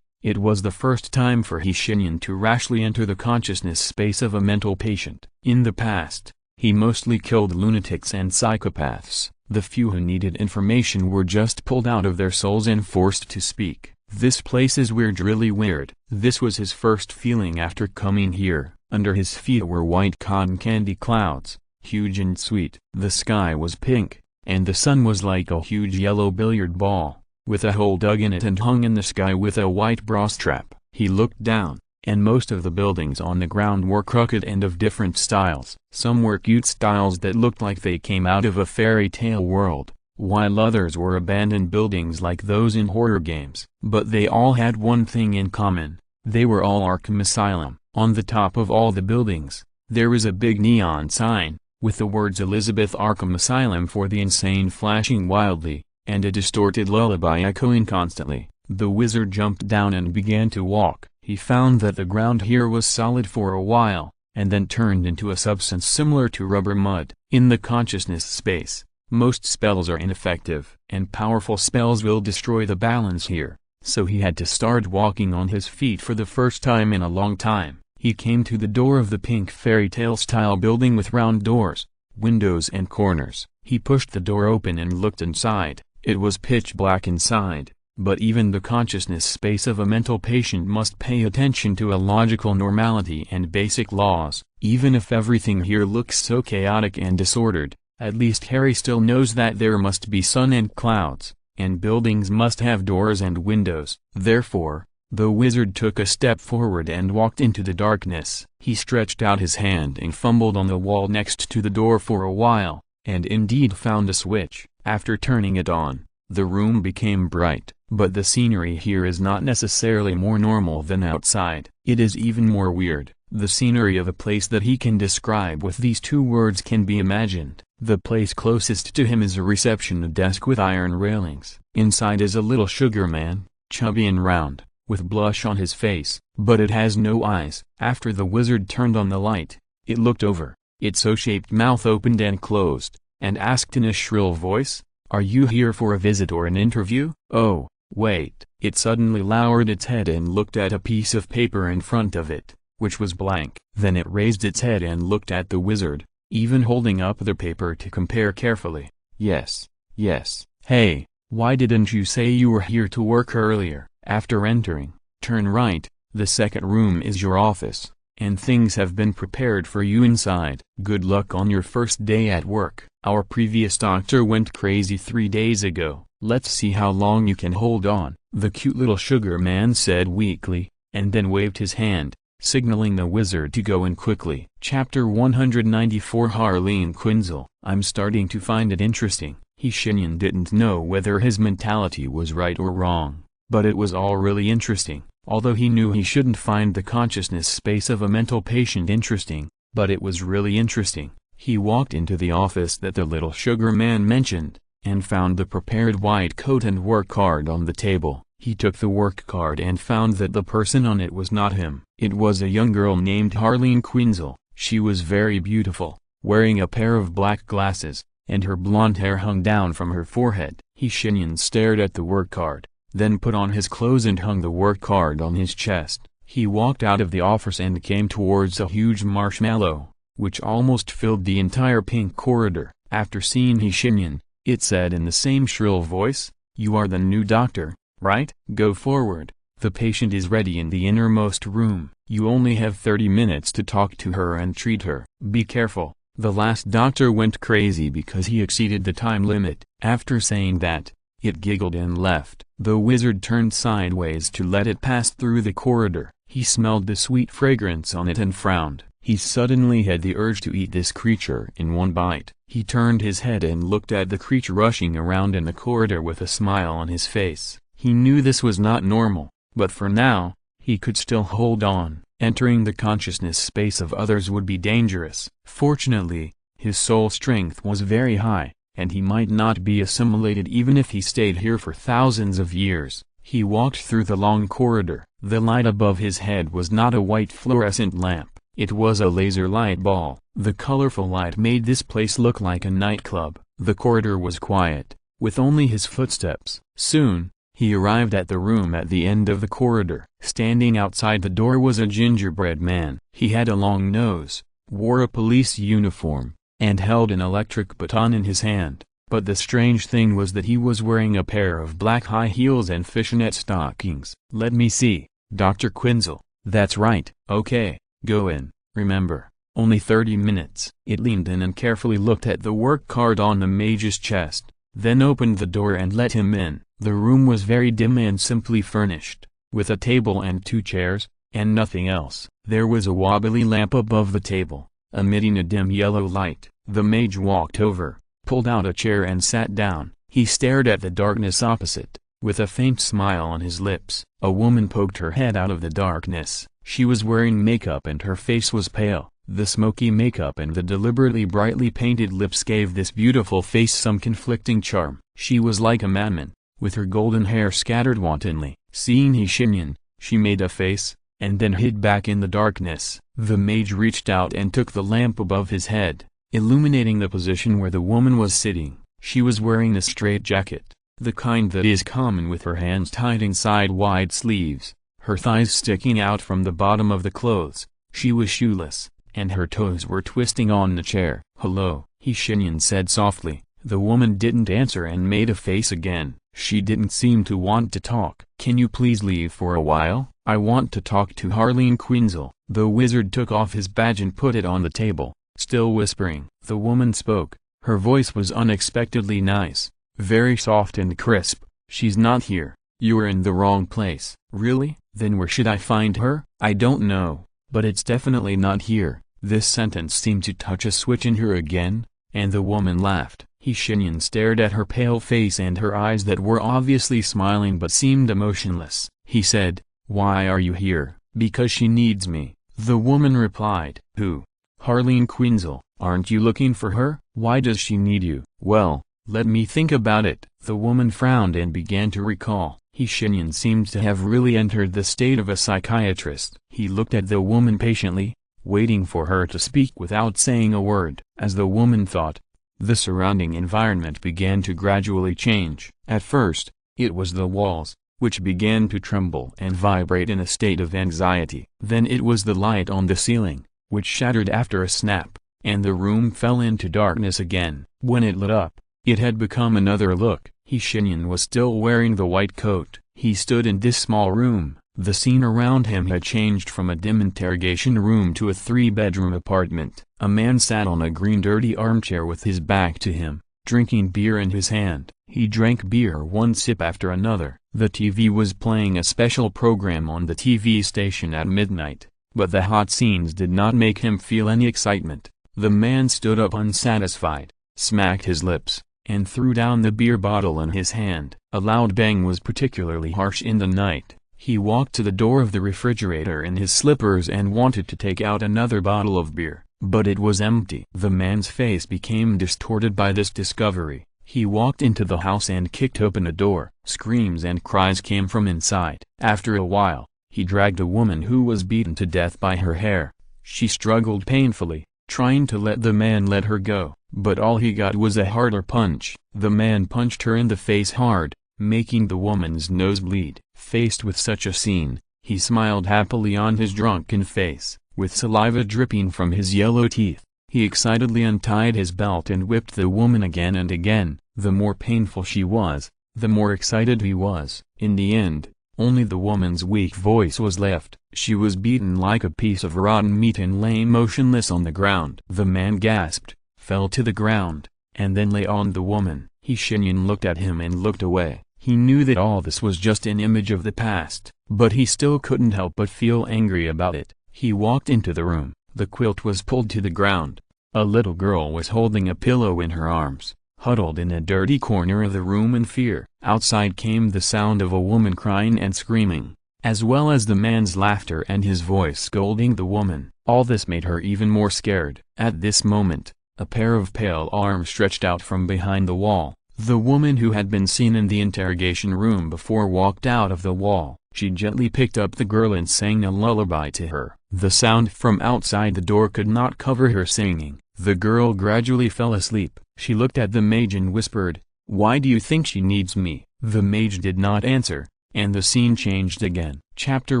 It was the first time for Shenyan to rashly enter the consciousness space of a mental patient. In the past, he mostly killed lunatics and psychopaths. The few who needed information were just pulled out of their souls and forced to speak. "This place is weird, really weird." This was his first feeling after coming here. Under his feet were white cotton candy clouds, huge and sweet. The sky was pink, and the sun was like a huge yellow billiard ball, with a hole dug in it and hung in the sky with a white bra strap. He looked down, and most of the buildings on the ground were crooked and of different styles. Some were cute styles that looked like they came out of a fairy tale world, while others were abandoned buildings like those in horror games. But they all had one thing in common: they were all Arkham Asylum. On the top of all the buildings, there was a big neon sign, with the words Elizabeth Arkham Asylum for the Insane flashing wildly, and a distorted lullaby echoing constantly. The wizard jumped down and began to walk. He found that the ground here was solid for a while, and then turned into a substance similar to rubber mud. In the consciousness space, most spells are ineffective, and powerful spells will destroy the balance here, so he had to start walking on his feet for the first time in a long time. He came to the door of the pink fairy tale style building with round doors, windows and corners. He pushed the door open and looked inside. It was pitch black inside, but even the consciousness space of a mental patient must pay attention to a logical normality and basic laws. Even if everything here looks so chaotic and disordered, at least Harry still knows that there must be sun and clouds, and buildings must have doors and windows. Therefore, the wizard took a step forward and walked into the darkness. He stretched out his hand and fumbled on the wall next to the door for a while, and indeed found a switch. After turning it on, the room became bright. But the scenery here is not necessarily more normal than outside. It is even more weird. The scenery of a place that he can describe with these two words can be imagined. The place closest to him is a reception desk with iron railings. Inside is a little sugar man, chubby and round, with blush on his face, but it has no eyes. After the wizard turned on the light, it looked over. Its O-shaped mouth opened and closed, and asked in a shrill voice, "Are you here for a visit or an interview?" "Oh, wait." It suddenly lowered its head and looked at a piece of paper in front of it, which was blank. Then it raised its head and looked at the wizard, even holding up the paper to compare carefully. "Yes, yes. Hey, why didn't you say you were here to work earlier?" After entering, turn right. The second room is your office, and things have been prepared for you inside. Good luck on your first day at work. Our previous doctor went crazy 3 days ago. Let's see how long you can hold on," the cute little sugar man said weakly, and then waved his hand, signaling the wizard to go in quickly. Chapter 194 Harley and Quinzel. I'm starting to find it interesting. Shenyan didn't know whether his mentality was right or wrong, but it was all really interesting. Although he knew he shouldn't find the consciousness space of a mental patient interesting, but it was really interesting. He walked into the office that the little sugar man mentioned, and found the prepared white coat and work card on the table. He took the work card and found that the person on it was not him. It was a young girl named Harley Quinzel. She was very beautiful, wearing a pair of black glasses, and her blonde hair hung down from her forehead. Shenyan stared at the work card, then put on his clothes and hung the work card on his chest. He walked out of the office and came towards a huge marshmallow, which almost filled the entire pink corridor. After seeing Shenyan, it said in the same shrill voice, "You are the new doctor, right? Go forward. The patient is ready in the innermost room. You only have 30 minutes to talk to her and treat her. Be careful." The last doctor went crazy because he exceeded the time limit. After saying that, it giggled and left. The wizard turned sideways to let it pass through the corridor. He smelled the sweet fragrance on it and frowned. He suddenly had the urge to eat this creature in one bite. He turned his head and looked at the creature rushing around in the corridor with a smile on his face. He knew this was not normal, but for now, he could still hold on. Entering the consciousness space of others would be dangerous. Fortunately, His soul strength was very high, and he might not be assimilated even if he stayed here for thousands of years. He walked through the long corridor. The light above his head was not a white fluorescent lamp, it was a laser light ball. The colorful light made this place look like a nightclub. The corridor was quiet, with only his footsteps. Soon, he arrived at the room at the end of the corridor. Standing outside the door was a gingerbread man. He had a long nose, wore a police uniform, and held an electric baton in his hand. But the strange thing was that he was wearing a pair of black high heels and fishnet stockings. "Let me see, Dr. Quinzel." "That's right." "Okay, go in. Remember, only 30 minutes. It leaned in and carefully looked at the work card on the mage's chest, then opened the door and let him in. The room was very dim and simply furnished, with a table and 2 chairs, and nothing else. There was a wobbly lamp above the table, emitting a dim yellow light. The mage walked over, pulled out a chair and sat down. He stared at the darkness opposite, with a faint smile on his lips. A woman poked her head out of the darkness. She was wearing makeup and her face was pale. The smoky makeup and the deliberately brightly painted lips gave this beautiful face some conflicting charm. She was like a madman, with her golden hair scattered wantonly. Seeing Shenyan, she made a face, and then hid back in the darkness. The mage reached out and took the lamp above his head, illuminating the position where the woman was sitting. She was wearing a straitjacket, the kind that is common, with her hands tied inside wide sleeves, her thighs sticking out from the bottom of the clothes. She was shoeless, and her toes were twisting on the chair. "Hello," Shenyan said softly. The woman didn't answer and made a face again. She didn't seem to want to talk. "Can you please leave for a while? I want to talk to Harleen Quinzel." The wizard took off his badge and put it on the table, still whispering. The woman spoke. Her voice was unexpectedly nice, very soft and crisp. "She's not here. You're in the wrong place." "Really? Then where should I find her?" "I don't know, but it's definitely not here." This sentence seemed to touch a switch in her again, and the woman laughed. Shenyan stared at her pale face and her eyes that were obviously smiling but seemed emotionless. He said, "Why are you here?" "Because she needs me," the woman replied. "Who?" "Harleen Quinzel." "Aren't you looking for her? Why does she need you?" "Well, let me think about it." The woman frowned and began to recall. Shenyan seemed to have really entered the state of a psychiatrist. He looked at the woman patiently, waiting for her to speak without saying a word. As the woman thought, the surrounding environment began to gradually change. At first, it was the walls, which began to tremble and vibrate in a state of anxiety. Then it was the light on the ceiling, which shattered after a snap, and the room fell into darkness again. When it lit up, it had become another look. Shenyan was still wearing the white coat. He stood in this small room. The scene around him had changed from a dim interrogation room to a 3-bedroom apartment. A man sat on a green dirty armchair with his back to him, drinking beer in his hand. He drank beer one sip after another. The TV was playing a special program on the TV station at midnight, but the hot scenes did not make him feel any excitement. The man stood up unsatisfied, smacked his lips, and threw down the beer bottle in his hand. A loud bang was particularly harsh in the night. He walked to the door of the refrigerator in his slippers and wanted to take out another bottle of beer, but it was empty. The man's face became distorted by this discovery. He walked into the house and kicked open a door. Screams and cries came from inside. After a while, he dragged a woman who was beaten to death by her hair. She struggled painfully, trying to let the man let her go, but all he got was a harder punch. The man punched her in the face hard, making the woman's nose bleed. Faced with such a scene, he smiled happily on his drunken face, with saliva dripping from his yellow teeth. He excitedly untied his belt and whipped the woman again and again. The more painful she was, the more excited he was. In the end, only the woman's weak voice was left. She was beaten like a piece of rotten meat and lay motionless on the ground. The man gasped, fell to the ground, and then lay on the woman. Shenyan looked at him and looked away. He knew that all this was just an image of the past, but he still couldn't help but feel angry about it. He walked into the room. The quilt was pulled to the ground. A little girl was holding a pillow in her arms, huddled in a dirty corner of the room in fear. Outside came the sound of a woman crying and screaming, as well as the man's laughter and his voice scolding the woman. All this made her even more scared. At this moment, A pair of pale arms stretched out from behind the wall. The woman who had been seen in the interrogation room before walked out of the wall. She gently picked up the girl and sang a lullaby to her. The sound from outside the door could not cover her singing. The girl gradually fell asleep. She looked at the mage and whispered, "Why do you think she needs me?" The mage did not answer, and the scene changed again. Chapter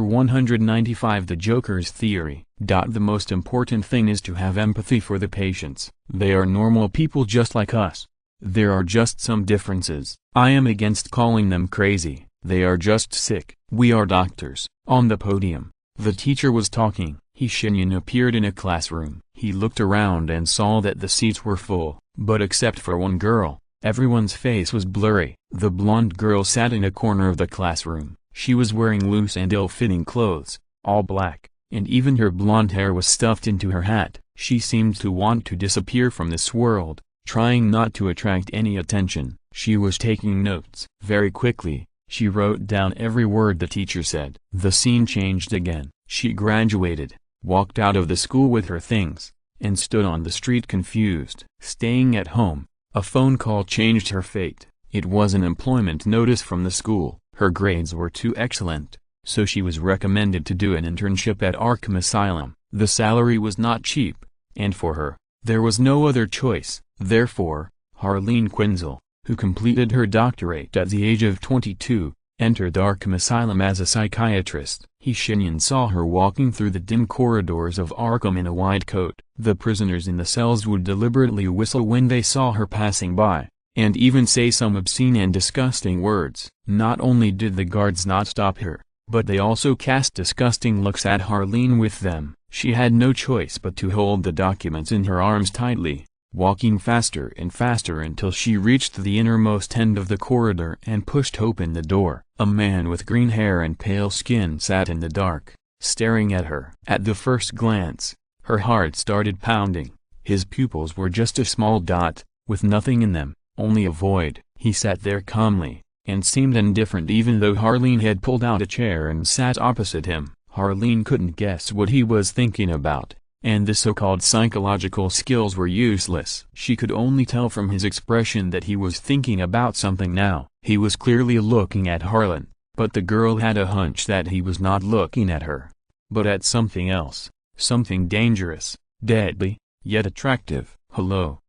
195 The Joker's Theory. The most important thing is to have empathy for the patients. They are normal people just like us. There are just some differences. I am against calling them crazy. They are just sick. We are doctors. On the podium, the teacher was talking. Shenyan appeared in a classroom. He looked around and saw that the seats were full, but except for one girl, everyone's face was blurry. The blonde girl sat in a corner of the classroom. She was wearing loose and ill-fitting clothes, all black, and even her blonde hair was stuffed into her hat. She seemed to want to disappear from this world, trying not to attract any attention. She was taking notes. Very quickly, she wrote down every word the teacher said. The scene changed again. She graduated, walked out of the school with her things, and stood on the street confused. Staying at home, a phone call changed her fate. It was an employment notice from the school. Her grades were too excellent, so she was recommended to do an internship at Arkham Asylum. The salary was not cheap, and for her, there was no other choice. Therefore, Harleen Quinzel, who completed her doctorate at the age of 22, entered Arkham Asylum as a psychiatrist. Shenyan saw her walking through the dim corridors of Arkham in a white coat. The prisoners in the cells would deliberately whistle when they saw her passing by, and even say some obscene and disgusting words. Not only did the guards not stop her, but they also cast disgusting looks at Harleen with them. She had no choice but to hold the documents in her arms tightly, walking faster and faster until she reached the innermost end of the corridor and pushed open the door. A man with green hair and pale skin sat in the dark, staring at her. At the first glance, her heart started pounding. His pupils were just a small dot, with nothing in them, only a void. He sat there calmly, and seemed indifferent even though Harleen had pulled out a chair and sat opposite him. Harleen couldn't guess what he was thinking about, and the so-called psychological skills were useless. She could only tell from his expression that he was thinking about something now. He was clearly looking at Harleen, but the girl had a hunch that he was not looking at her, but at something else, something dangerous, deadly, yet attractive. "Hello,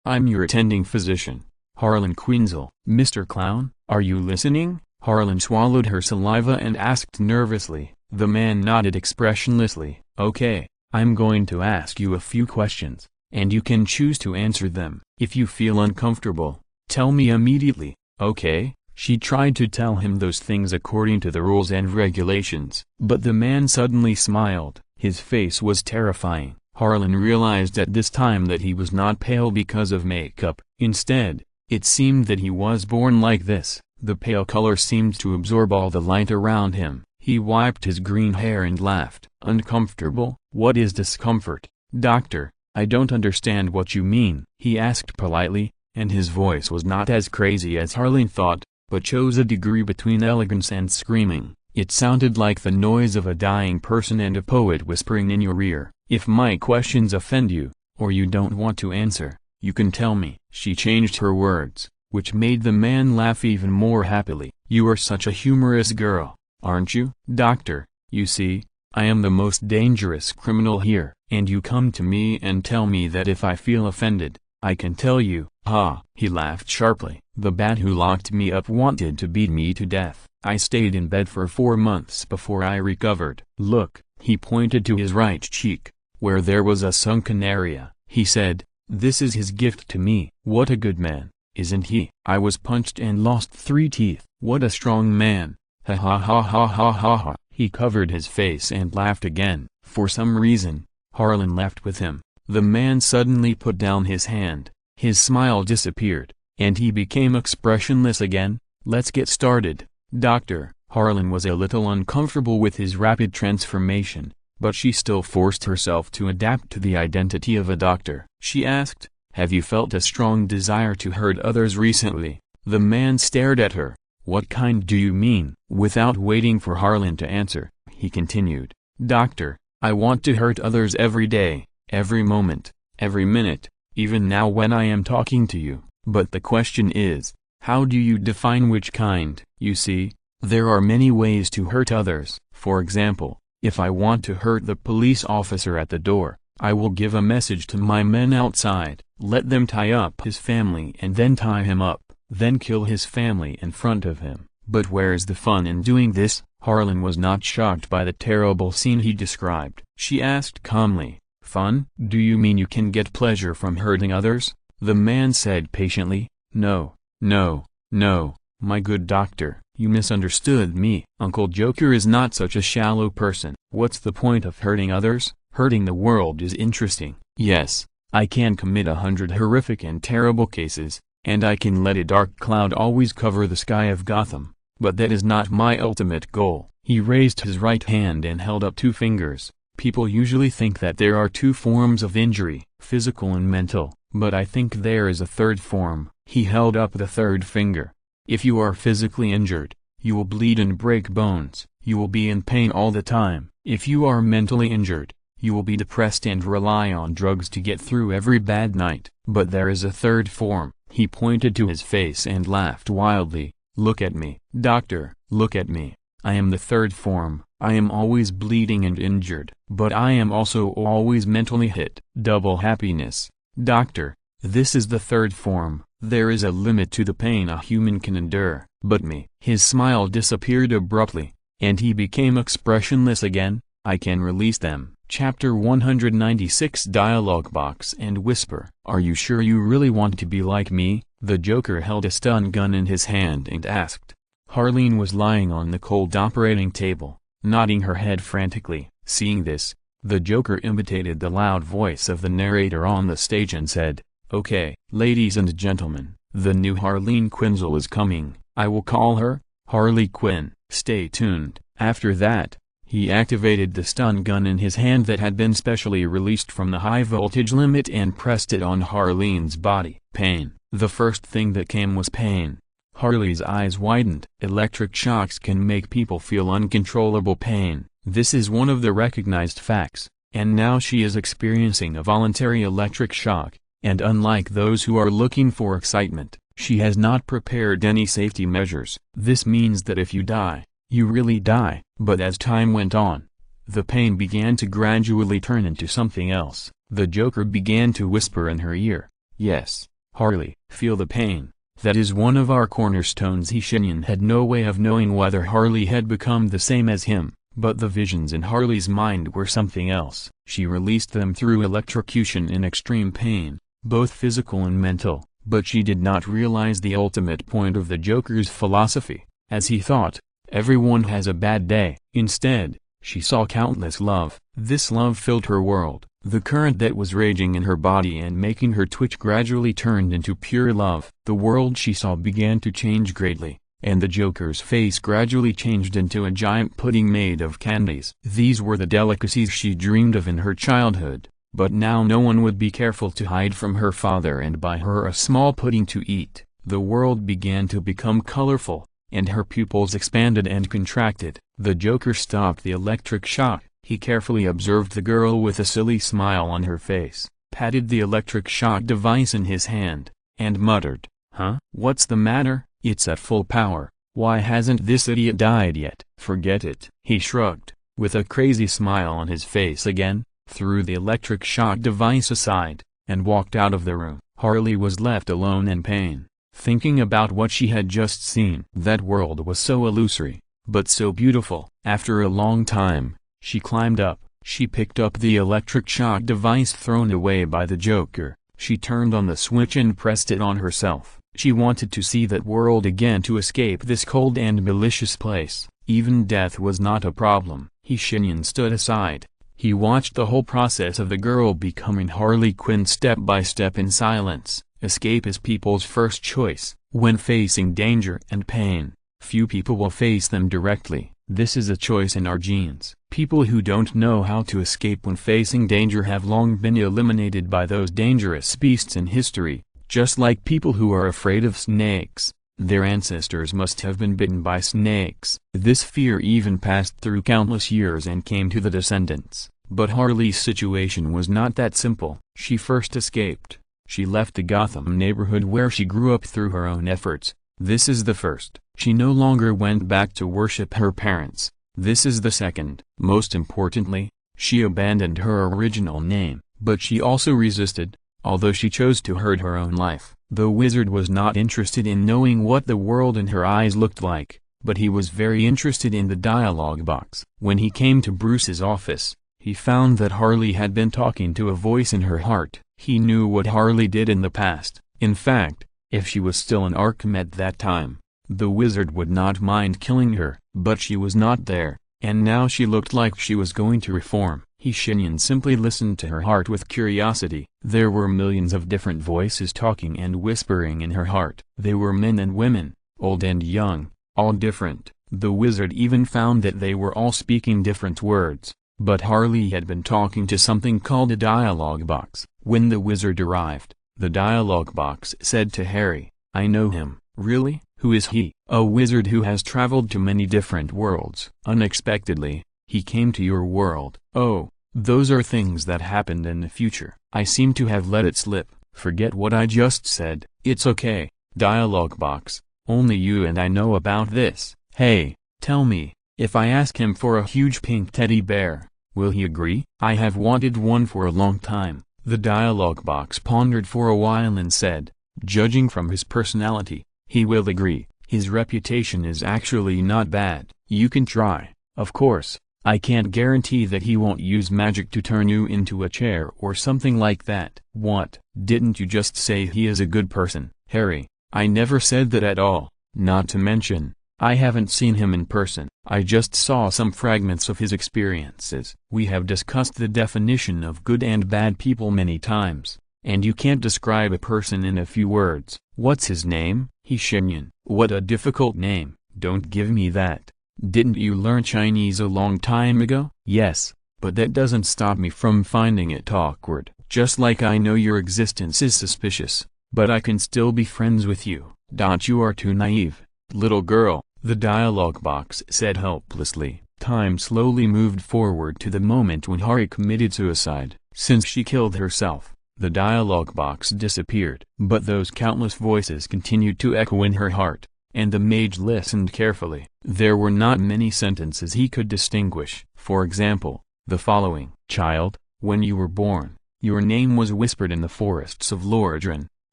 I'm your attending physician, Harleen Quinzel." "Mr. Clown, are you listening?" Harleen swallowed her saliva and asked nervously. The man nodded expressionlessly. "Okay. I'm going to ask you a few questions, and you can choose to answer them. If you feel uncomfortable, tell me immediately, okay?" She tried to tell him those things according to the rules and regulations, but the man suddenly smiled. His face was terrifying. Harleen realized at this time that he was not pale because of makeup. Instead, it seemed that he was born like this. The pale color seemed to absorb all the light around him. He wiped his green hair and laughed. "Uncomfortable? What is discomfort?" "Doctor, I don't understand what you mean," he asked politely, and his voice was not as crazy as Harleen thought, but chose a degree between elegance and screaming. It sounded like the noise of a dying person and a poet whispering in your ear. "If my questions offend you, or you don't want to answer, you can tell me." She changed her words, which made the man laugh even more happily. "You are such a humorous girl, aren't you?" "Doctor, you see, I am the most dangerous criminal here, and you come to me and tell me that if I feel offended, I can tell you." "Ha!" He laughed sharply. "The bat who locked me up wanted to beat me to death. I stayed in bed for 4 months before I recovered. Look." He pointed to his right cheek, where there was a sunken area. He said, "This is his gift to me." "What a good man, isn't he? I was punched and lost 3 teeth. What a strong man. Ha ha ha ha ha ha ha." He covered his face and laughed again. For some reason, Harleen laughed with him. The man suddenly put down his hand, his smile disappeared, and he became expressionless again. "Let's get started, doctor." Harleen was a little uncomfortable with his rapid transformation, but she still forced herself to adapt to the identity of a doctor. She asked, "Have you felt a strong desire to hurt others recently?" The man stared at her. "What kind do you mean?" Without waiting for Harleen to answer, he continued, "Doctor, I want to hurt others every day, every moment, every minute. even now when I am talking to you. But the question is, how do you define which kind? You see, there are many ways to hurt others. For example, if I want to hurt the police officer at the door, I will give a message to my men outside, let them tie up his family and then tie him up, then kill his family in front of him. But where's the fun in doing this? Harlan was not shocked by the terrible scene he described. She asked calmly, "Fun? Do you mean you can get pleasure from hurting others?" The man said patiently, "No, no, no, my good doctor, you misunderstood me. Uncle Joker is not such a shallow person. What's the point of hurting others? Hurting the world is interesting. Yes, I can commit 100 horrific and terrible cases, and I can let a dark cloud always cover the sky of Gotham, but that is not my ultimate goal." He raised his right hand and held up 2 fingers. People usually think that there are 2 forms of injury, physical and mental, but I think there is a third form. He held up the 3rd finger. If you are physically injured, you will bleed and break bones. You will be in pain all the time. If you are mentally injured, you will be depressed and rely on drugs to get through every bad night. But there is a third form. He pointed to his face and laughed wildly. "Look at me, doctor, look at me. I am the third form. I am always bleeding and injured, but I am also always mentally hit. Double happiness. Doctor, this is the third form. There is a limit to the pain a human can endure, but me." His smile disappeared abruptly, and he became expressionless again. "I can release them." Chapter 196 Dialogue Box and Whisper. "Are you sure you really want to be like me?" The Joker held a stun gun in his hand and asked. Harleen was lying on the cold operating table, nodding her head frantically. Seeing this, the Joker imitated the loud voice of the narrator on the stage and said, "Okay, ladies and gentlemen, the new Harleen Quinzel is coming. I will call her Harley Quinn. Stay tuned." After that, he activated the stun gun in his hand that had been specially released from the high voltage limit and pressed it on Harleen's body. Pain. The first thing that came was pain. Harley's eyes widened. Electric shocks can make people feel uncontrollable pain. This is one of the recognized facts, and now she is experiencing a voluntary electric shock, and unlike those who are looking for excitement, she has not prepared any safety measures. This means that if you die, you really die. But as time went on, the pain began to gradually turn into something else. The Joker began to whisper in her ear, "Yes, Harley, feel the pain. That is one of our cornerstones." Shenyan had no way of knowing whether Harley had become the same as him, but the visions in Harley's mind were something else. She released them through electrocution in extreme pain, both physical and mental, but she did not realize the ultimate point of the Joker's philosophy. As he thought, everyone has a bad day. Instead, she saw countless love. This love filled her world. The current that was raging in her body and making her twitch gradually turned into pure love. The world she saw began to change greatly, and the Joker's face gradually changed into a giant pudding made of candies. These were the delicacies she dreamed of in her childhood, but now no one would be careful to hide from her father and buy her a small pudding to eat. The world began to become colorful, and her pupils expanded and contracted. The Joker stopped the electric shock. He carefully observed the girl with a silly smile on her face, patted the electric shock device in his hand, and muttered, "Huh? What's the matter? It's at full power. Why hasn't this idiot died yet?" "Forget it." He shrugged, with a crazy smile on his face again, threw the electric shock device aside, and walked out of the room. Harley was left alone in pain, thinking about what she had just seen. That world was so illusory, but so beautiful. After a long time, she climbed up. She picked up the electric shock device thrown away by the Joker. She turned on the switch and pressed it on herself. She wanted to see that world again, to escape this cold and malicious place. Even death was not a problem. Shenyan stood aside. He watched the whole process of the girl becoming Harley Quinn step by step in silence. Escape is people's first choice. When facing danger and pain, few people will face them directly. This is a choice in our genes. People who don't know how to escape when facing danger have long been eliminated by those dangerous beasts in history, just like people who are afraid of snakes. Their ancestors must have been bitten by snakes. This fear even passed through countless years and came to the descendants. But Harley's situation was not that simple. She first escaped, She left the Gotham neighborhood where she grew up through her own efforts. This is the first. She no longer went back to worship her parents. This is the second. Most importantly, she abandoned her original name, but she also resisted, although she chose to hurt her own life. The wizard was not interested in knowing what the world in her eyes looked like, but he was very interested in the dialogue box. When he came to Bruce's office, he found that Harley had been talking to a voice in her heart. He knew what Harley did in the past. In fact, if she was still in Arkham at that time, the wizard would not mind killing her. But she was not there, and now she looked like she was going to reform. Shenyan simply listened to her heart with curiosity. There were millions of different voices talking and whispering in her heart. They were men and women, old and young, all different. The wizard even found that they were all speaking different words. But Harley had been talking to something called a dialogue box. When the wizard arrived, the dialogue box said to Harry, "I know him." "Really? Who is he?" "A wizard who has traveled to many different worlds. Unexpectedly, he came to your world." "Oh, those are things that happened in the future. I seem to have let it slip." "Forget what I just said." "It's okay, dialogue box. Only you and I know about this. Hey, tell me, if I ask him for a huge pink teddy bear, will he agree?" "I have wanted one for a long time." The dialogue box pondered for a while and said, "Judging from his personality, he will agree. His reputation is actually not bad. You can try. Of course, I can't guarantee that he won't use magic to turn you into a chair or something like that." "What? Didn't you just say he is a good person?" "Harry, I never said that at all. Not to mention, I haven't seen him in person. I just saw some fragments of his experiences." "We have discussed the definition of good and bad people many times, and you can't describe a person in a few words." "What's his name?" "Shenyan." "What a difficult name." "Don't give me that. Didn't you learn Chinese a long time ago?" "Yes, but that doesn't stop me from finding it awkward. Just like I know your existence is suspicious, but I can still be friends with you." "You are too naive, little girl," the dialogue box said helplessly. Time slowly moved forward to the moment when Harry committed suicide. Since she killed herself, the dialogue box disappeared. But those countless voices continued to echo in her heart, and the mage listened carefully. There were not many sentences he could distinguish. For example, the following: "Child, when you were born, your name was whispered in the forests of Lordran,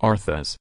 Arthas.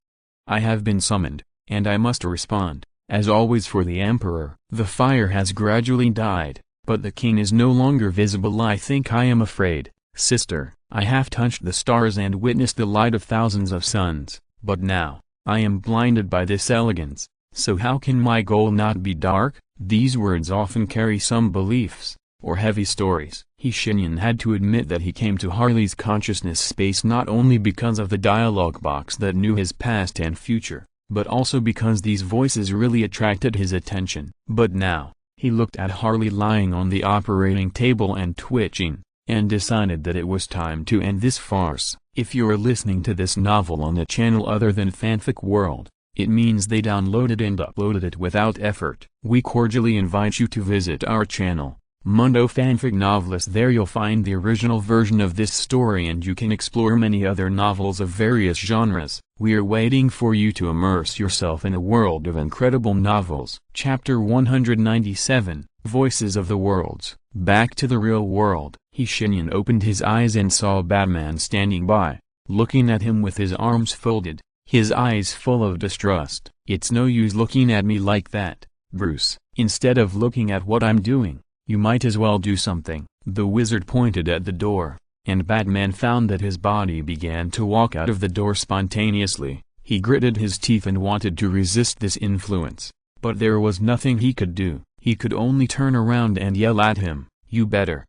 I have been summoned, and I must respond, as always for the Emperor. The fire has gradually died, but the king is no longer visible. I think I am afraid. Sister, I have touched the stars and witnessed the light of thousands of suns, but now, I am blinded by this elegance, so how can my goal not be dark?" These words often carry some beliefs, or heavy stories. Shenyan had to admit that he came to Harley's consciousness space not only because of the dialogue box that knew his past and future, but also because these voices really attracted his attention. But now, he looked at Harley lying on the operating table and twitching, and decided that it was time to end this farce. If you're listening to this novel on a channel other than Fanfic World, it means they downloaded and uploaded it without effort. We cordially invite you to visit our channel, Mundo Fanfic Novelist. There you'll find the original version of this story and you can explore many other novels of various genres. We are waiting for you to immerse yourself in a world of incredible novels. Chapter 197, Voices of the Worlds. Back to the real world. Shenyan opened his eyes and saw Batman standing by, looking at him with his arms folded, his eyes full of distrust. "It's no use looking at me like that, Bruce. Instead of looking at what I'm doing, you might as well do something." The wizard pointed at the door, and Batman found that his body began to walk out of the door spontaneously. He gritted his teeth and wanted to resist this influence, but there was nothing he could do. He could only turn around and yell at him, "You better."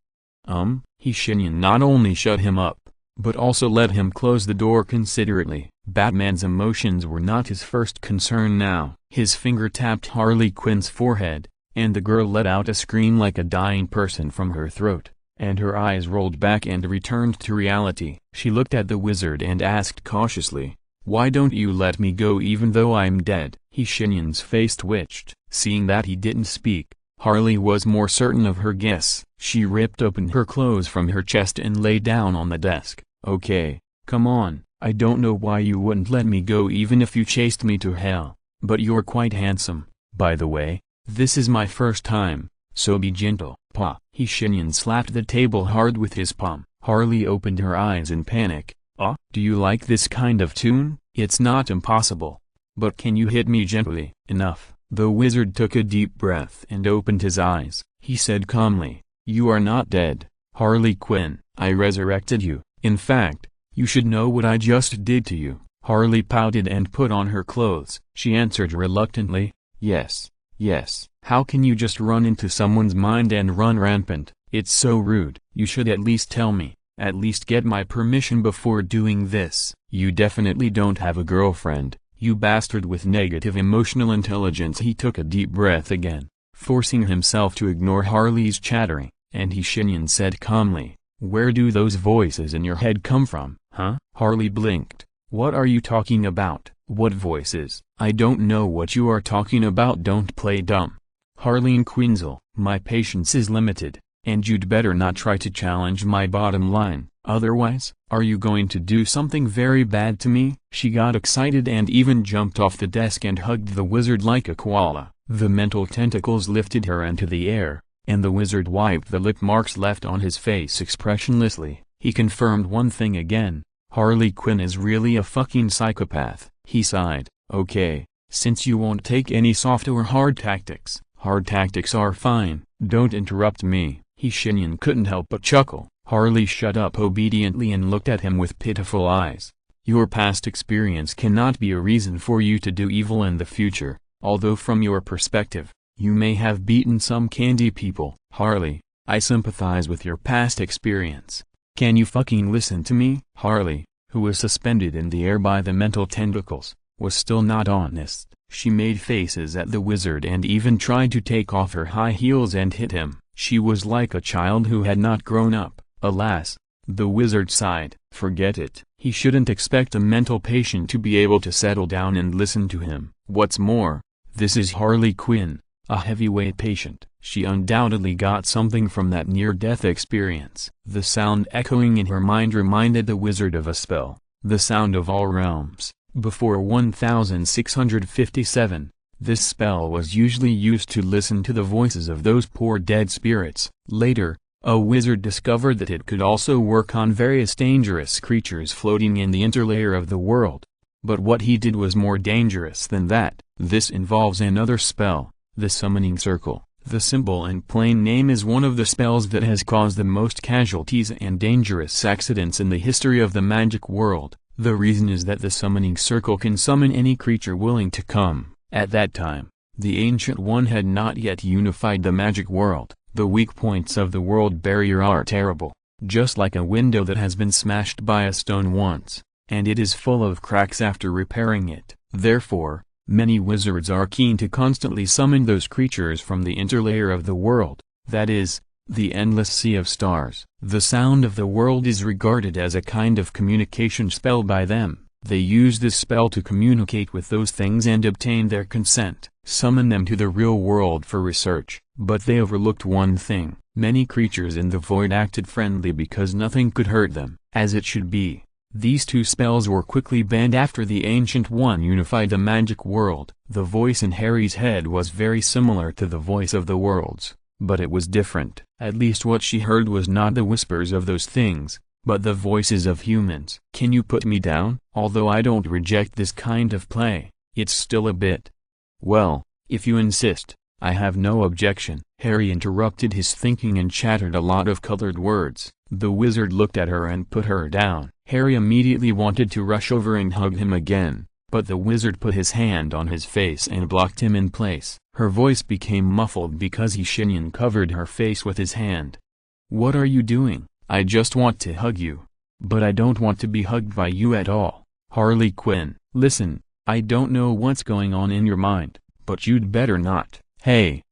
Shenyan not only shut him up, but also let him close the door considerately. Batman's emotions were not his first concern now. His finger tapped Harley Quinn's forehead, and the girl let out a scream like a dying person from her throat, and her eyes rolled back and returned to reality. She looked at the wizard and asked cautiously, "Why don't you let me go even though I'm dead?" Shenyan's face twitched. Seeing that he didn't speak, Harley was more certain of her guess. She ripped open her clothes from her chest and lay down on the desk. "Okay, come on, I don't know why you wouldn't let me go even if you chased me to hell, but you're quite handsome. By the way, this is my first time, so be gentle, Pa." Shenyan slapped the table hard with his palm. Harley opened her eyes in panic. Do you like this kind of tune? It's not impossible. But can you hit me gently? Enough. The wizard took a deep breath and opened his eyes. He said calmly, "You are not dead, Harley Quinn. I resurrected you. In fact, you should know what I just did to you." Harley pouted and put on her clothes. She answered reluctantly, "Yes, yes." "How can you just run into someone's mind and run rampant? It's so rude. You should at least tell me, at least get my permission before doing this." "You definitely don't have a girlfriend, you bastard with negative emotional intelligence." He took a deep breath again, forcing himself to ignore Harley's chattering, and Shenyan said calmly, "Where do those voices in your head come from, huh?" Harley blinked. "What are you talking about?" "What voices?" "I don't know what you are talking about. Don't play dumb, Harley Quinzel. My patience is limited, and you'd better not try to challenge my bottom line, otherwise, are you going to do something very bad to me?" She got excited and even jumped off the desk and hugged the wizard like a koala. The mental tentacles lifted her into the air, and the wizard wiped the lip marks left on his face expressionlessly. He confirmed one thing again: Harley Quinn is really a fucking psychopath. He sighed. "Okay, since you won't take any soft or hard tactics, hard tactics are fine. Don't interrupt me." Shenyan couldn't help but chuckle. Harley shut up obediently and looked at him with pitiful eyes. "Your past experience cannot be a reason for you to do evil in the future, although from your perspective, you may have beaten some candy people." "Harley, I sympathize with your past experience. Can you fucking listen to me?" Harley, who was suspended in the air by the mental tentacles, was still not honest. She made faces at the wizard and even tried to take off her high heels and hit him. She was like a child who had not grown up. Alas, the wizard sighed. Forget it. He shouldn't expect a mental patient to be able to settle down and listen to him. What's more, this is Harley Quinn, a heavyweight patient. She undoubtedly got something from that near-death experience. The sound echoing in her mind reminded the wizard of a spell, the sound of all realms. Before 1657, this spell was usually used to listen to the voices of those poor dead spirits. Later, a wizard discovered that it could also work on various dangerous creatures floating in the interlayer of the world. But what he did was more dangerous than that. This involves another spell, the Summoning Circle. The simple and plain name is one of the spells that has caused the most casualties and dangerous accidents in the history of the magic world. The reason is that the Summoning Circle can summon any creature willing to come. At that time, the Ancient One had not yet unified the magic world. The weak points of the world barrier are terrible, just like a window that has been smashed by a stone once, and it is full of cracks after repairing it. Therefore, many wizards are keen to constantly summon those creatures from the interlayer of the world, that is, the endless sea of stars. The sound of the world is regarded as a kind of communication spell by them. They use this spell to communicate with those things and obtain their consent, summon them to the real world for research. But they overlooked one thing. Many creatures in the void acted friendly because nothing could hurt them, as it should be. These two spells were quickly banned after the Ancient One unified the magic world. The voice in Harry's head was very similar to the voice of the worlds, but it was different. At least what she heard was not the whispers of those things, but the voices of humans. Can you put me down? Although I don't reject this kind of play, it's still a bit. Well, if you insist, I have no objection. Harry interrupted his thinking and chattered a lot of colored words. The wizard looked at her and put her down. Harry immediately wanted to rush over and hug him again, but the wizard put his hand on his face and blocked him in place. Her voice became muffled because Shenyan covered her face with his hand. "What are you doing? I just want to hug you. But I don't want to be hugged by you at all. Harley Quinn, listen, I don't know what's going on in your mind, but you'd better not." Hey.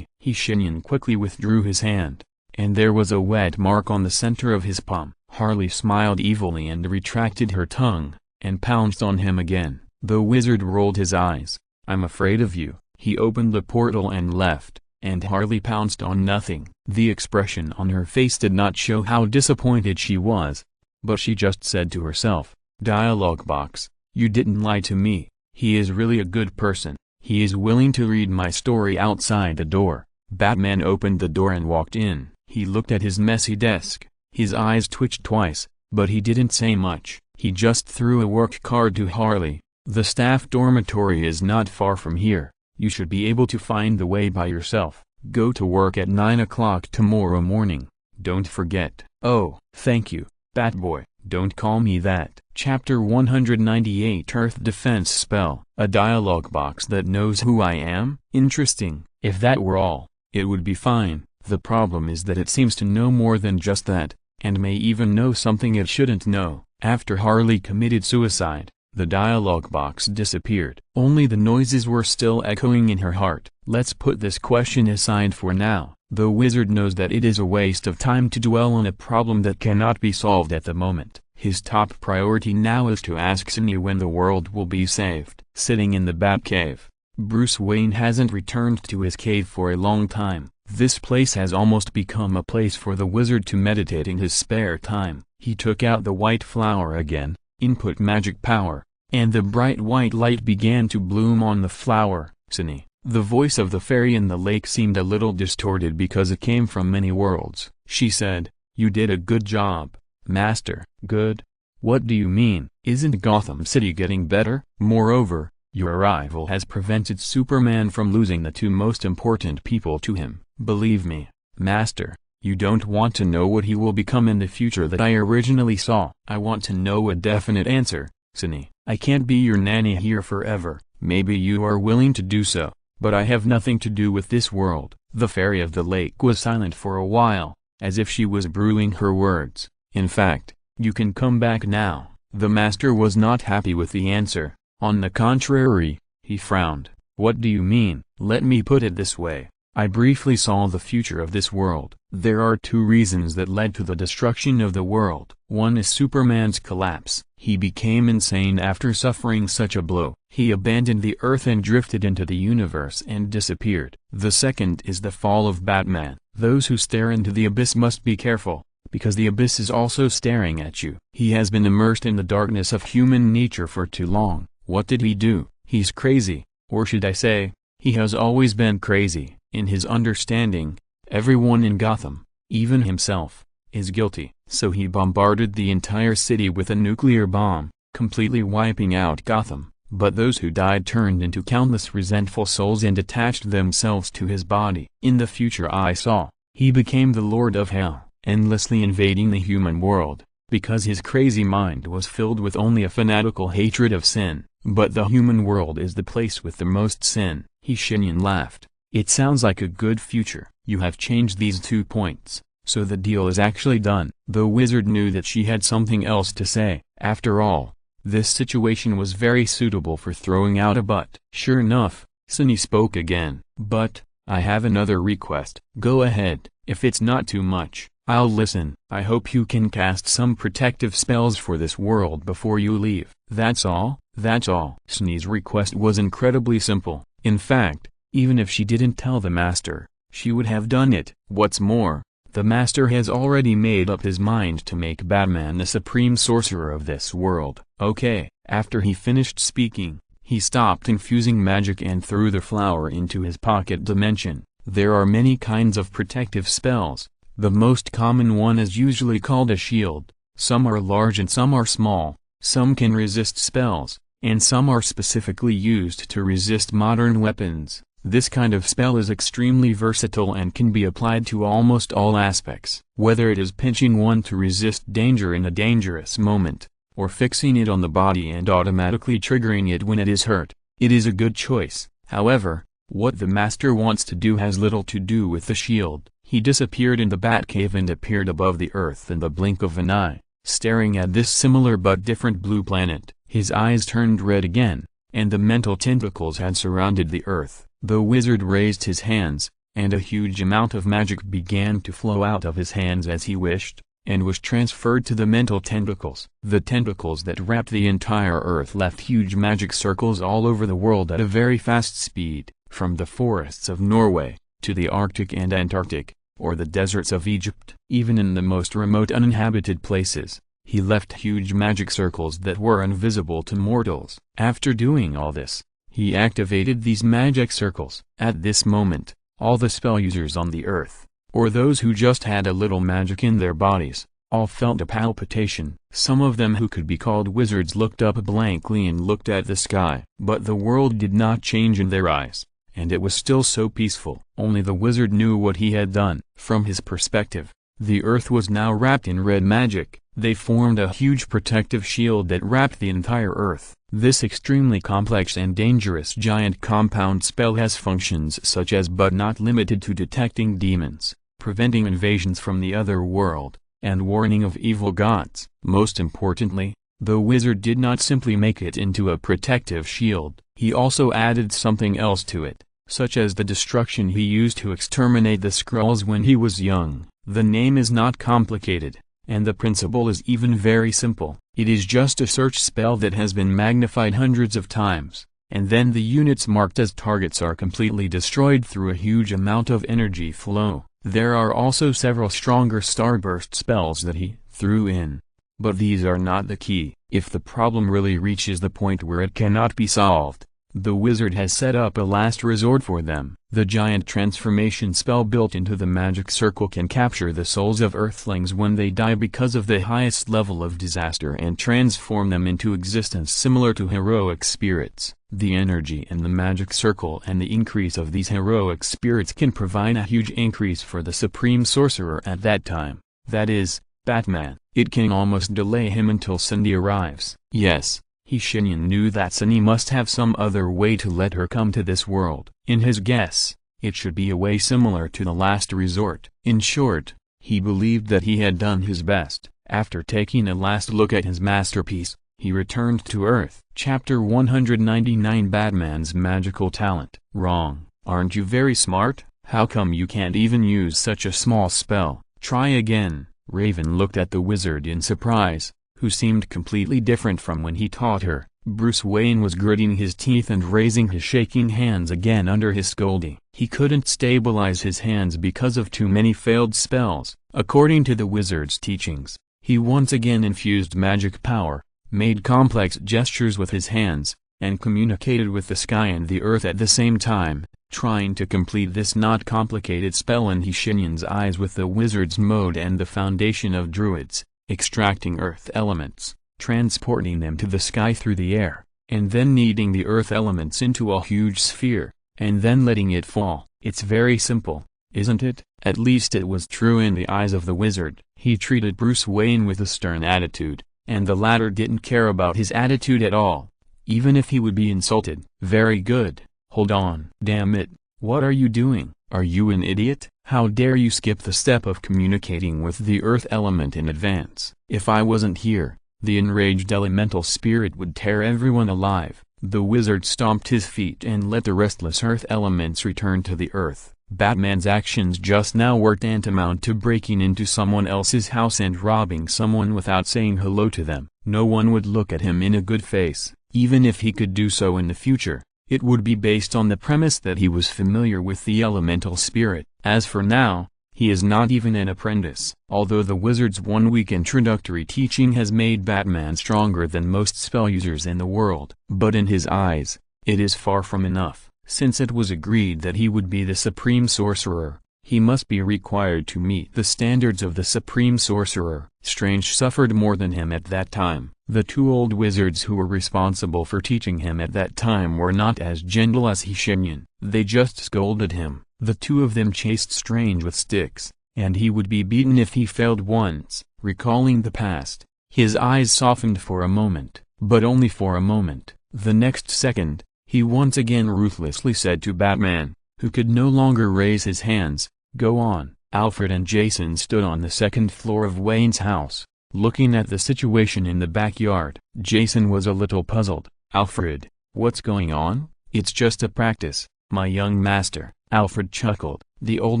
Shenyan quickly withdrew his hand, and there was a wet mark on the center of his palm. Harley smiled evilly and retracted her tongue, and pounced on him again. The wizard rolled his eyes. "I'm afraid of you." He opened the portal and left, and Harley pounced on nothing. The expression on her face did not show how disappointed she was, but she just said to herself, Dialogue box, you didn't lie to me. He is really a good person. He is willing to read my story outside the door. Batman opened the door and walked in. He looked at his messy desk. His eyes twitched twice, but he didn't say much. He just threw a work card to Harley. The staff dormitory is not far from here. You should be able to find the way by yourself. Go to work at 9 o'clock tomorrow morning. Don't forget. Oh, thank you, Batboy. Don't call me that. Chapter 198 Earth Defense Spell. A dialogue box that knows who I am? Interesting. If that were all, it would be fine. The problem is that it seems to know more than just that, and may even know something it shouldn't know. After Harley committed suicide, the dialogue box disappeared. Only the noises were still echoing in her heart. Let's put this question aside for now. The wizard knows that it is a waste of time to dwell on a problem that cannot be solved at the moment. His top priority now is to ask Sunny when the world will be saved. Sitting in the Batcave, Bruce Wayne hasn't returned to his cave for a long time. This place has almost become a place for the wizard to meditate in his spare time. He took out the white flower again, input magic power, and the bright white light began to bloom on the flower. Sunny. The voice of the fairy in the lake seemed a little distorted because it came from many worlds. She said, "You did a good job, Master." "Good? What do you mean? Isn't Gotham City getting better? Moreover, your arrival has prevented Superman from losing the two most important people to him. Believe me, Master, you don't want to know what he will become in the future that I originally saw." "I want to know a definite answer, Sunny. I can't be your nanny here forever. Maybe you are willing to do so, but I have nothing to do with this world." The fairy of the lake was silent for a while, as if she was brewing her words. "In fact, you can come back now." The master was not happy with the answer. On the contrary, he frowned. "What do you mean?" "Let me put it this way. I briefly saw the future of this world. There are two reasons that led to the destruction of the world. One is Superman's collapse. He became insane after suffering such a blow. He abandoned the Earth and drifted into the universe and disappeared. The second is the fall of Batman. Those who stare into the abyss must be careful, because the abyss is also staring at you. He has been immersed in the darkness of human nature for too long. What did he do? He's crazy, or should I say, he has always been crazy. In his understanding, everyone in Gotham, even himself, is guilty. So he bombarded the entire city with a nuclear bomb, completely wiping out Gotham. But those who died turned into countless resentful souls and attached themselves to his body. In the future I saw, he became the Lord of Hell, endlessly invading the human world, because his crazy mind was filled with only a fanatical hatred of sin. But the human world is the place with the most sin. Shenyan laughed. "It sounds like a good future. You have changed these 2 points, so the deal is actually done." The wizard knew that she had something else to say. After all, this situation was very suitable for throwing out a butt. Sure enough, Sunny spoke again. "But, I have another request." "Go ahead. If it's not too much, I'll listen." "I hope you can cast some protective spells for this world before you leave." "That's all?" "That's all." Sunny's request was incredibly simple. In fact, even if she didn't tell the master, she would have done it. What's more, the master has already made up his mind to make Batman the supreme sorcerer of this world. "Okay." After he finished speaking, he stopped infusing magic and threw the flower into his pocket dimension. There are many kinds of protective spells. The most common one is usually called a shield. Some are large and some are small. Some can resist spells, and some are specifically used to resist modern weapons. This kind of spell is extremely versatile and can be applied to almost all aspects. Whether it is pinching one to resist danger in a dangerous moment, or fixing it on the body and automatically triggering it when it is hurt, it is a good choice. However, what the master wants to do has little to do with the shield. He disappeared in the Batcave and appeared above the Earth in the blink of an eye, staring at this similar but different blue planet. His eyes turned red again, and the mental tentacles had surrounded the Earth. The wizard raised his hands, and a huge amount of magic began to flow out of his hands as he wished, and was transferred to the mental tentacles. The tentacles that wrapped the entire Earth left huge magic circles all over the world at a very fast speed, from the forests of Norway, to the Arctic and Antarctic, or the deserts of Egypt. Even in the most remote uninhabited places, He left huge magic circles that were invisible to mortals. After doing all this, he activated these magic circles. At this moment, all the spell users on the earth, or those who just had a little magic in their bodies, all felt a palpitation. Some of them who could be called wizards looked up blankly and looked at the sky. But the world did not change in their eyes, and it was still so peaceful. Only the wizard knew what he had done. From his perspective, the earth was now wrapped in red magic. They formed a huge protective shield that wrapped the entire earth. This extremely complex and dangerous giant compound spell has functions such as but not limited to detecting demons, preventing invasions from the other world, and warning of evil gods. Most importantly, the wizard did not simply make it into a protective shield. He also added something else to it, such as the destruction he used to exterminate the Skrulls when he was young. The name is not complicated, and the principle is even very simple. It is just a search spell that has been magnified hundreds of times, and then the units marked as targets are completely destroyed through a huge amount of energy flow. There are also several stronger starburst spells that he threw in, but these are not the key. If the problem really reaches the point where it cannot be solved, the wizard has set up a last resort for them. The giant transformation spell built into the magic circle can capture the souls of earthlings when they die because of the highest level of disaster and transform them into existence similar to heroic spirits. The energy in the magic circle and the increase of these heroic spirits can provide a huge increase for the Supreme Sorcerer at that time, that is, Batman. It can almost delay him until Cindy arrives. Yes, Shenyan knew that Cindy must have some other way to let her come to this world. In his guess, it should be a way similar to the last resort. In short, he believed that he had done his best. After taking a last look at his masterpiece, he returned to Earth. Chapter 199 Batman's Magical Talent. Wrong. Aren't you very smart? How come you can't even use such a small spell? Try again. Raven looked at the wizard in surprise, who seemed completely different from when he taught her. Bruce Wayne was gritting his teeth and raising his shaking hands again under his scolding. He couldn't stabilize his hands because of too many failed spells. According to the wizard's teachings, he once again infused magic power, made complex gestures with his hands, and communicated with the sky and the earth at the same time, trying to complete this not complicated spell in Shenyan's eyes with the wizard's mode and the foundation of druids, extracting earth elements, transporting them to the sky through the air, and then kneading the earth elements into a huge sphere, and then letting it fall. It's very simple, isn't it? At least it was true in the eyes of the wizard. He treated Bruce Wayne with a stern attitude, and the latter didn't care about his attitude at all, even if he would be insulted. Very good. Hold on. Damn it, what are you doing? Are you an idiot? How dare you skip the step of communicating with the earth element in advance? If I wasn't here, the enraged elemental spirit would tear everyone alive. The wizard stomped his feet and let the restless earth elements return to the earth. Batman's actions just now were tantamount to breaking into someone else's house and robbing someone without saying hello to them. No one would look at him in a good face. Even if he could do so in the future, it would be based on the premise that he was familiar with the elemental spirit. As for now, he is not even an apprentice. Although the wizard's 1-week introductory teaching has made Batman stronger than most spell users in the world, but in his eyes, it is far from enough. Since it was agreed that he would be the Supreme Sorcerer, he must be required to meet the standards of the Supreme Sorcerer. Strange suffered more than him at that time. The two old wizards who were responsible for teaching him at that time were not as gentle as Shenyan. They just scolded him. The two of them chased Strange with sticks, and he would be beaten if he failed once. Recalling the past, his eyes softened for a moment, but only for a moment. The next second, he once again ruthlessly said to Batman, who could no longer raise his hands, "Go on." Alfred and Jason stood on the second floor of Wayne's house, looking at the situation in the backyard. Jason was a little puzzled. "Alfred, what's going on?" "It's just a practice, my young master." Alfred chuckled. The old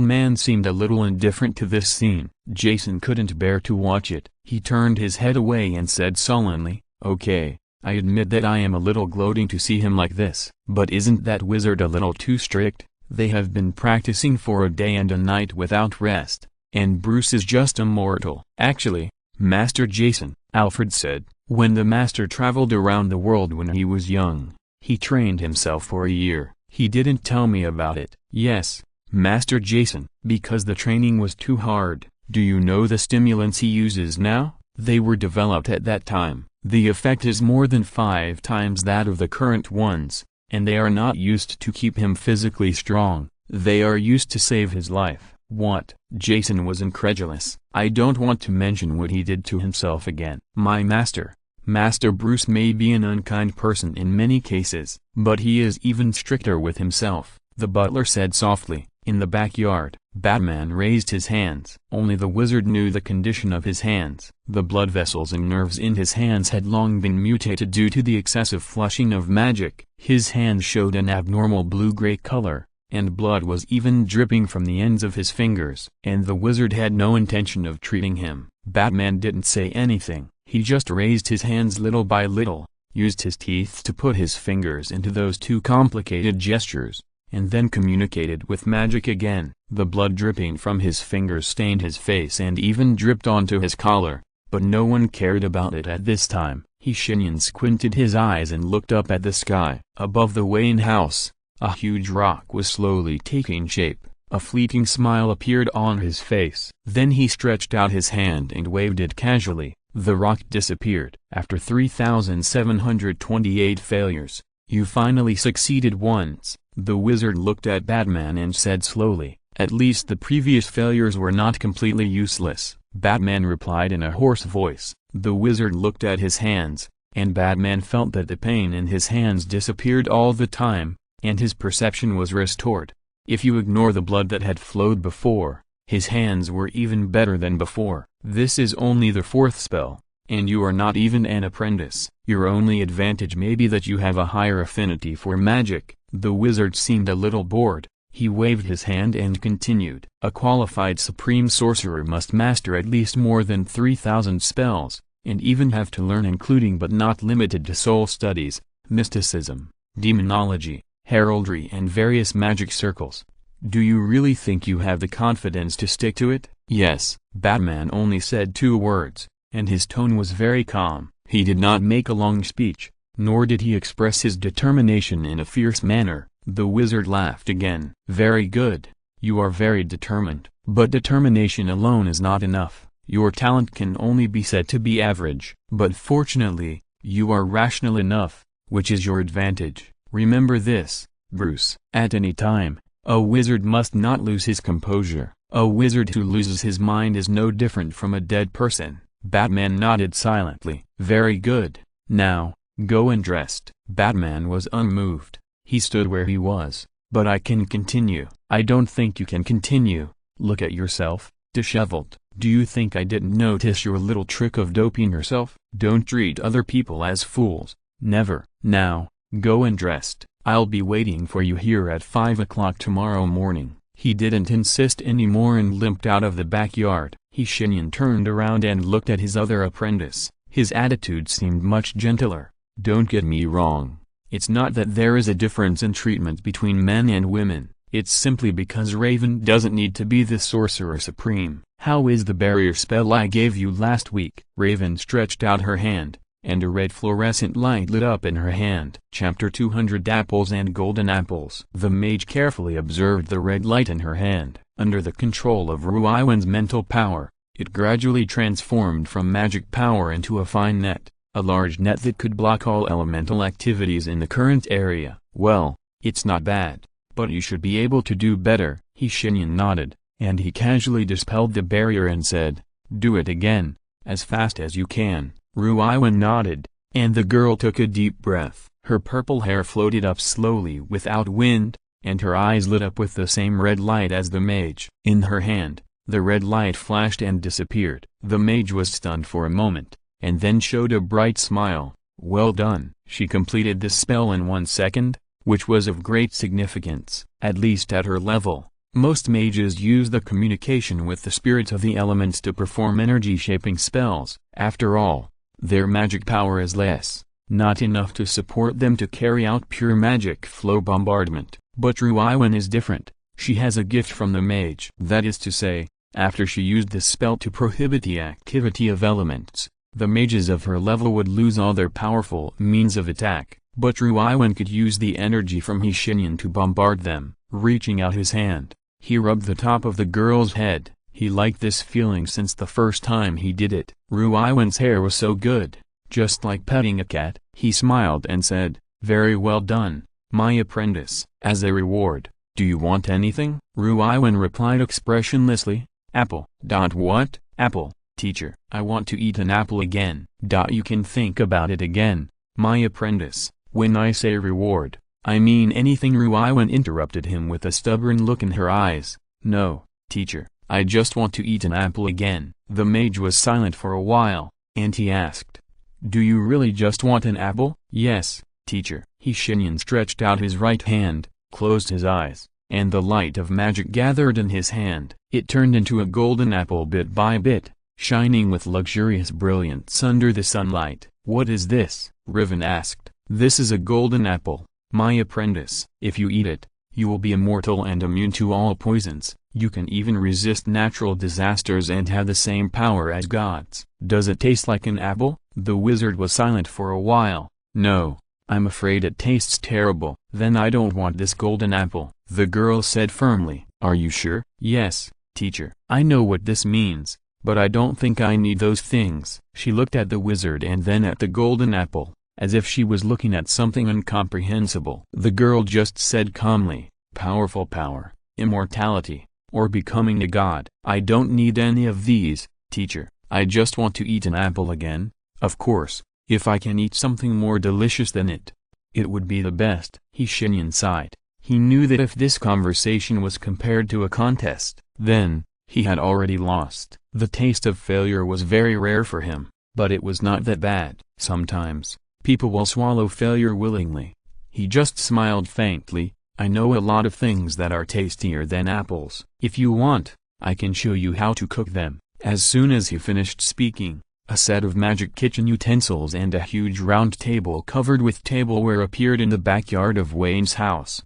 man seemed a little indifferent to this scene. Jason couldn't bear to watch it. He turned his head away and said sullenly, "Okay, I admit that I am a little gloating to see him like this. But isn't that wizard a little too strict? They have been practicing for a day and a night without rest, and Bruce is just a mortal." "Actually, Master Jason, Alfred said, when the master traveled around the world when he was young. He trained himself for a year. He didn't tell me about it. Yes, Master Jason, because the training was too hard. Do you know the stimulants he uses now? They were developed at that time. The effect is more than 5 times that of the current ones, and they are not used to keep him physically strong. They are used to save his life. What? Jason was incredulous. I don't want to mention what he did to himself again. My master, Master Bruce may be an unkind person in many cases, but he is even stricter with himself, the butler said softly. In the backyard, Batman raised his hands. Only the wizard knew the condition of his hands. The blood vessels and nerves in his hands had long been mutated due to the excessive flushing of magic. His hands showed an abnormal blue-gray color, and blood was even dripping from the ends of his fingers. And the wizard had no intention of treating him. Batman didn't say anything. He just raised his hands little by little, used his teeth to put his fingers into those 2 complicated gestures, and then communicated with magic again. The blood dripping from his fingers stained his face and even dripped onto his collar, but no one cared about it at this time. Shenyan squinted his eyes and looked up at the sky. Above the Wayne house, a huge rock was slowly taking shape. A fleeting smile appeared on his face. Then he stretched out his hand and waved it casually. The rock disappeared. After 3,728 failures, you finally succeeded once. The wizard looked at Batman and said slowly, at least the previous failures were not completely useless. Batman replied in a hoarse voice. The wizard looked at his hands, and Batman felt that the pain in his hands disappeared all the time, and his perception was restored. If you ignore the blood that had flowed before, his hands were even better than before. This is only the 4th spell, and you are not even an apprentice. Your only advantage may be that you have a higher affinity for magic. The wizard seemed a little bored. He waved his hand and continued. A qualified supreme sorcerer must master at least more than 3,000 spells, and even have to learn including but not limited to soul studies, mysticism, demonology, heraldry and various magic circles. Do you really think you have the confidence to stick to it? Yes. Batman only said 2 words, and his tone was very calm. He did not make a long speech, nor did he express his determination in a fierce manner. The wizard laughed again. Very good. You are very determined. But determination alone is not enough. Your talent can only be said to be average. But fortunately, you are rational enough, which is your advantage. Remember this, Bruce. At any time, a wizard must not lose his composure. A wizard who loses his mind is no different from a dead person. Batman nodded silently. Very good. Now, go and rest. Batman was unmoved. He stood where he was. But I can continue. I don't think you can continue. Look at yourself, disheveled. Do you think I didn't notice your little trick of doping yourself? Don't treat other people as fools. Never. Now, go and rest. I'll be waiting for you here at 5 o'clock tomorrow morning. He didn't insist anymore and limped out of the backyard. Shenyan turned around and looked at his other apprentice. His attitude seemed much gentler. Don't get me wrong. It's not that there is a difference in treatment between men and women. It's simply because Raven doesn't need to be the Sorcerer Supreme. How is the barrier spell I gave you last week? Raven stretched out her hand, and a red fluorescent light lit up in her hand. Chapter 200 Apples and Golden Apples. The mage carefully observed the red light in her hand. Under the control of Ruiwen's mental power, it gradually transformed from magic power into a fine net, a large net that could block all elemental activities in the current area. Well, it's not bad, but you should be able to do better. Shenyan nodded, and he casually dispelled the barrier and said, do it again, as fast as you can. Ruiwen nodded, and the girl took a deep breath. Her purple hair floated up slowly without wind, and her eyes lit up with the same red light as the mage. In her hand, the red light flashed and disappeared. The mage was stunned for a moment, and then showed a bright smile. Well done. She completed this spell in 1 second, which was of great significance, at least at her level. Most mages use the communication with the spirits of the elements to perform energy-shaping spells. After all, their magic power is less, not enough to support them to carry out pure magic flow bombardment. But Ruiwen is different. She has a gift from the mage. That is to say, After she used this spell to prohibit the activity of elements, the mages of her level would lose all their powerful means of attack, but Ruiwen could use the energy from his Shenyan to bombard them. Reaching out his hand, he rubbed the top of the girl's head. He liked this feeling since the first time he did it. Ruiwen's hair was so good, just like petting a cat. He smiled and said, "Very well done, my apprentice. As a reward, do you want anything?" Ruiwen replied expressionlessly, "Apple." "What? Apple, teacher? I want to eat an apple again." "You can think about it again, my apprentice. When I say reward, I mean anything." Ruiwen interrupted him with a stubborn look in her eyes. "No, teacher, I just want to eat an apple again." The mage was silent for a while, and he asked, "Do you really just want an apple?" "Yes, teacher." Shenyan stretched out his right hand, closed his eyes, and the light of magic gathered in his hand. It turned into a golden apple bit by bit, shining with luxurious brilliance under the sunlight. "What is this?" Riven asked. "This is a golden apple, my apprentice. If you eat it, you will be immortal and immune to all poisons. You can even resist natural disasters and have the same power as gods." "Does it taste like an apple?" The wizard was silent for a while. "No, I'm afraid it tastes terrible." "Then I don't want this golden apple," the girl said firmly. "Are you sure?" "Yes, teacher. I know what this means, but I don't think I need those things." She looked at the wizard and then at the golden apple, as if she was looking at something incomprehensible. The girl just said calmly, "Powerful power, immortality, or becoming a god." "I don't need any of these, teacher. I just want to eat an apple again. Of course, if I can eat something more delicious than it, it would be the best." Shenyan sighed. He knew that if this conversation was compared to a contest, then he had already lost. The taste of failure was very rare for him, but it was not that bad. Sometimes, people will swallow failure willingly. He just smiled faintly. "I know a lot of things that are tastier than apples. If you want, I can show you how to cook them." As soon as he finished speaking, a set of magic kitchen utensils and a huge round table covered with tableware appeared in the backyard of Wayne's house.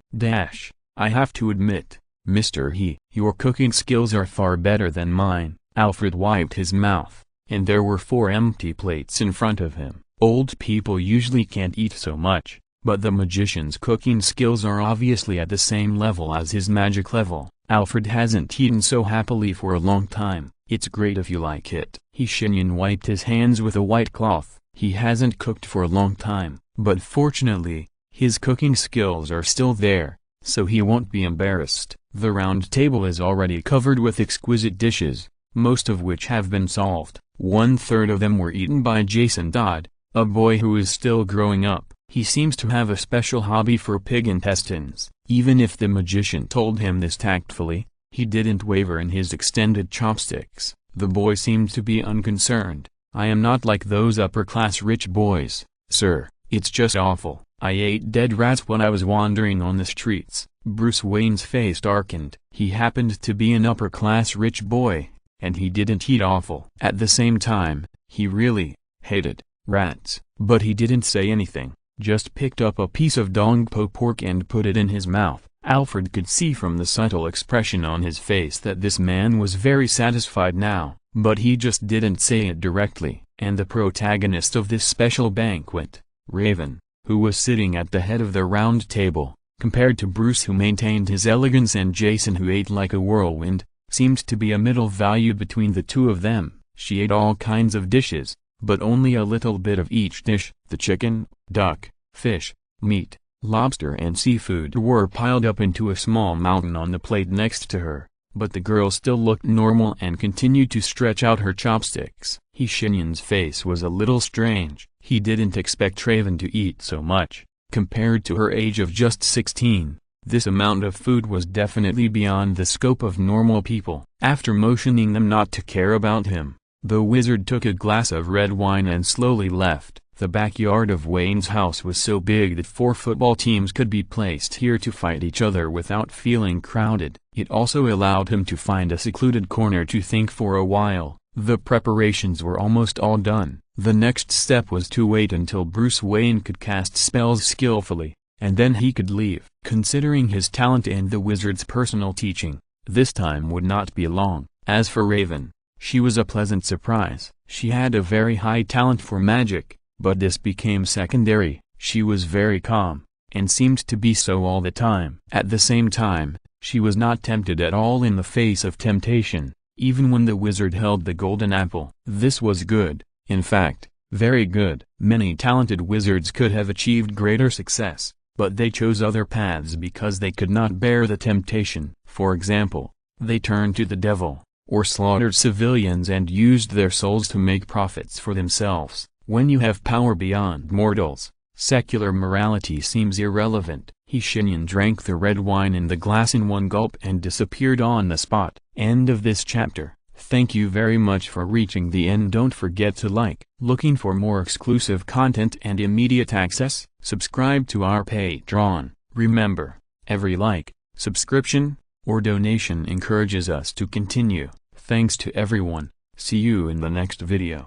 "I have to admit, Mr. He, your cooking skills are far better than mine." Alfred wiped his mouth, and there were 4 empty plates in front of him. Old people usually can't eat so much, but the magician's cooking skills are obviously at the same level as his magic level. Alfred hasn't eaten so happily for a long time. "It's great if you like it." Shenyan wiped his hands with a white cloth. He hasn't cooked for a long time, but fortunately, his cooking skills are still there, so he won't be embarrassed. The round table is already covered with exquisite dishes, most of which have been solved. 1/3 of them were eaten by Jason Dodd, a boy who is still growing up. He seems to have a special hobby for pig intestines. Even if the magician told him this tactfully, he didn't waver in his extended chopsticks. The boy seemed to be unconcerned. "I am not like those upper-class rich boys, sir. It's just awful. I ate dead rats when I was wandering on the streets." Bruce Wayne's face darkened. He happened to be an upper-class rich boy, and he didn't eat offal. At the same time, he really hated rats. But he didn't say anything, just picked up a piece of dongpo pork and put it in his mouth. Alfred could see from the subtle expression on his face that this man was very satisfied now, but he just didn't say it directly. And the protagonist of this special banquet, Raven, who was sitting at the head of the round table, compared to Bruce who maintained his elegance and Jason who ate like a whirlwind, seemed to be a middle value between the two of them. She ate all kinds of dishes, but only a little bit of each dish. The chicken, duck, fish, meat, lobster and seafood were piled up into a small mountain on the plate next to her, but the girl still looked normal and continued to stretch out her chopsticks. Shenyan's face was a little strange. He didn't expect Raven to eat so much. Compared to her age of just 16, this amount of food was definitely beyond the scope of normal people. After motioning them not to care about him, the wizard took a glass of red wine and slowly left. The backyard of Wayne's house was so big that 4 football teams could be placed here to fight each other without feeling crowded. It also allowed him to find a secluded corner to think for a while. The preparations were almost all done. The next step was to wait until Bruce Wayne could cast spells skillfully, and then he could leave. Considering his talent and the wizard's personal teaching, this time would not be long. As for Raven, she was a pleasant surprise. She had a very high talent for magic, but this became secondary. She was very calm, and seemed to be so all the time. At the same time, she was not tempted at all in the face of temptation, even when the wizard held the golden apple. This was good, in fact, very good. Many talented wizards could have achieved greater success, but they chose other paths because they could not bear the temptation. For example, they turned to the devil, or slaughtered civilians and used their souls to make profits for themselves. When you have power beyond mortals, secular morality seems irrelevant. Shenyan drank the red wine in the glass in one gulp and disappeared on the spot. End of this chapter. Thank you very much for reaching the end. Don't forget to like. Looking for more exclusive content and immediate access? Subscribe to our Patreon. Remember, every like, subscription, or donation encourages us to continue. Thanks to everyone. See you in the next video.